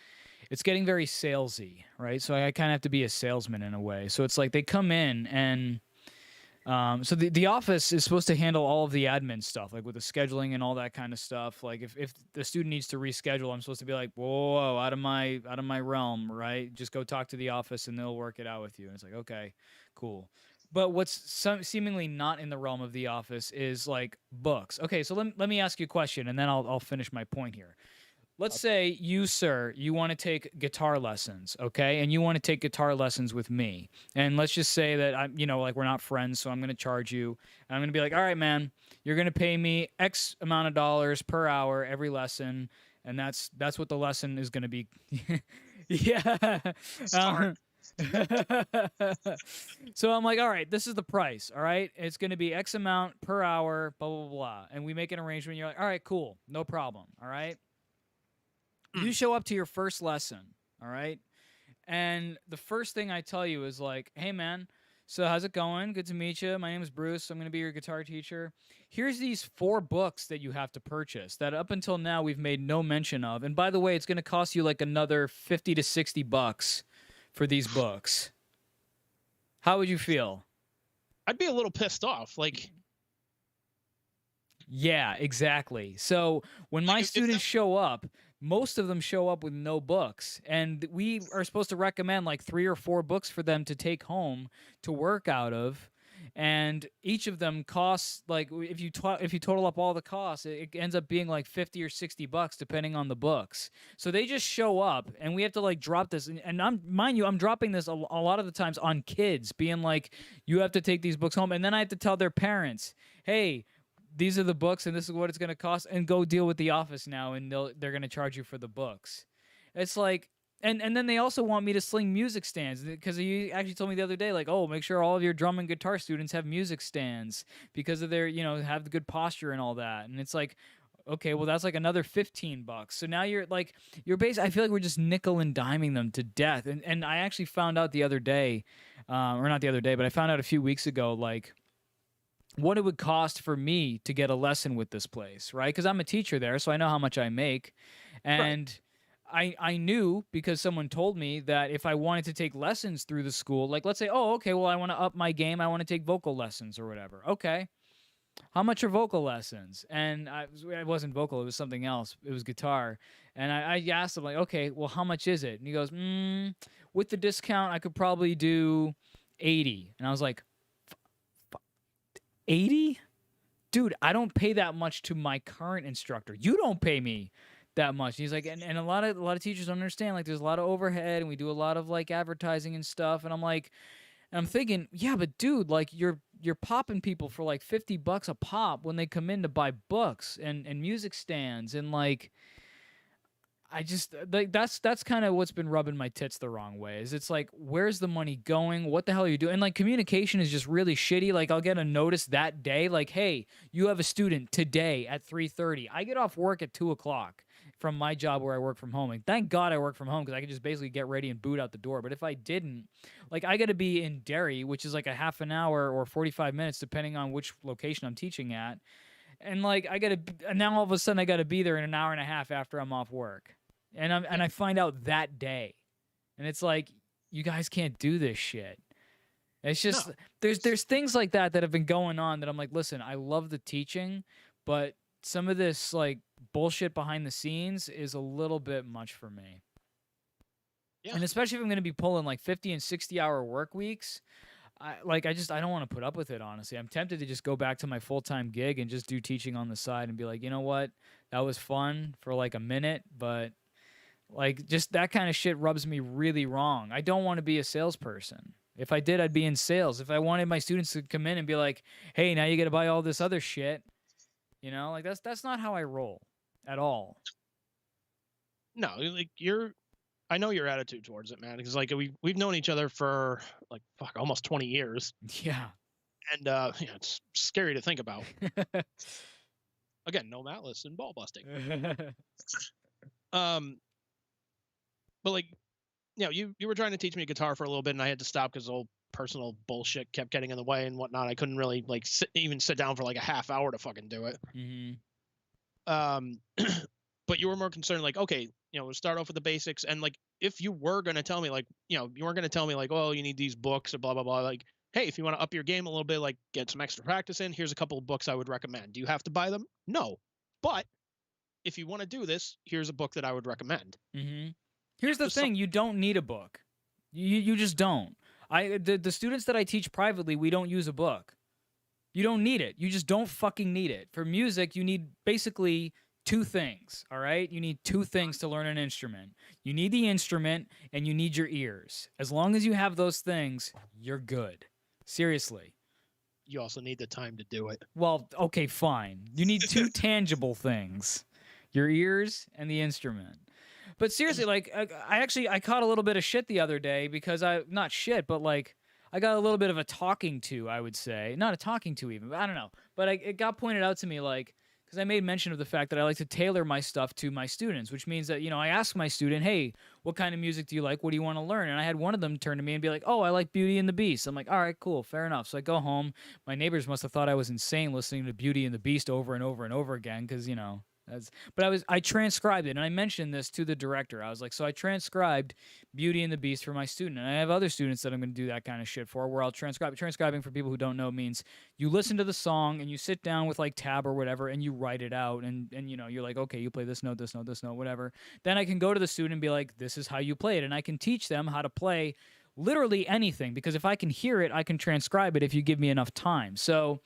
it's getting very salesy, right? So I kind of have to be a salesman in a way. So it's like they come in and so the office is supposed to handle all of the admin stuff, like with the scheduling and all that kind of stuff. Like if the student needs to reschedule, I'm supposed to be like, whoa, out of my realm, right? Just go talk to the office and they'll work it out with you. And it's like, okay, cool. But what's seemingly not in the realm of the office is like books. Okay, so let me ask you a question, and then I'll finish my point here. Let's say you, sir, you want to take guitar lessons, okay? And you want to take guitar lessons with me. And let's just say that I'm, like we're not friends, so I'm going to charge you. And I'm going to be like, all right, man, you're going to pay me X amount of dollars per hour every lesson, and that's what the lesson is going to be. Yeah. So I'm like, all right, this is the price, all right? It's going to be X amount per hour, blah, blah, blah. And we make an arrangement. You're like, all right, cool, no problem, all right? You show up to your first lesson, all right? And the first thing I tell you is like, hey, man, so how's it going? Good to meet you. My name is Bruce. I'm going to be your guitar teacher. Here's these 4 books that you have to purchase that up until now we've made no mention of. And by the way, it's going to cost you like another $50 to $60 for these books. How would you feel? I'd be a little pissed off. Like, yeah, exactly. So when my students show up, most of them show up with no books, and we are supposed to recommend like 3 or 4 books for them to take home to work out of, and each of them costs like if you total up all the costs, it ends up being like $50 or $60 depending on the books. So they just show up, and we have to like drop this, and I'm dropping this a lot of the times on kids, being like, you have to take these books home, and then I have to tell their parents, hey, these are the books and this is what it's going to cost, and go deal with the office now, and they're going to charge you for the books. It's like, and then they also want me to sling music stands, because he actually told me the other day, like, oh, make sure all of your drum and guitar students have music stands because of their, have the good posture and all that. And it's like, Okay, well that's like another $15. So now you're basically, I feel like we're just nickel and diming them to death. And I actually found out the other day, or not the other day, but I found out a few weeks ago, like what it would cost for me to get a lesson with this place, right? Because I'm a teacher there, so I know how much I make, and I knew because someone told me that if I wanted to take lessons through the school, like let's say, oh, okay, well I want to up my game, I want to take vocal lessons or whatever. Okay, how much are vocal lessons? And it wasn't vocal, it was something else. It was guitar. And I asked him, like, okay, well, how much is it? And he goes, with the discount, I could probably do 80. And I was like, 80? Dude, I don't pay that much to my current instructor. You don't pay me that much. And he's like, and a lot of teachers don't understand, like there's a lot of overhead and we do a lot of like advertising and stuff. And I'm like, and I'm thinking, yeah, but dude, like you're popping people for like $50 a pop when they come in to buy books and music stands, and like I just like that's kind of what's been rubbing my tits the wrong way. Is it's like, where's the money going? What the hell are you doing? And like communication is just really shitty. Like I'll get a notice that day, like, hey, you have a student today at 3:30. I get off work at 2:00 from my job where I work from home. And thank God I work from home because I could just basically get ready and boot out the door. But if I didn't, like I got to be in Derry, which is like a half an hour or 45 minutes, depending on which location I'm teaching at. And like and now all of a sudden I got to be there in an hour and a half after I'm off work. And I find out that day. And it's like, you guys can't do this shit. It's just there's things like that have been going on that I'm like, listen, I love the teaching, but some of this like bullshit behind the scenes is a little bit much for me. Yeah. And especially if I'm going to be pulling like 50 and 60-hour work weeks, I don't want to put up with it, honestly. I'm tempted to just go back to my full-time gig and just do teaching on the side and be like, you know what? That was fun for like a minute, but like just that kind of shit rubs me really wrong. I don't want to be a salesperson. If I did, I'd be in sales. If I wanted my students to come in and be like, hey, now you got to buy all this other shit, you know, like that's not how I roll at all. No, like I know your attitude towards it, man, because like we've known each other for like almost 20 years. Yeah. And it's scary to think about. Again, no malice and ball busting. But like, you know, you were trying to teach me guitar for a little bit, and I had to stop because old personal bullshit kept getting in the way and whatnot. I couldn't really like sit down for like a half hour to fucking do it. Mm-hmm. But you were more concerned, like, okay, you know, we'll start off with the basics, and like, if you were gonna tell me, like, you know, you weren't gonna tell me like, oh, you need these books or blah blah blah. Like, hey, if you want to up your game a little bit, like, get some extra practice in, here's a couple of books I would recommend. Do you have to buy them? No, but if you want to do this, here's a book that I would recommend. Mm-hmm. Here's the thing: you don't need a book. You just don't. The students that I teach privately, we don't use a book. You don't need it. You just don't fucking need it. For music, you need basically two things, all right? You need two things to learn an instrument. You need the instrument, and you need your ears. As long as you have those things, you're good. Seriously. You also need the time to do it. Well, okay, fine. You need two tangible things. Your ears and the instrument. But seriously, like, I caught a little bit of shit the other day because not shit, but like, I got a little bit of a talking to, I would say. Not a talking to even, but I don't know. But it got pointed out to me, like, because I made mention of the fact that I like to tailor my stuff to my students, which means that, you know, I ask my student, hey, what kind of music do you like? What do you want to learn? And I had one of them turn to me and be like, oh, I like Beauty and the Beast. I'm like, all right, cool, fair enough. So I go home. My neighbors must have thought I was insane listening to Beauty and the Beast over and over and over again because, you know. But I transcribed it, and I mentioned this to the director. I was like, so I transcribed Beauty and the Beast for my student, and I have other students that I'm going to do that kind of shit for, where I'll transcribe. Transcribing, for people who don't know, means you listen to the song, and you sit down with, like, tab or whatever, and you write it out, and you know, you're like, okay, you play this note, this note, this note, whatever. Then I can go to the student and be like, this is how you play it, and I can teach them how to play literally anything, because if I can hear it, I can transcribe it if you give me enough time. So...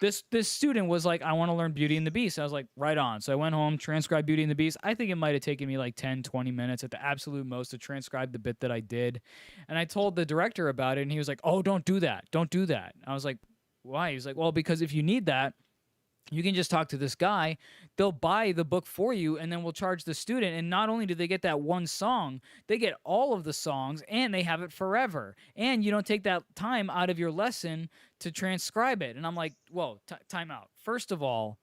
yeah. This student was like, I want to learn Beauty and the Beast. I was like, right on. So I went home, transcribed Beauty and the Beast. I think it might have taken me like 10, 20 minutes at the absolute most to transcribe the bit that I did. And I told the director about it, and he was like, oh, don't do that. Don't do that. I was like, why? He was like, well, because if you need that, you can just talk to this guy. They'll buy the book for you, and then we'll charge the student. And not only do they get that one song, they get all of the songs, and they have it forever. And you don't take that time out of your lesson to transcribe it. And I'm like, whoa, time out. First of all,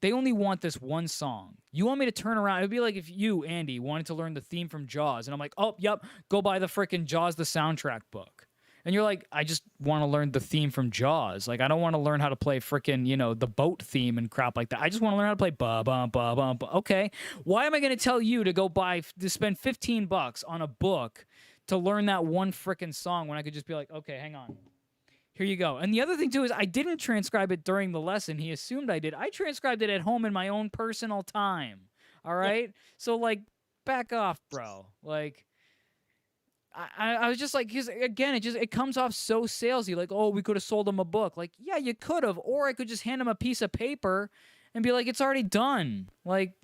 They only want this one song. You want me to turn around? It would be like if you, Andy, wanted to learn the theme from Jaws, and I'm like, oh, yep, go buy the frickin' Jaws the soundtrack book. And you're like, I just want to learn the theme from Jaws. Like, I don't want to learn how to play frickin', the boat theme and crap like that. I just want to learn how to play ba-bum. Okay, why am I going to tell you to spend $15 on a book to learn that one frickin' song when I could just be like, okay, hang on. Here you go. And the other thing, too, is I didn't transcribe it during the lesson. He assumed I did. I transcribed it at home in my own personal time. All right? Yeah. So, like, back off, bro. Like, I was just like, because, again, it comes off so salesy. Like, oh, we could have sold him a book. Like, yeah, you could have. Or I could just hand him a piece of paper and be like, it's already done. Like,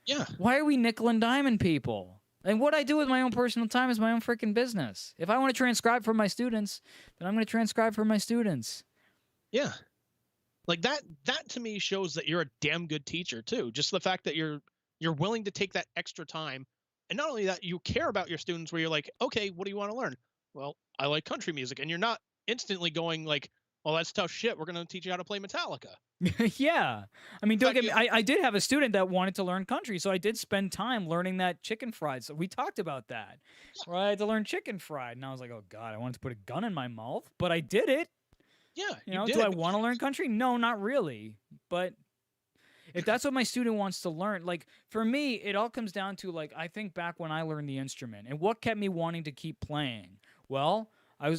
yeah. Why are we nickel and diming people? And what I do with my own personal time is my own freaking business. If I want to transcribe for my students, then I'm going to transcribe for my students. Yeah. Like that to me shows that you're a damn good teacher too. Just the fact that you're willing to take that extra time. And not only that, you care about your students where you're like, okay, what do you want to learn? Well, I like country music. And you're not instantly going like, well, that's tough shit. We're going to teach you how to play Metallica. Yeah. I mean, don't get me, I did have a student that wanted to learn country, so I did spend time learning that chicken fried. So we talked about that. Yeah. Right? I had to learn chicken fried. And I was like, oh, God, I wanted to put a gun in my mouth, but I did it. Yeah. Do I want to learn country? No, not really. But if that's what my student wants to learn, like, for me, it all comes down to, like, I think back when I learned the instrument and what kept me wanting to keep playing. Well,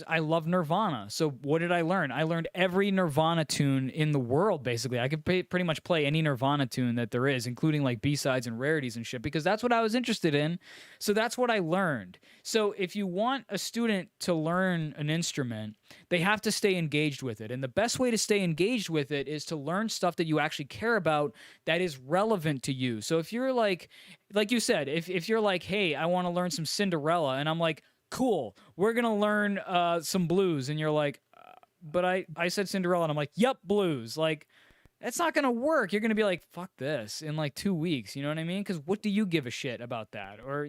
I love Nirvana. So what did I learn? I learned every Nirvana tune in the world, basically. I could pretty much play any Nirvana tune that there is, including like B-sides and rarities and shit, because that's what I was interested in. So that's what I learned. So if you want a student to learn an instrument, they have to stay engaged with it. And the best way to stay engaged with it is to learn stuff that you actually care about that is relevant to you. So if you're like you said, if you're like, hey, I want to learn some Cinderella, and I'm like, cool, we're going to learn some blues. And you're like, but I said Cinderella. And I'm like, yep, blues. Like, that's not going to work. You're going to be like, fuck this in like 2 weeks. You know what I mean? Because what do you give a shit about that? Or,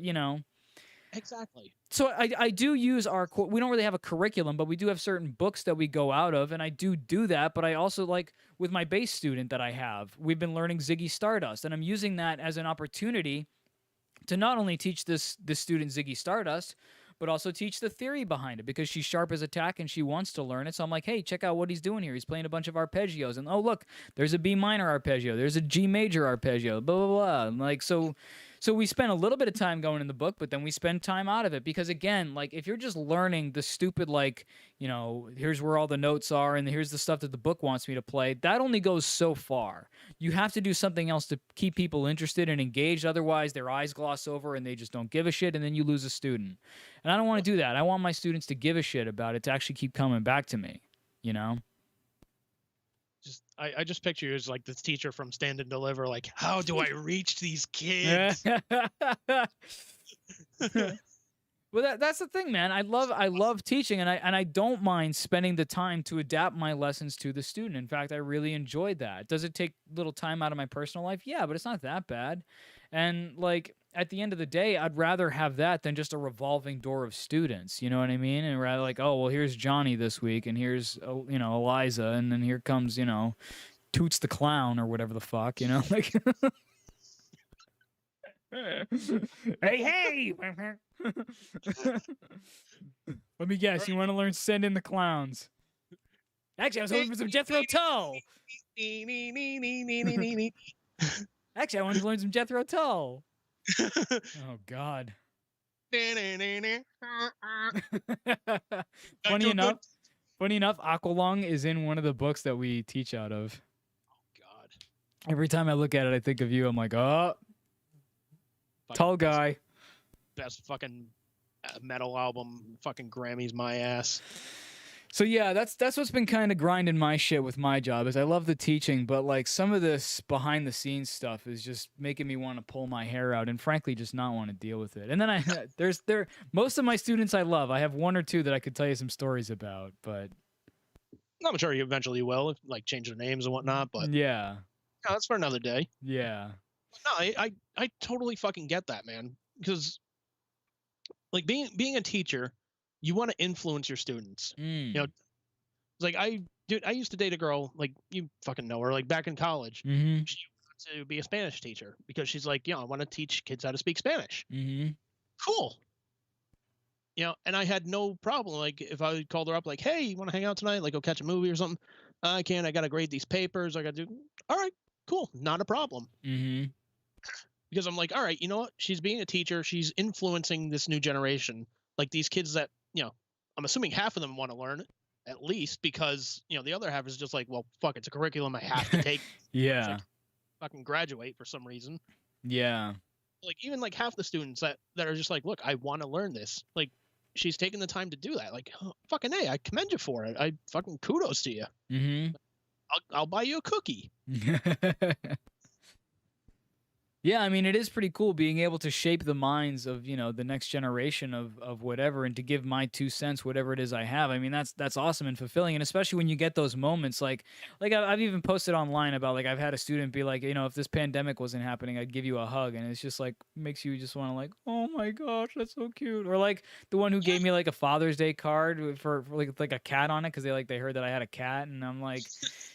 Exactly. So I do use we don't really have a curriculum, but we do have certain books that we go out of. And I do that. But I also, like, with my bass student that I have, we've been learning Ziggy Stardust. And I'm using that as an opportunity to not only teach this student Ziggy Stardust, but also teach the theory behind it, because she's sharp as a tack and she wants to learn it. So I'm like, hey, check out what he's doing here. He's playing a bunch of arpeggios. And, oh, look, there's a B minor arpeggio. There's a G major arpeggio, blah, blah, blah. And like, so we spend a little bit of time going in the book, but then we spend time out of it. Because, again, like, if you're just learning the stupid, like, here's where all the notes are and here's the stuff that the book wants me to play, that only goes so far. You have to do something else to keep people interested and engaged. Otherwise, their eyes gloss over and they just don't give a shit, and then you lose a student. And I don't want to do that. I want my students to give a shit about it, to actually keep coming back to me, I just picture you as like this teacher from Stand and Deliver, like, how do I reach these kids? Well, that's the thing, man. I love teaching, and I don't mind spending the time to adapt my lessons to the student. In fact, I really enjoyed that. Does it take little time out of my personal life? Yeah, but it's not that bad. And like, at the end of the day, I'd rather have that than just a revolving door of students. You know what I mean? And rather like, oh, well, here's Johnny this week, and here's Eliza, and then here comes Toots the Clown or whatever the fuck, like. Hey! Let me guess. You want to learn Send in the Clowns? Actually, I was hoping for some Jethro Tull. Actually, I wanted to learn some Jethro Tull. Oh, God. Funny enough, Aqualung is in one of the books that we teach out of. Oh, God. Every time I look at it, I think of you. I'm like, oh, Tull guy. Best fucking metal album, fucking Grammys my ass. So yeah, that's what's been kind of grinding my shit with my job, is I love the teaching, but like some of this behind the scenes stuff is just making me want to pull my hair out and frankly just not want to deal with it. And then most of my students I love. I have one or two that I could tell you some stories about, but I'm sure you eventually will, like change their names and whatnot, but yeah. No, that's for another day. Yeah. No, I totally fucking get that, man. Because like being a teacher, you want to influence your students. It's like I used to date a girl, like you fucking know her, like back in college. Mm-hmm. She to be a Spanish teacher because she's like, I want to teach kids how to speak Spanish. Mm-hmm. Cool. And I had no problem. Like, if I called her up, like, hey, you want to hang out tonight? Like, go catch a movie or something? I can't. I got to grade these papers. I got to do. All right, cool. Not a problem. Mm-hmm. Because I'm like, all right, you know what? She's being a teacher. She's influencing this new generation. Like, these kids that, I'm assuming half of them want to learn at least because, the other half is just like, well, fuck, it's a curriculum I have to take. Yeah. Like, fucking graduate for some reason. Yeah. Like, even like half the students that are just like, look, I want to learn this. Like, she's taking the time to do that. Like, fucking A, I commend you for it. I fucking kudos to you. Mm-hmm. I'll buy you a cookie. Yeah, I mean, it is pretty cool being able to shape the minds of, the next generation of whatever, and to give my 2 cents, whatever it is I have. I mean, that's awesome and fulfilling. And especially when you get those moments, like I've even posted online about, like, I've had a student be like, if this pandemic wasn't happening, I'd give you a hug. And it's just like, makes you just want to, like, oh my gosh, that's so cute. Or like the one who gave me like a Father's Day card for like a cat on it, because they heard that I had a cat. And I'm like,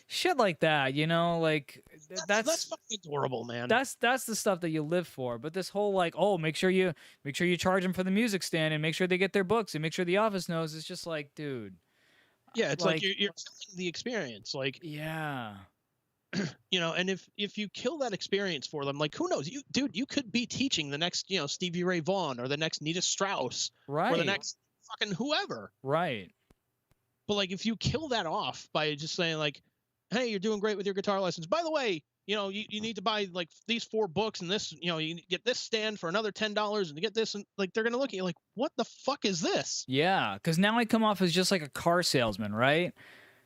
shit like that, like that's fucking adorable, man. That's the stuff that you live for. But this whole, like, oh, make sure you charge them for the music stand, and make sure they get their books, and make sure the office knows. It's just like, dude. Yeah, it's like you're killing the experience. Like, yeah. And if you kill that experience for them, like, who knows? You could be teaching the next, Stevie Ray Vaughan or the next Nita Strauss, right, or the next fucking whoever, right. But like, if you kill that off by just saying like, hey, you're doing great with your guitar lessons. By the way, you need to buy like these 4 books and this, you get this stand for another $10 and to get this, and like, they're gonna look at you like, what the fuck is this? Yeah, because now I come off as just like a car salesman, right?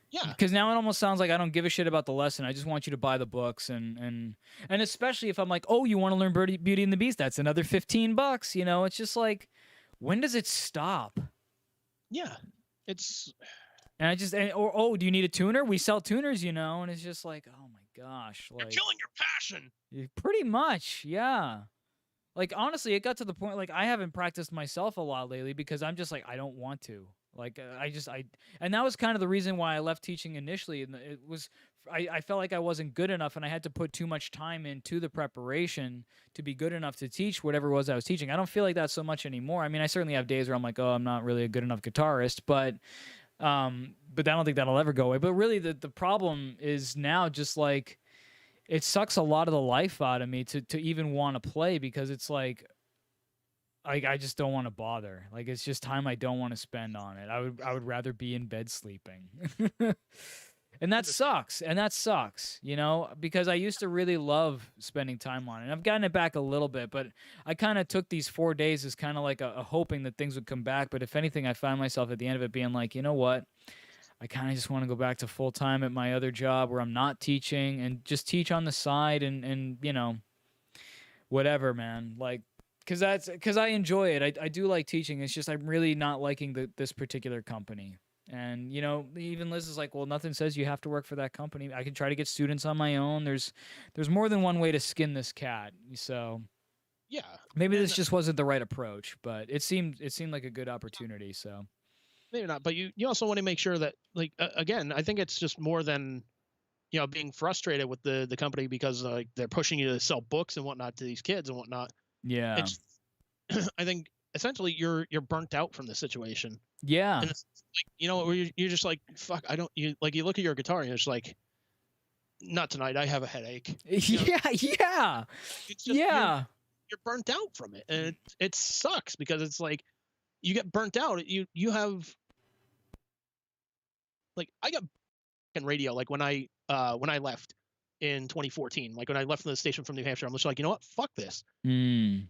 Yeah. Because now it almost sounds like I don't give a shit about the lesson. I just want you to buy the books, and especially if I'm like, oh, you want to learn Beauty and the Beast? That's another $15. It's just like, when does it stop? Yeah, it's. And oh, do you need a tuner? We sell tuners, and it's just like, oh my gosh, like, you're killing your passion. Pretty much, yeah. Like, honestly, it got to the point, like, I haven't practiced myself a lot lately because I'm just like, I don't want to. Like, and that was kind of the reason why I left teaching initially. And it was, I felt like I wasn't good enough, and I had to put too much time into the preparation to be good enough to teach whatever it was I was teaching. I don't feel like that so much anymore. I mean, I certainly have days where I'm like, oh, I'm not really a good enough guitarist, but I don't think that'll ever go away. But really, the problem is now just like, it sucks a lot of the life out of me to even want to play, because it's like I just don't want to bother. Like, it's just time I don't want to spend on it. I would rather be in bed sleeping. And that sucks. Because I used to really love spending time on it. And I've gotten it back a little bit, but I kind of took these 4 days as kind of like a hoping that things would come back. But if anything, I found myself at the end of it being like, you know what? I kind of just want to go back to full time at my other job where I'm not teaching, and just teach on the side and whatever, man. Like, because I enjoy it. I do like teaching. It's just I'm really not liking this particular company. And, even Liz is like, well, nothing says you have to work for that company. I can try to get students on my own. There's more than one way to skin this cat. So yeah, maybe this just wasn't the right approach, but it seemed like a good opportunity. So maybe not, but you also want to make sure that, like, again, I think it's just more than, being frustrated with the company because like they're pushing you to sell books and whatnot to these kids and whatnot. Yeah. It's, I think essentially you're burnt out from the situation. Yeah. And it's like, where you're just like, fuck, you look at your guitar and you're just like, not tonight, I have a headache. Yeah. It's just, you're burnt out from it. And it sucks because it's like, you get burnt out. You have, like, I got in radio, like when I left in 2014, like when I left the station from New Hampshire, I'm just like, you know what? Fuck this. And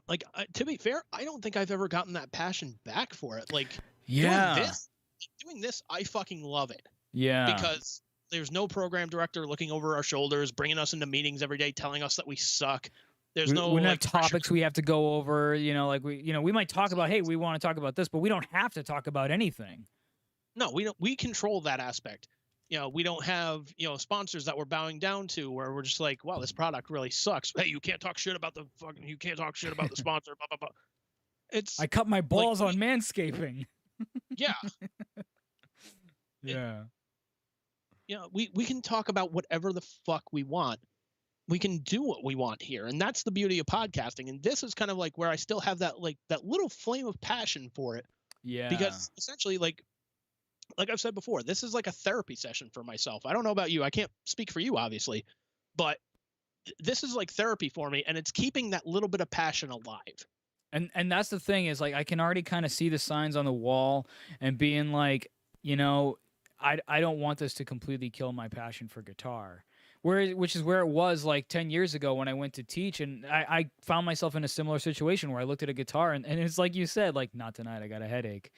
like, to be fair, I don't think I've ever gotten that passion back for it. Like, doing this, I fucking love it. Yeah. Because there's no program director looking over our shoulders, bringing us into meetings every day, telling us that we suck. There's no, we don't have topics we have to go over. Like we might talk about, hey, we want to talk about this, but we don't have to talk about anything. No, we don't. We control that aspect. We don't have, sponsors that we're bowing down to where we're just like, wow, this product really sucks. Hey, you can't talk shit about the sponsor. Blah, blah, blah. I cut my balls on manscaping. Yeah. Yeah. We can talk about whatever the fuck we want. do what we want here, and that's the beauty of podcasting. And this is kind of like where I still have that that little flame of passion for it. Yeah. Because essentially, like I've said before, this is like a therapy session for myself. I don't know about you. I can't speak for you, obviously, but this is like therapy for me, and it's keeping that little bit of passion alive. And that's the thing is, like, I can already kind of see the signs on the wall and being like, you know, I don't want this to completely kill my passion for guitar. Which is where it was like 10 years ago when I went to teach, and I found myself in a similar situation where I looked at a guitar and it's like you said, like, not tonight, I got a headache.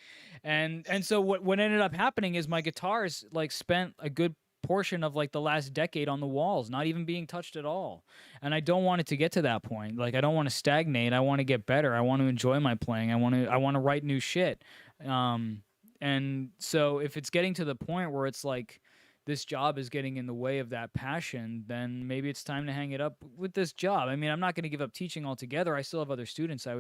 And so what ended up happening is my guitars like spent a good portion of like the last decade on the walls, not even being touched at all. And I don't want it to get to that point. Like, I don't want to stagnate. I want to get better. I want to enjoy my playing. I want to write new shit. And so if it's getting to the point where it's like this job is getting in the way of that passion, then maybe it's time to hang it up with this job. I mean, I'm not going to give up teaching altogether. I still have other students I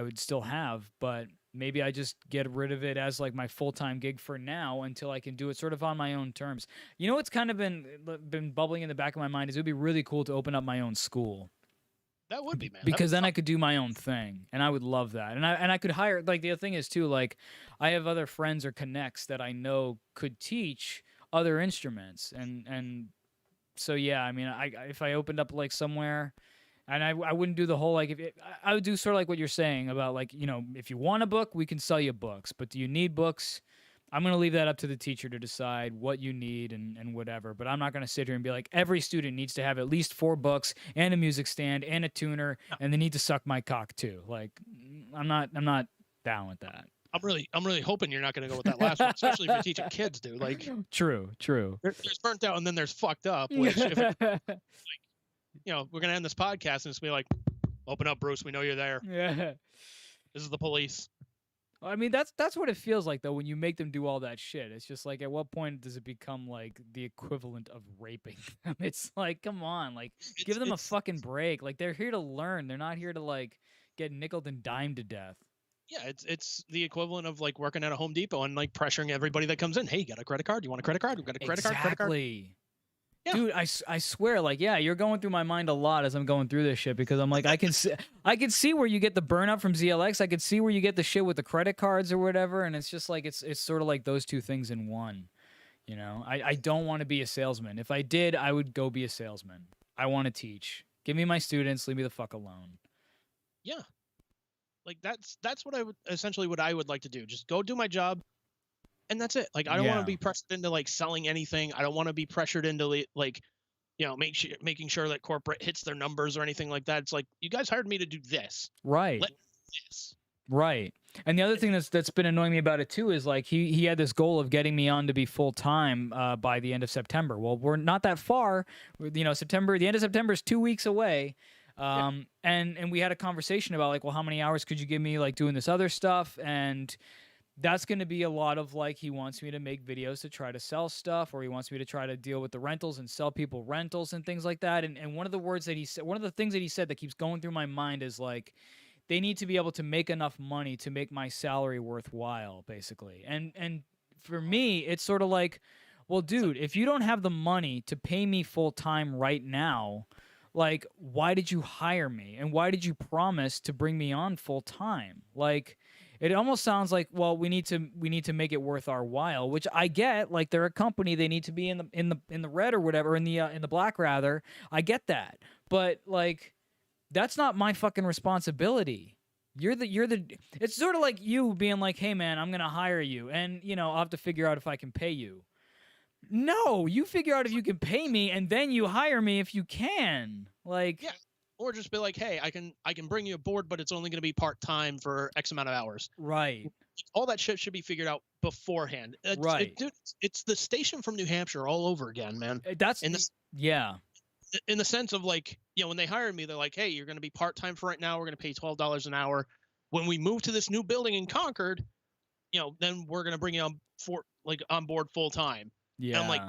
would still have, but maybe I just get rid of it as like my full-time gig for now until I can do it sort of on my own terms. You know what's kind of been bubbling in the back of my mind is it would be really cool to open up my own school. That would be, man. Because then I could do my own thing, and I would love that. And I could hire, like, the other thing is too, like, I have other friends or connects that I know could teach other instruments, and so yeah, I mean, if I opened up like somewhere, and I wouldn't do the whole like, I would do sort of like what you're saying about, like, you know, if you want a book, we can sell you books, but do you need books? I'm going to leave that up to the teacher to decide what you need and whatever, but I'm not going to sit here and be like, every student needs to have at least 4 books and a music stand and a tuner, and they need to suck my cock too. Like, I'm not down with that. I'm really hoping you're not going to go with that last one, especially if you're teaching kids, dude. Like, true. There's burnt out, and then there's fucked up. Which, if it, like, you know, we're going to end this podcast and it's be like, open up, Bruce. We know you're there. Yeah. This is the police. I mean, that's what it feels like though when you make them do all that shit. It's just like, at what point does it become like the equivalent of raping them? It's like, come on, like, give them a fucking break. Like, they're here to learn. They're not here to like get nickeled and dimed to death. Yeah, it's the equivalent of like working at a Home Depot and like pressuring everybody that comes in. Hey, you got a credit card? You want a credit card? We got a credit card. Exactly. Yeah. Dude, I swear, like, yeah, you're going through my mind a lot as I'm going through this shit, because I'm like, I can see where you get the burnout from ZLX. I could see where you get the shit with the credit cards or whatever, and it's just like it's sort of like those two things in one. You know, I don't want to be a salesman. If I did, I would go be a salesman. I want to teach. Give me my students. Leave me the fuck alone. Yeah. Like, that's what I would like to do. Just go do my job, and that's it. Like, I don't want to be pressured into like selling anything. I don't want to be pressured into like, you know, making sure that corporate hits their numbers or anything like that. It's like, you guys hired me to do this. Right. Let me do this. Right. And the other thing that's been annoying me about it too is like he had this goal of getting me on to be full time by the end of September. Well, we're not that far. You know, the end of September is 2 weeks away. And we had a conversation about like, well, how many hours could you give me like doing this other stuff? And that's going to be a lot of like, he wants me to make videos to try to sell stuff, or he wants me to try to deal with the rentals and sell people rentals and things like that. And one of the words that he said, one of the things that he said that keeps going through my mind is like, they need to be able to make enough money to make my salary worthwhile, basically. And for me, it's sort of like, well, dude, if you don't have the money to pay me full time right now, like, why did you hire me? And why did you promise to bring me on full time? Like, it almost sounds like, well, we need to make it worth our while, which I get. Like, they're a company, they need to be in the red or whatever, in the black rather. I get that, but like, that's not my fucking responsibility. You're the. It's sort of like you being like, hey man, I'm gonna hire you, and you know, I'll have to figure out if I can pay you. No, you figure out if you can pay me, and then you hire me if you can. Like, yeah, or just be like, hey, I can bring you aboard, but it's only going to be part-time for X amount of hours. Right. All that shit should be figured out beforehand. Right. Dude, it's the station from New Hampshire all over again, man. That's yeah. In the sense of like, you know, when they hired me, they're like, hey, you're going to be part-time for right now. We're going to pay $12 an hour. When we move to this new building in Concord, you know, then we're going to bring you on board full-time. Yeah. And I'm like,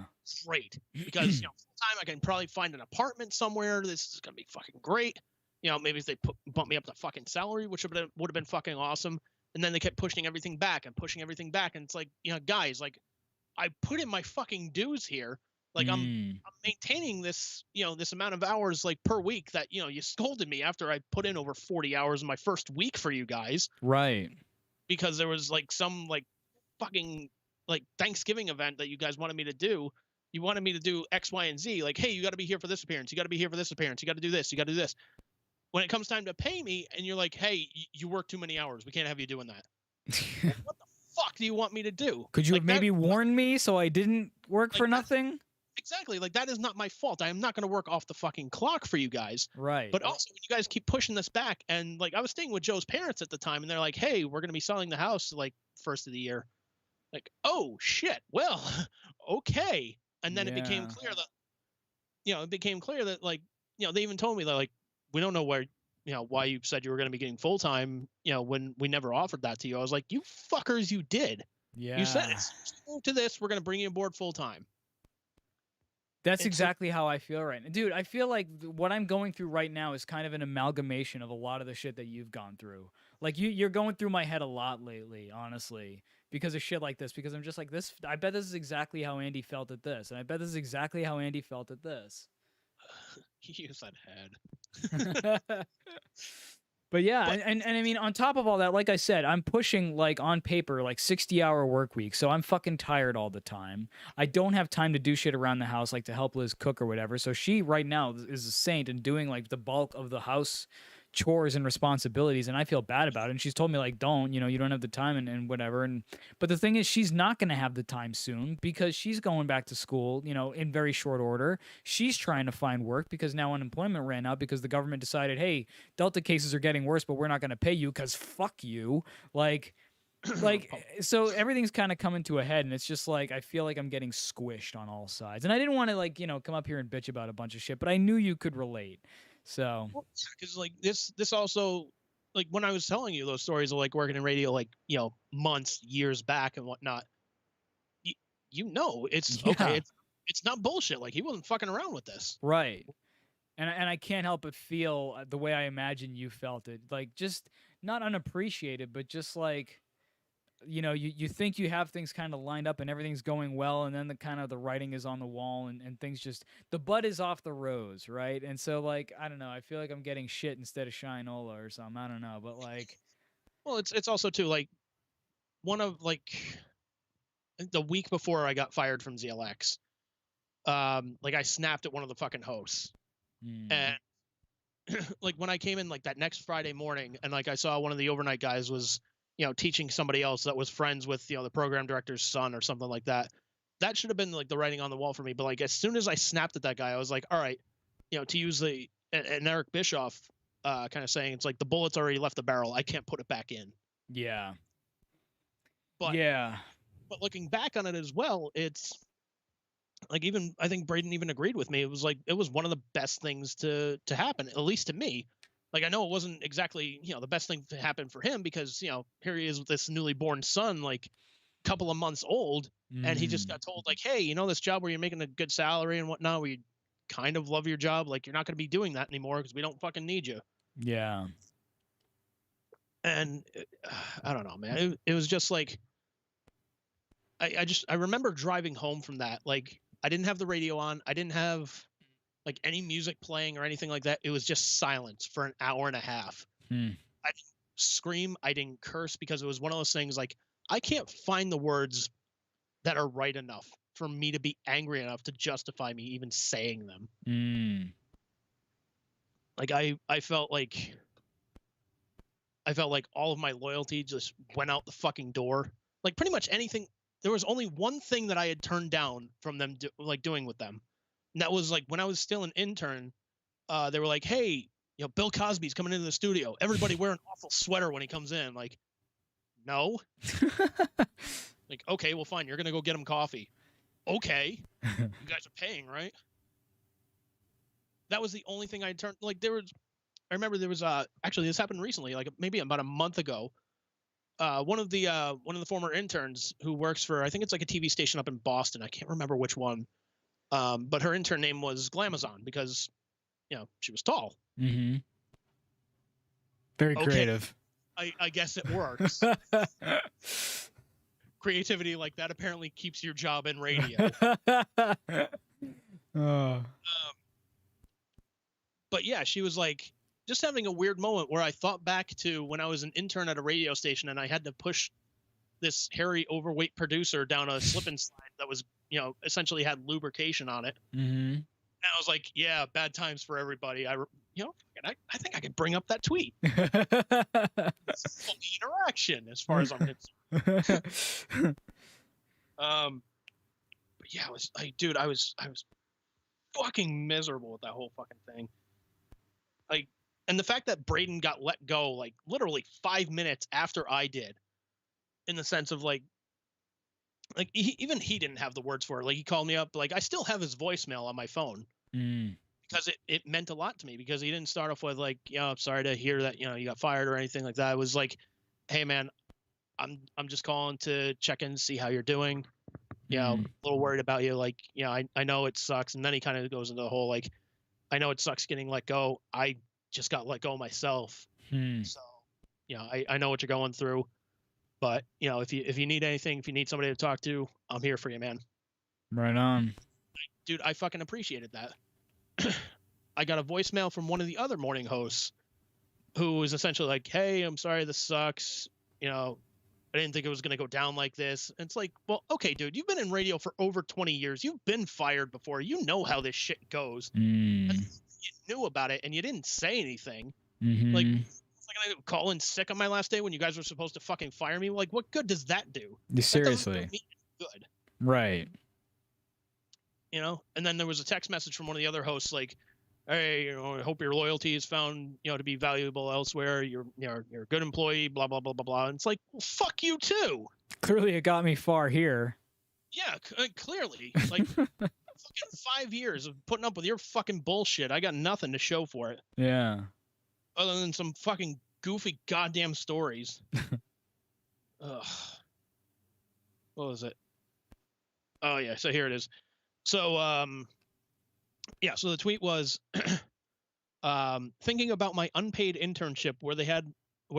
great, because, you know, full-time I can probably find an apartment somewhere. This is gonna be fucking great. You know, maybe if they bump me up the fucking salary, which would have been fucking awesome. And then they kept pushing everything back, and it's like, you know, guys, like, I put in my fucking dues here. Like I'm maintaining this, this amount of hours like per week that, you scolded me after I put in over 40 hours in my first week for you guys. Right. Because there was like some like fucking like Thanksgiving event that you guys wanted me to do. You wanted me to do X, Y, and Z. Like, hey, you got to be here for this appearance. You got to be here for this appearance. You got to do this. You got to do this. When it comes time to pay me and you're like, hey, you work too many hours. We can't have you doing that. What the fuck do you want me to do? Could you like have maybe warned me so I didn't work for nothing? Exactly. Like, that is not my fault. I am not going to work off the fucking clock for you guys. Right. But also, when you guys keep pushing this back, and like I was staying with Joe's parents at the time, and they're like, hey, we're going to be selling the house like first of the year. Like, oh shit. Well, okay. And then it became clear that, like, they even told me that, like, we don't know why you said you were going to be getting full time, when we never offered that to you. I was like, you fuckers, you did. Yeah. You said it's to this, we're going to bring you aboard full time. That's exactly how I feel right now. Dude, I feel like what I'm going through right now is kind of an amalgamation of a lot of the shit that you've gone through. Like, you're going through my head a lot lately, honestly, because of shit like this. Because I'm just like, I bet this is exactly how Andy felt at this. And I bet this is exactly how Andy felt at this. You said head. But yeah, and I mean, on top of all that, like I said, I'm pushing, like, on paper, like 60-hour work week. So I'm fucking tired all the time. I don't have time to do shit around the house, like to help Liz cook or whatever. So she right now is a saint and doing like the bulk of the house chores and responsibilities, and I feel bad about it. And she's told me, like, you don't have the time and whatever. But the thing is, she's not going to have the time soon because she's going back to school, in very short order. She's trying to find work because now unemployment ran out because the government decided, hey, Delta cases are getting worse, but we're not going to pay you because fuck you. Like, so everything's kind of coming to a head, and it's just like, I feel like I'm getting squished on all sides. And I didn't want to, like, come up here and bitch about a bunch of shit, but I knew you could relate. So, because like this also, like, when I was telling you those stories of like working in radio, like, months, years back and whatnot, it's okay. It's not bullshit. Like, he wasn't fucking around with this. Right. And I can't help but feel the way I imagine you felt it, like, just not unappreciated, but just like, you think you have things kind of lined up and everything's going well, and then the writing is on the wall and things just, the bud is off the rose, right? And so, like, I don't know, I feel like I'm getting shit instead of Shinola or something. I don't know, but like, well, it's also too, like, one of, like, the week before I got fired from ZLX, like, I snapped at one of the fucking hosts, and like, when I came in, like, that next Friday morning, and like I saw one of the overnight guys was teaching somebody else that was friends with, the program director's son or something like that. That should have been like the writing on the wall for me. But like, as soon as I snapped at that guy, I was like, all right, to use an Eric Bischoff kind of saying, it's like the bullet's already left the barrel. I can't put it back in. Yeah. But looking back on it as well, it's like, even, I think Braden even agreed with me. It was like, it was one of the best things to happen, at least to me. Like, I know it wasn't exactly, the best thing to happen for him because, here he is with this newly born son, like a couple of months old, and he just got told, like, hey, this job where you're making a good salary and whatnot, we kind of love your job. Like, you're not going to be doing that anymore because we don't fucking need you. Yeah. And I don't know, man. It was just like, I remember driving home from that. Like, I didn't have the radio on. I didn't have like any music playing or anything like that. It was just silence for an hour and a half. I didn't scream. I didn't curse because it was one of those things, like, I can't find the words that are right enough for me to be angry enough to justify me even saying them. Like, I felt like all of my loyalty just went out the fucking door. Like, pretty much anything. There was only one thing that I had turned down from them, doing with them. And that was like, when I was still an intern, they were like, hey, Bill Cosby's coming into the studio. Everybody wear an awful sweater when he comes in. Like, no. Like, okay, well, fine. You're going to go get him coffee. Okay. You guys are paying, right? That was the only thing I turned. Like, I remember there was, actually, this happened recently, like maybe about a month ago. One of the former interns who works for, I think it's like a TV station up in Boston. I can't remember which one. But her intern name was Glamazon because, she was tall. Mm-hmm. Very creative. I guess it works. Creativity like that apparently keeps your job in radio. But yeah, she was like just having a weird moment where I thought back to when I was an intern at a radio station and I had to push this hairy, overweight producer down a slip and slide that was, you know, essentially had lubrication on it. Mm-hmm. And I was like, yeah, bad times for everybody. I think I could bring up that tweet. It's a funny interaction as far as I'm concerned. But yeah, I was like, dude, I was fucking miserable with that whole fucking thing. Like, and the fact that Braden got let go like literally 5 minutes after I did, in the sense of like even he didn't have the words for it. Like, he called me up, like, I still have his voicemail on my phone. Because it meant a lot to me, because he didn't start off with like, you know, I'm sorry to hear that, you know, you got fired or anything like that. It was like, hey man, I'm just calling to check in, see how you're doing. You know, a little worried about you. Like, you know, I know it sucks. And then he kind of goes into the whole, like, I know it sucks getting let go. I just got let go myself. So, you know, I know what you're going through, but you know, if you need anything, if you need somebody to talk to, I'm here for you, man. Right on. Dude, I fucking appreciated that. I got a voicemail from one of the other morning hosts who was essentially like, hey, I'm sorry this sucks. You know, I didn't think it was going to go down like this. And it's like, well, okay, dude, you've been in radio for over 20 years. You've been fired before. You know how this shit goes. And you knew about it and you didn't say anything. Like, was I going to call in sick on my last day when you guys were supposed to fucking fire me? Like, what good does that do? Seriously. That doesn't do me good. Right. You know, and then there was a text message from one of the other hosts like, hey, you know, I hope your loyalty is found, you know, to be valuable elsewhere. You're a good employee, blah, blah, blah, blah, blah. And it's like, well, fuck you too. Clearly it got me far here. Yeah, clearly. Like, fucking 5 years of putting up with your fucking bullshit. I got nothing to show for it. Yeah. Other than some fucking goofy goddamn stories. Ugh. What was it? Oh, yeah, so here it is. So, yeah, so the tweet was thinking about my unpaid internship where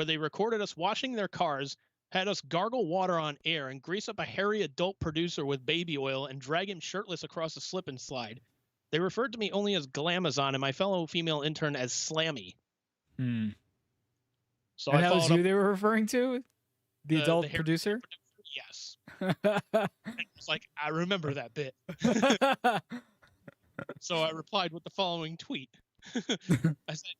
they recorded us washing their cars, had us gargle water on air, and grease up a hairy adult producer with baby oil and drag him shirtless across a slip and slide. They referred to me only as Glamazon and my fellow female intern as Slammy. So and that was who they were referring to? The adult producer? Yes. It's like, I remember that bit. So I replied with the following tweet. I said,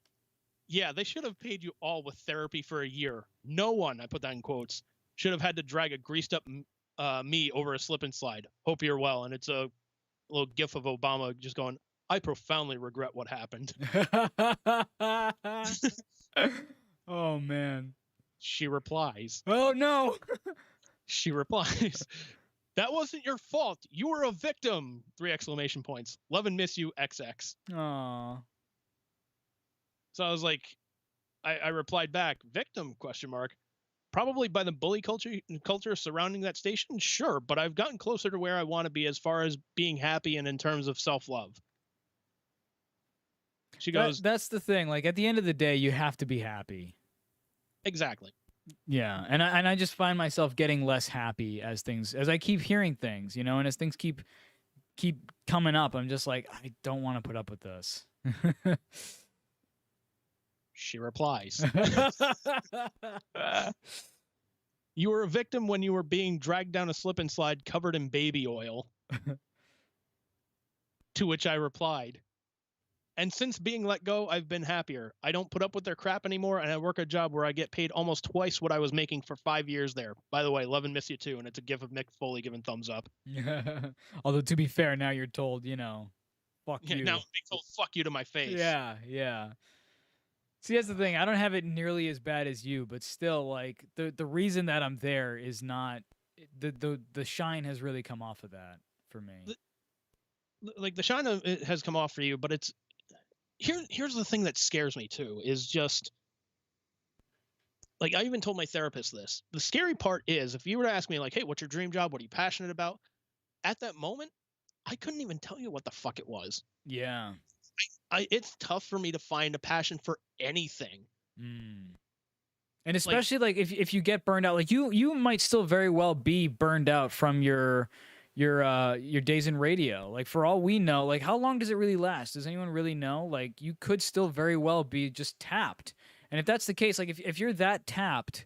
yeah, they should have paid you all with therapy for a year. No one, I put that in quotes, should have had to drag a greased up me over a slip and slide. Hope you're well. And it's a little gif of Obama just going, I profoundly regret what happened. Oh, man. She replies. Oh, no. She replies, that wasn't your fault. You were a victim. 3 exclamation points. Love and miss you, XX. Aww. So I was like, I replied back, victim, question mark. Probably by the bully culture surrounding that station? Sure, but I've gotten closer to where I want to be as far as being happy and in terms of self-love. She goes, that's the thing. Like, at the end of the day, you have to be happy. Exactly. Yeah, and I just find myself getting less happy as I keep hearing things, you know, and as things keep coming up, I'm just like, I don't want to put up with this. She replies, you were a victim when you were being dragged down a slip and slide covered in baby oil. To which I replied, and since being let go, I've been happier. I don't put up with their crap anymore, and I work a job where I get paid almost twice what I was making for 5 years there. By the way, love and miss you too, and it's a gif of Mick Foley giving thumbs up. Although, to be fair, now you're told, you know, fuck you. Now I'm being told fuck you to my face. Yeah, yeah. See, that's the thing. I don't have it nearly as bad as you, but still, like, the reason that I'm there is not... The shine has really come off of that for me. Like, the shine has come off for you, but it's... Here's the thing that scares me too, is just like, I even told my therapist this. The scary part is, if you were to ask me like, hey, what's your dream job? What are you passionate about? At that moment, I couldn't even tell you what the fuck it was. Yeah. It's tough for me to find a passion for anything. And especially like if you get burned out, like you might still very well be burned out from your your days in radio. Like, for all we know, like, how long does it really last? Does anyone really know? Like, you could still very well be just tapped. And if that's the case, like, if you're that tapped,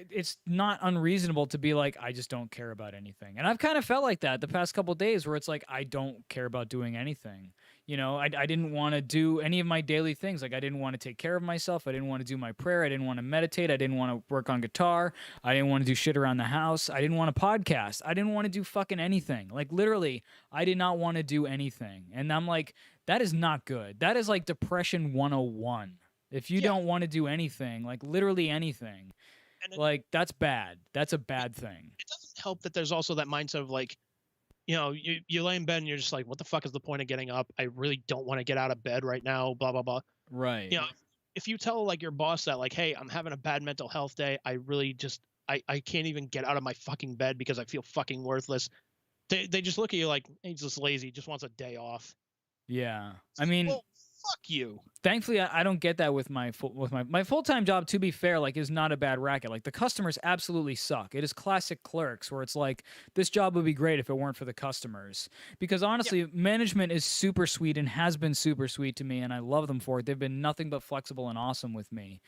it's not unreasonable to be like, I just don't care about anything. And I've kind of felt like that the past couple of days, where it's like, I don't care about doing anything. You know, I didn't want to do any of my daily things. Like, I didn't want to take care of myself. I didn't want to do my prayer. I didn't want to meditate. I didn't want to work on guitar. I didn't want to do shit around the house. I didn't want to podcast. I didn't want to do fucking anything. Like, literally, I did not want to do anything. And I'm like, that is not good. That is like depression 101. If you don't want to do anything, like literally anything, like, that's bad. That's a bad thing. It doesn't help that there's also that mindset of like, you know, you lay in bed and you're just like, what the fuck is the point of getting up? I really don't want to get out of bed right now, blah, blah, blah. Right. You know, if you tell like your boss that like, hey, I'm having a bad mental health day, I really just, I can't even get out of my fucking bed because I feel fucking worthless. They just look at you like, hey, he's just lazy, just wants a day off. Yeah. I mean, well, fuck you. Thankfully, I don't get that with my full-time job. To be fair, like, is not a bad racket. Like, the customers absolutely suck. It is classic Clerks, where it's like, this job would be great if it weren't for the customers. Because honestly, management is super sweet and has been super sweet to me, and I love them for it. They've been nothing but flexible and awesome with me.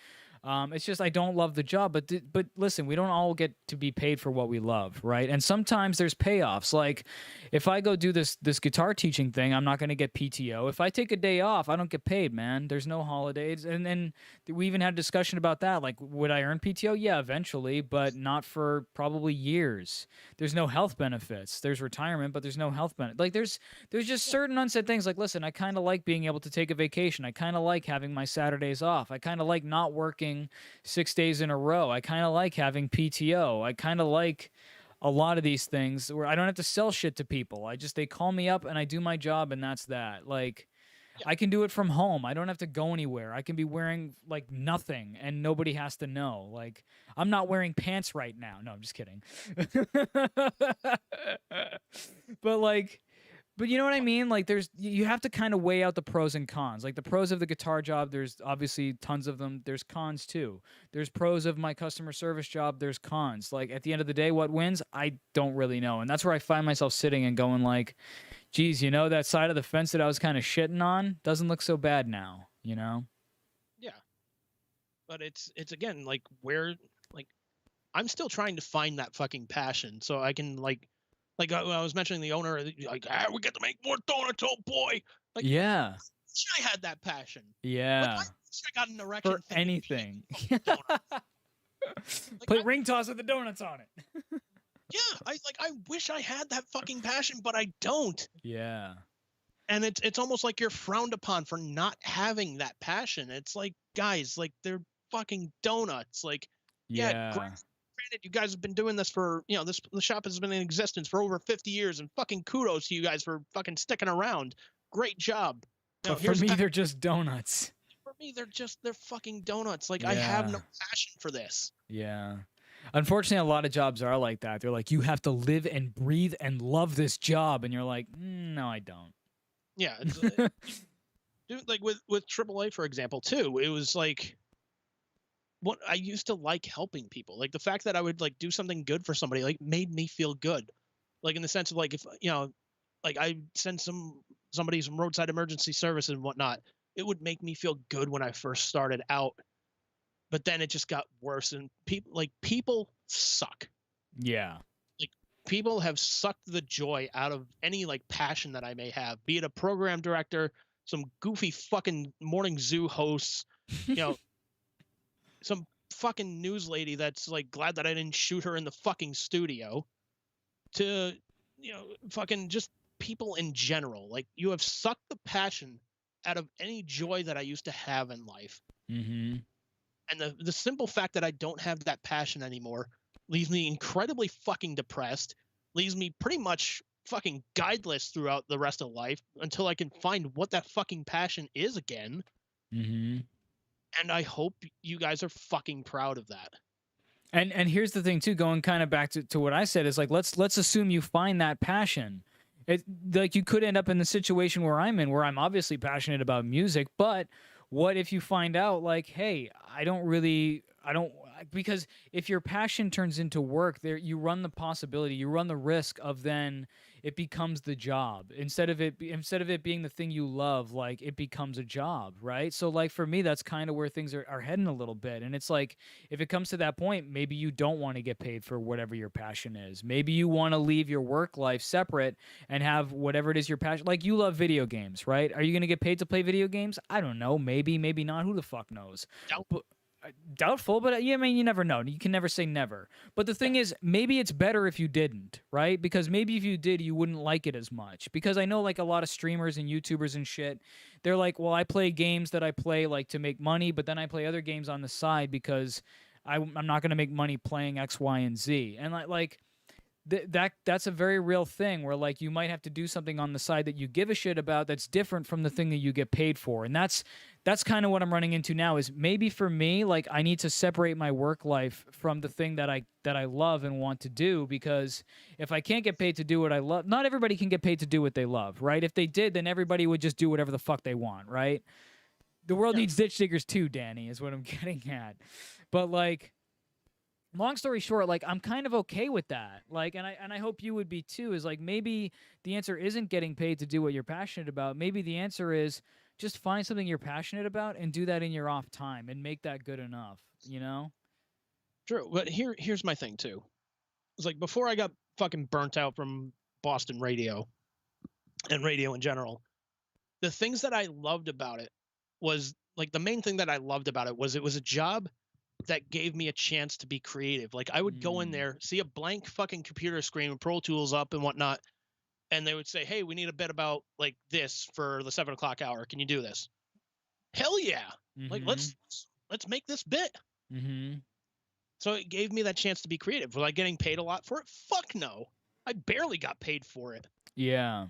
It's just I don't love the job, but listen, we don't all get to be paid for what we love, right? And sometimes there's payoffs. Like, if I go do this guitar teaching thing, I'm not going to get PTO. If I take a day off, I don't get paid, man. There's no holidays. And then we even had a discussion about that. Like, would I earn PTO? Yeah, eventually, but not for probably years. There's no health benefits. There's retirement, but there's no health benefit. Like, there's just certain unsaid things. Like, listen, I kind of like being able to take a vacation. I kind of like having my Saturdays off. I kind of like not working 6 days in a row. I kind of like having PTO. I kind of like a lot of these things where I don't have to sell shit to people. They call me up and I do my job, and that's that. Like, I can do it from home. I don't have to go anywhere. I can be wearing like nothing and nobody has to know. Like, I'm not wearing pants right now. No, I'm just kidding. But you know what I mean? Like, you have to kind of weigh out the pros and cons. Like, the pros of the guitar job, there's obviously tons of them. There's cons too. There's pros of my customer service job. There's cons. Like, at the end of the day, what wins? I don't really know. And that's where I find myself sitting and going like, geez, you know, that side of the fence that I was kind of shitting on doesn't look so bad now, you know? Yeah. But it's again, like, where, like, I'm still trying to find that fucking passion so I can, like I was mentioning the owner, like, we get to make more donuts, oh boy. Like, yeah. I wish I had that passion. Yeah. Like, I wish I got an erection for anything. Like, Put ring toss with the donuts on it. Yeah, I wish I had that fucking passion, but I don't. Yeah. And it's almost like you're frowned upon for not having that passion. It's like, guys, like, they're fucking donuts. Like, yeah, granted, you guys have been doing this for, you know, the shop has been in existence for over 50 years, and fucking kudos to you guys for fucking sticking around. Great job. Now, but for me, they're just donuts. For me, they're fucking donuts. Like, I have no passion for this. Yeah. Unfortunately, a lot of jobs are like that. They're like, you have to live and breathe and love this job. And you're like, no, I don't. Yeah. It's, dude, like with AAA, for example, too, it was like, what I used to like helping people. Like, the fact that I would like do something good for somebody, like, made me feel good. Like, in the sense of, like, if, you know, like, I send somebody some roadside emergency service and whatnot, it would make me feel good when I first started out. But then it just got worse, and people suck. Yeah. Like, people have sucked the joy out of any, like, passion that I may have, be it a program director, some goofy fucking morning zoo hosts, you know, some fucking news lady that's like glad that I didn't shoot her in the fucking studio, to, you know, fucking just people in general. Like, you have sucked the passion out of any joy that I used to have in life. Mm-hmm. And the simple fact that I don't have that passion anymore leaves me incredibly fucking depressed, leaves me pretty much fucking guideless throughout the rest of life until I can find what that fucking passion is again. Mm-hmm. And I hope you guys are fucking proud of that. And here's the thing too, going kind of back to what I said, is like, let's assume you find that passion. It, like, you could end up in the situation where I'm in, where I'm obviously passionate about music, but what if you find out, like, hey, I don't because if your passion turns into work, there you run the possibility, you run the risk of then it becomes the job instead of it being the thing you love. Like it becomes a job, right? So like for me, that's kind of where things are heading a little bit. And it's like if it comes to that point, maybe you don't want to get paid for whatever your passion is. Maybe you want to leave your work life separate and have whatever it is your passion. Like you love video games, right? Are you going to get paid to play video games? I don't know. Maybe, maybe not. Who the fuck knows? Doubtful, but yeah, I mean, you never know. You can never say never. But the thing is, maybe it's better if you didn't, right? Because maybe if you did, you wouldn't like it as much. Because I know like a lot of streamers and YouTubers and shit, they're like, well, I play games that I play like to make money, but then I play other games on the side because I'm not going to make money playing X, Y, and Z. And that's a very real thing where like you might have to do something on the side that you give a shit about that's different from the thing that you get paid for. And that's kind of what I'm running into now is maybe for me, like I need to separate my work life from the thing that I love and want to do, because if I can't get paid to do what I love, not everybody can get paid to do what they love, right? If they did, then everybody would just do whatever the fuck they want, right? The world needs ditch diggers too, Danny, is what I'm getting at. But like, long story short, like I'm kind of okay with that. Like, and I hope you would be too, is like maybe the answer isn't getting paid to do what you're passionate about. Maybe the answer is just find something you're passionate about and do that in your off time and make that good enough, you know? True. But here's my thing too. It's like before I got fucking burnt out from Boston radio and radio in general, the things that I loved about it was like the main thing that I loved about it was a job that gave me a chance to be creative. Like I would go in there, see a blank fucking computer screen with Pro Tools up and whatnot, and they would say, hey, we need a bit about like this for the 7 o'clock hour. Can you do this? Hell yeah. Like let's make this bit. So it gave me that chance to be creative. Was I getting paid a lot for it? Fuck no. I barely got paid for it. Yeah.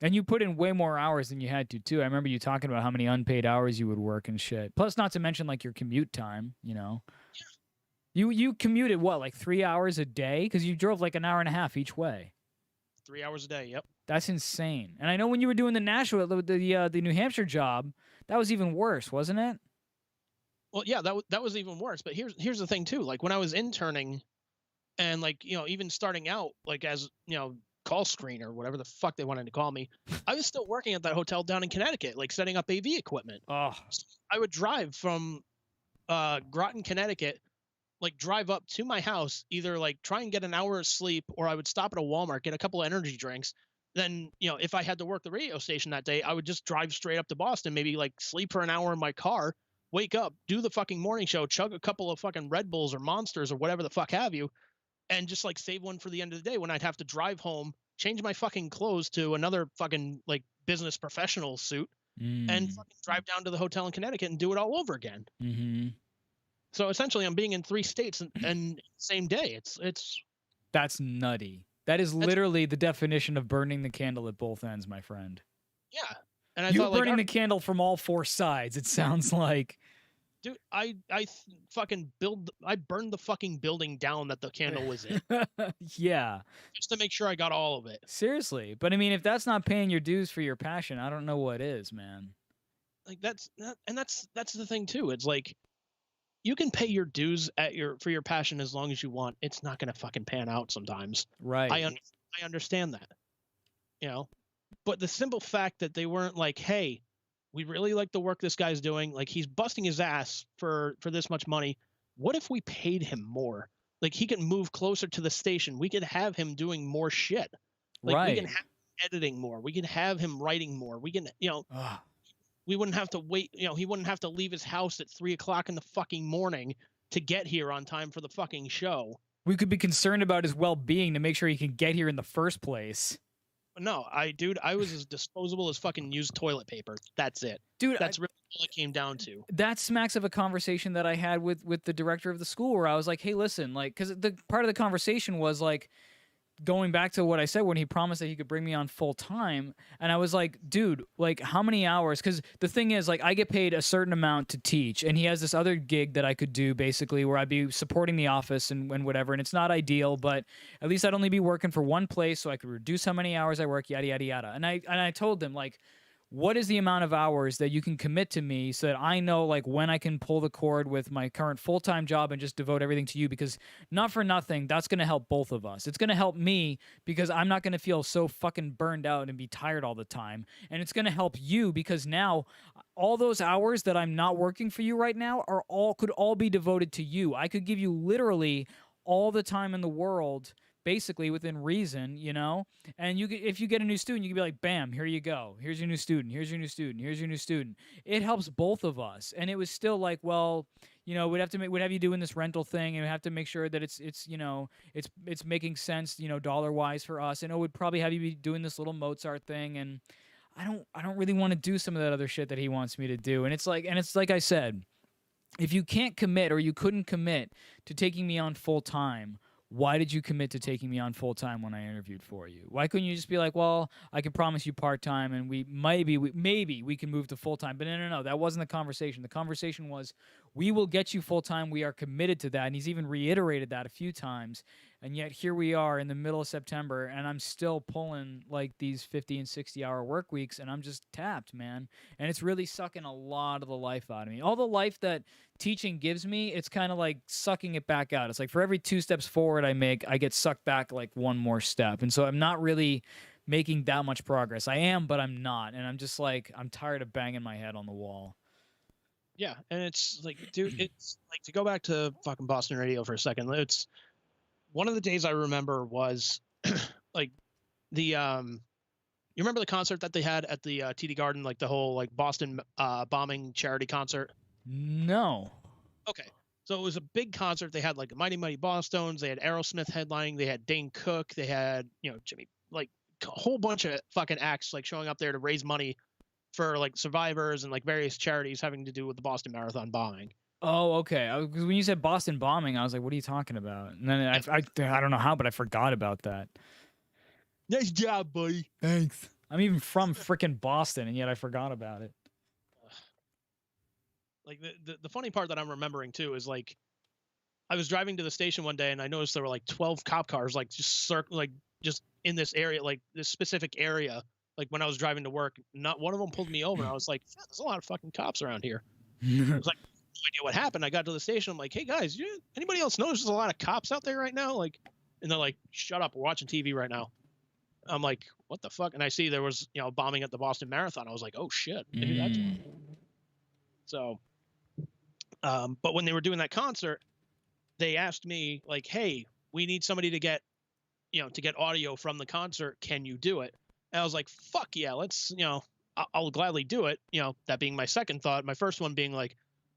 And you put in way more hours than you had to, too. I remember you talking about how many unpaid hours you would work and shit. Plus, not to mention, like, your commute time, you know? Yeah. You commuted, what, like 3 hours a day? Because you drove like an hour and a half each way. 3 hours a day, yep. That's insane. And I know when you were doing the Nashville, the New Hampshire job, that was even worse, wasn't it? Well, yeah, that was even worse. But here's the thing, too. Like, when I was interning and, like, you know, even starting out, like, as, you know, call screener, whatever the fuck they wanted to call me, I was still working at that hotel down in Connecticut, like setting up AV equipment. Oh. So I would drive from Groton, Connecticut, like drive up to my house, either like try and get an hour of sleep, or I would stop at a Walmart, get a couple of energy drinks. Then, you know, if I had to work the radio station that day, I would just drive straight up to Boston, maybe like sleep for an hour in my car, wake up, do the fucking morning show, chug a couple of fucking Red Bulls or Monsters or whatever the fuck have you, and just like save one for the end of the day when I'd have to drive home, change my fucking clothes to another fucking like business professional suit, and fucking drive down to the hotel in Connecticut and do it all over again. So essentially I'm being in 3 states and same day. It's that's nutty. That's literally the definition of burning the candle at both ends, my friend. Yeah. And I You're thought, burning like, the candle from all 4 sides, it sounds like. Dude, I burned the fucking building down that the candle was in. Yeah. Just to make sure I got all of it. Seriously. But I mean, if that's not paying your dues for your passion, I don't know what is, man. Like that's the thing too. It's like you can pay your dues for your passion as long as you want. It's not gonna fucking pan out sometimes. Right. I understand that. You know? But the simple fact that they weren't like, hey, we really like the work this guy's doing. Like he's busting his ass for this much money. What if we paid him more? Like he can move closer to the station. We could have him doing more shit. Like right. We can have him editing more. We can have him writing more. We can, you know, we wouldn't have to wait. You know, he wouldn't have to leave his house at 3 o'clock in the fucking morning to get here on time for the fucking show. We could be concerned about his well-being to make sure he can get here in the first place. No, I was as disposable as fucking used toilet paper. That's it. Dude, that's really all it came down to. That smacks of a conversation that I had with the director of the school where I was like, hey, listen, like, because the part of the conversation was like, going back to what I said when he promised that he could bring me on full time. And I was like, dude, like how many hours? Because the thing is, like, I get paid a certain amount to teach. And he has this other gig that I could do basically where I'd be supporting the office and whatever. And it's not ideal, but at least I'd only be working for one place so I could reduce how many hours I work, yada, yada, yada. And I told him, like, what is the amount of hours that you can commit to me so that I know like when I can pull the cord with my current full-time job and just devote everything to you? Because not for nothing, that's going to help both of us. It's going to help me because I'm not going to feel so fucking burned out and be tired all the time. And it's going to help you because now all those hours that I'm not working for you right now could all be devoted to you. I could give you literally all the time in the world, basically within reason, you know? And if you get a new student, you can be like, bam, here you go. Here's your new student. Here's your new student. Here's your new student. It helps both of us. And it was still like, well, you know, we'd have you doing this rental thing, and we have to make sure that it's you know, it's making sense, you know, dollar-wise for us. And it would probably have you be doing this little Mozart thing, and I don't really want to do some of that other shit that he wants me to do. And it's like I said, if you can't commit or you couldn't commit to taking me on full time, why did you commit to taking me on full time when I interviewed for you? Why couldn't you just be like, well, I can promise you part time, and maybe we can move to full time? But no, that wasn't the conversation. The conversation was, we will get you full time. We are committed to that, and he's even reiterated that a few times. And yet here we are in the middle of September, and I'm still pulling like these 50 and 60-hour work weeks, and I'm just tapped, man. And it's really sucking a lot of the life out of me. All the life that teaching gives me, it's kind of like sucking it back out. It's like for every 2 steps forward I make, I get sucked back like 1 more step. And so I'm not really making that much progress. I am, but I'm not. And I'm just like, I'm tired of banging my head on the wall. Yeah, and it's like, dude, it's like, to go back to fucking Boston radio for a second, it's one of the days I remember was like the you remember the concert that they had at the TD Garden, like the whole like Boston bombing charity concert? No. Okay. So it was a big concert. They had like Mighty Mighty Bosstones, they had Aerosmith headlining, they had Dane Cook, they had, you know, Jimmy, like a whole bunch of fucking acts like showing up there to raise money for like survivors and like various charities having to do with the Boston Marathon bombing. Oh, okay. Because when you said Boston bombing, I was like, what are you talking about? And then I don't know how, but I forgot about that. Nice job, buddy. Thanks. I'm even from frickin' Boston, and yet I forgot about it. Like the funny part that I'm remembering too is like, I was driving to the station one day and I noticed there were like 12 cop cars like just in this area, like this specific area. Like when I was driving to work, not one of them pulled me over. And I was like, there's a lot of fucking cops around here. I was like, no idea what happened. I got to the station. I'm like, hey guys, anybody else notice there's a lot of cops out there right now? Like, and they're like, shut up, we're watching TV right now. I'm like, what the fuck? And I see there was, you know, bombing at the Boston Marathon. I was like, oh shit. Maybe that's so. But when they were doing that concert, they asked me like, hey, we need somebody to get audio from the concert. Can you do it? And I was like, fuck yeah, let's, you know, I'll gladly do it. You know, that being my second thought. My first one being like,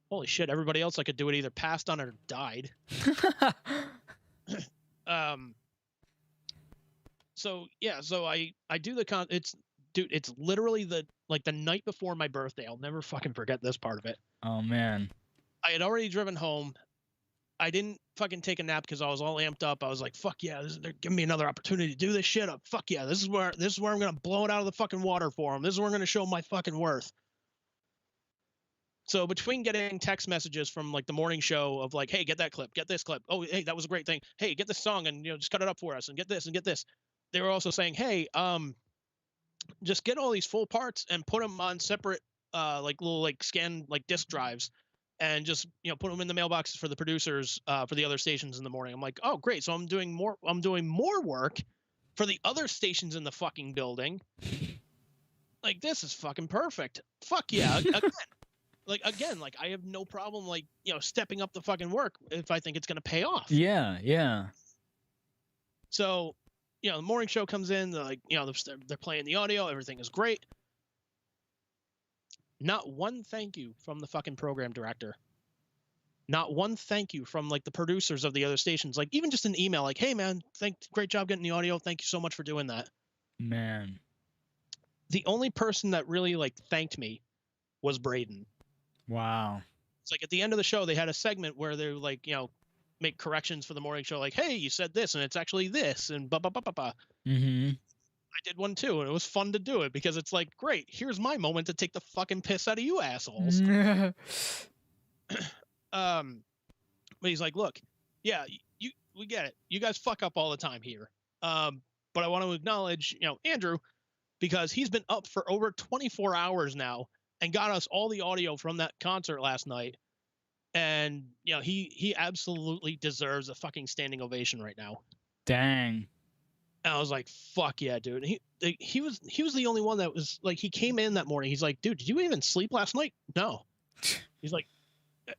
holy shit, everybody else I could do it either passed on or died. So yeah, so I do the it's literally the night before my birthday. I'll never fucking forget this part of it. Oh man. I had already driven home. I didn't fucking take a nap because I was all amped up. I was like, fuck yeah, they're giving me another opportunity to do this shit up. Fuck yeah, this is where I'm gonna blow it out of the fucking water for them. This is where I'm gonna show my fucking worth. So between getting text messages from like the morning show of like, hey, get that clip, get this clip. Oh, hey, that was a great thing. Hey, get this song and, you know, just cut it up for us and get this and get this. They were also saying, hey, just get all these full parts and put them on separate like little like scan like disk drives and just, you know, put them in the mailboxes for the producers for the other stations in the morning. I'm like, oh great, so I'm doing more work for the other stations in the fucking building. Like, this is fucking perfect. Fuck yeah. Again, like I have no problem, like, you know, stepping up the fucking work if I think it's gonna pay off. Yeah. So, you know, the morning show comes in, they're like, you know, they're playing the audio, everything is great. Not one thank you from the fucking program director. Not one thank you from like the producers of the other stations. Like even just an email like, hey man, great job getting the audio. Thank you so much for doing that. Man. The only person that really like thanked me was Braden. Wow. It's like at the end of the show, they had a segment where they're like, you know, make corrections for the morning show. Like, hey, you said this and it's actually this and blah, blah, blah, blah, blah. Mm-hmm. I did one too. And it was fun to do it because it's like, great, here's my moment to take the fucking piss out of you assholes. But he's like, look, yeah, we get it. You guys fuck up all the time here. But I want to acknowledge, you know, Andrew, because he's been up for over 24 hours now and got us all the audio from that concert last night. And, you know, he absolutely deserves a fucking standing ovation right now. Dang. And I was like, fuck yeah, dude. He was the only one that was like, he came in that morning. He's like, dude, did you even sleep last night? No. He's like,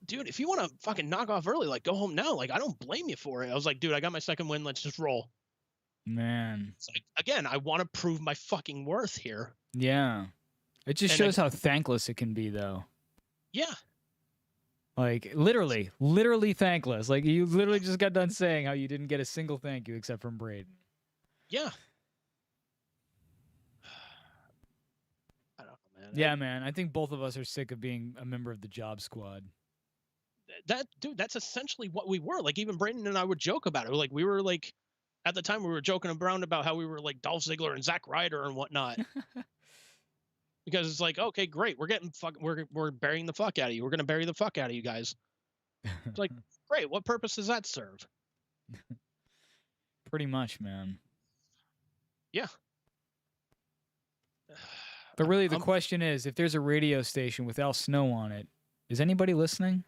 dude, if you want to fucking knock off early, like, go home now. Like, I don't blame you for it. I was like, dude, I got my second win. Let's just roll. Man. It's like, again, I want to prove my fucking worth here. Yeah. It just shows how thankless it can be, though. Yeah. Like, literally thankless. Like, you literally just got done saying how you didn't get a single thank you except from Braden. Yeah. I don't know, man. Yeah, man. I think both of us are sick of being a member of the job squad. Dude, that's essentially what we were. Like, even Brandon and I would joke about it. Like, we were like, at the time, we were joking around about how we were like Dolph Ziggler and Zack Ryder and whatnot. Because it's like, okay, great, we're burying the fuck out of you. We're gonna bury the fuck out of you guys. It's like, great. What purpose does that serve? Pretty much, man. Yeah. But really, the question is, if there's a radio station with Al Snow on it, is anybody listening?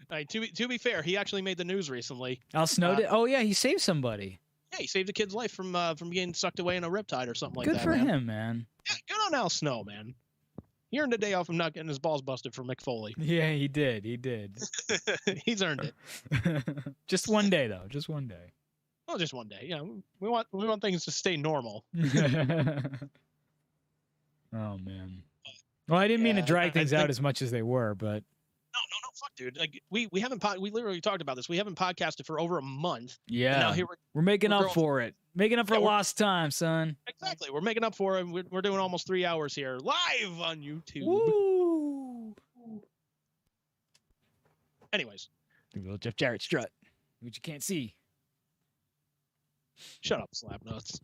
All right, to be fair, he actually made the news recently. Al Snow did? Oh, yeah, he saved somebody. Yeah, he saved a kid's life from getting sucked away in a riptide or something like that. Good for him, man. Yeah, good on Al Snow, man. He earned a day off from not getting his balls busted from Mick Foley. Yeah, he did. He did. He's earned it. Just one day, though. Just one day. Well, just one day. Yeah, we want things to stay normal. Oh man. Well, I didn't mean to drag things out as much as they were, but no, fuck, dude. Like we haven't we literally talked about this. We haven't podcasted for over a month. Yeah. And now here we're making up for it. Making up for lost time, son. Exactly. We're making up for it. We're doing almost 3 hours here live on YouTube. Woo! Anyways, the little Jeff Jarrett strut, which you can't see. Shut up, slap nuts.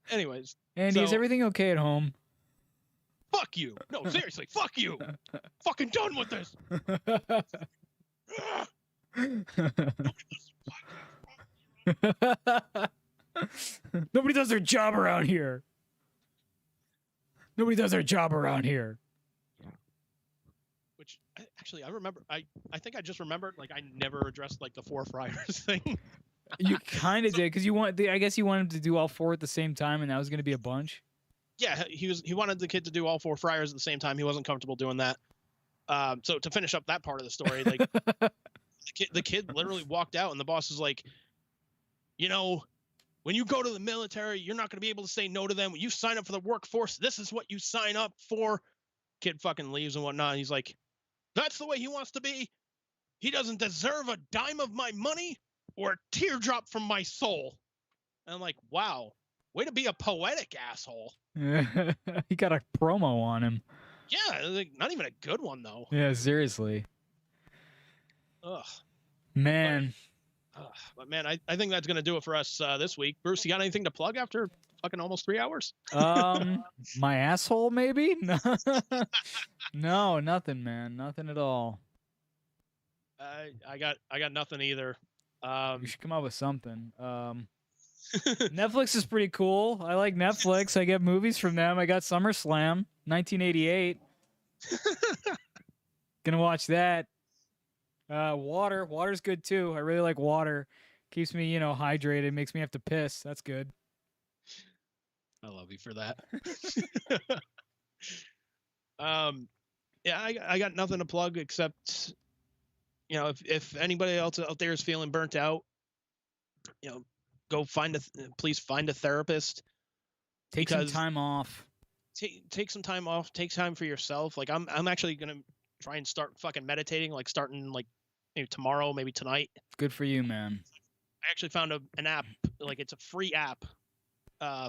Anyways, Andy, is everything okay at home? Fuck you. No, seriously, fuck you. Fucking done with this. Nobody does their job around here. Nobody does their job around here. Which, actually, I remember. I think I just remembered, like, I never addressed, like, the 4 friars thing. You kind of did, because I guess you wanted to do all 4 at the same time, and that was going to be a bunch. Yeah, he wanted the kid to do all 4 friars at the same time. He wasn't comfortable doing that. So to finish up that part of the story, like the kid literally walked out, and the boss is like, you know, when you go to the military, you're not going to be able to say no to them. When you sign up for the workforce, this is what you sign up for. Kid fucking leaves and whatnot. He's like, that's the way he wants to be. He doesn't deserve a dime of my money or a teardrop from my soul. And I'm like, wow, way to be a poetic asshole. He got a promo on him. Yeah, like, not even a good one, though. Yeah, seriously. Ugh. Man. But man, I think that's going to do it for us this week. Bruce, you got anything to plug after fucking almost 3 hours? My asshole, maybe? No, no, nothing, man. Nothing at all. I got nothing either. You should come up with something. Netflix is pretty cool. I like Netflix. I get movies from them. I got SummerSlam 1988. Gonna watch that. Water's good too. I really like water. Keeps me, hydrated. Makes me have to piss. That's good. I love you for that. Yeah, I got nothing to plug except, if anybody else out there is feeling burnt out, go please find a therapist. Take some time off. Take some time off. Take time for yourself. Like I'm actually gonna try and start fucking meditating. Like starting like maybe tomorrow, maybe tonight. Good for you, man. I actually found an app. Like it's a free app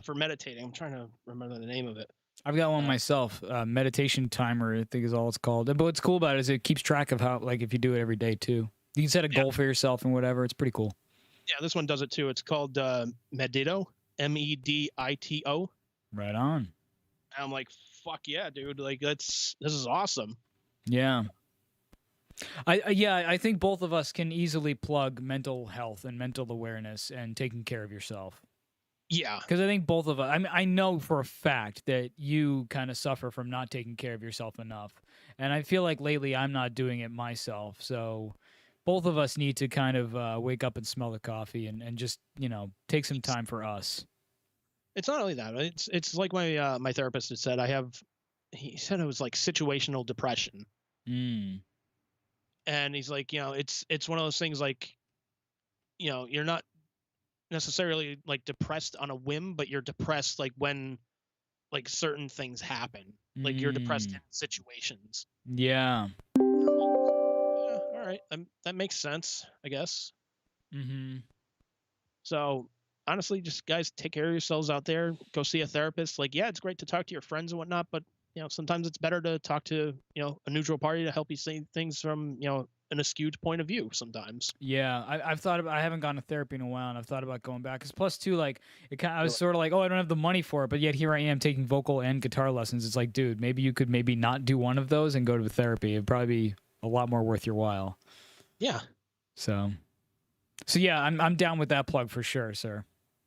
for meditating. I'm trying to remember the name of it. I've got one myself. Meditation timer, I think is all it's called. But what's cool about it is it keeps track of how, like, if you do it every day too. You can set a goal for yourself and whatever. It's pretty cool. Yeah, this one does it too. It's called Medito, Medito. Right on. And I'm like, fuck yeah, dude! Like this is awesome. Yeah. I think both of us can easily plug mental health and mental awareness and taking care of yourself. Yeah. Because I think both of us, I mean, I know for a fact that you kind of suffer from not taking care of yourself enough. And I feel like lately I'm not doing it myself. So both of us need to kind of wake up and smell the coffee and just, take some time for us. It's not only that. It's like my therapist had said. He said it was like situational depression. Mm. And he's like, it's one of those things like, you're not necessarily like depressed on a whim, but you're depressed like when like certain things happen. Like you're depressed in situations. Yeah. Yeah, all right. That makes sense, I guess. Mm-hmm. So honestly, just guys, take care of yourselves out there. Go see a therapist. Like, yeah, it's great to talk to your friends and whatnot, but sometimes it's better to talk to a neutral party to help you see things from an askewed point of view sometimes. Yeah, I've thought about. I haven't gone to therapy in a while, and I've thought about going back. Cause plus two, like I was sort of like, oh, I don't have the money for it, but yet here I am taking vocal and guitar lessons. It's like, dude, maybe you could maybe not do one of those and go to therapy. It'd probably be a lot more worth your while. Yeah. So yeah, I'm down with that plug for sure, sir.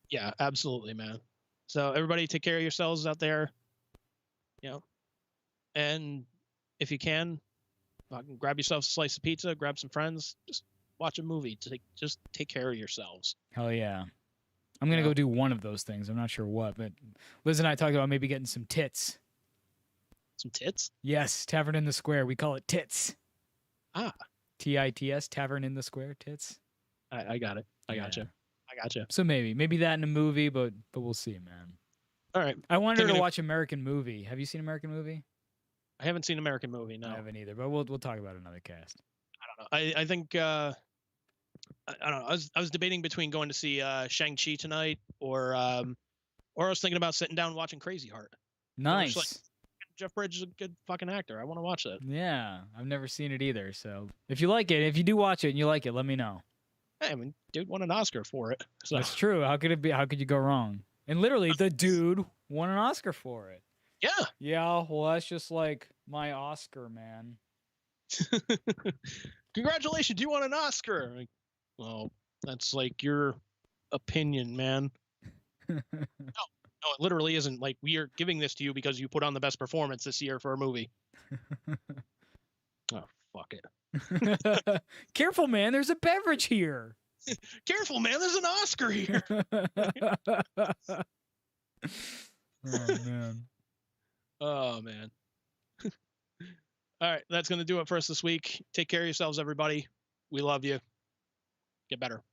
Yeah, absolutely, man. So everybody, take care of yourselves out there. And if you can, grab yourself a slice of pizza, grab some friends, just watch a movie. Just take care of yourselves. Hell yeah. I'm going to go do one of those things. I'm not sure what, but Liz and I talked about maybe getting some tits. Some tits? Yes, Tavern in the Square. We call it tits. Ah. TITS, Tavern in the Square, tits. I got it. I gotcha. So maybe that in a movie, but we'll see, man. All right. I wanted her to watch American Movie. Have you seen American Movie? I haven't seen American Movie. No, I haven't either. But we'll talk about another cast. I don't know. I think I don't know. I was debating between going to see Shang-Chi tonight or I was thinking about sitting down and watching Crazy Heart. Nice. Like, Jeff Bridges is a good fucking actor. I want to watch that. Yeah, I've never seen it either. So if you like it, if you do watch it and you like it, let me know. Hey, I mean, dude won an Oscar for it. So. That's true. How could it be? How could you go wrong? And literally, the dude won an Oscar for it. Yeah. Yeah. Well, that's just like my Oscar, man. Congratulations, you won an Oscar. Like, well, that's like your opinion, man. No, it literally isn't. Like, we are giving this to you because you put on the best performance this year for a movie. Oh, fuck it. Careful, man. There's a beverage here. Careful, man. There's an Oscar here. Oh, man. Oh, man. All right. That's going to do it for us this week. Take care of yourselves, everybody. We love you. Get better.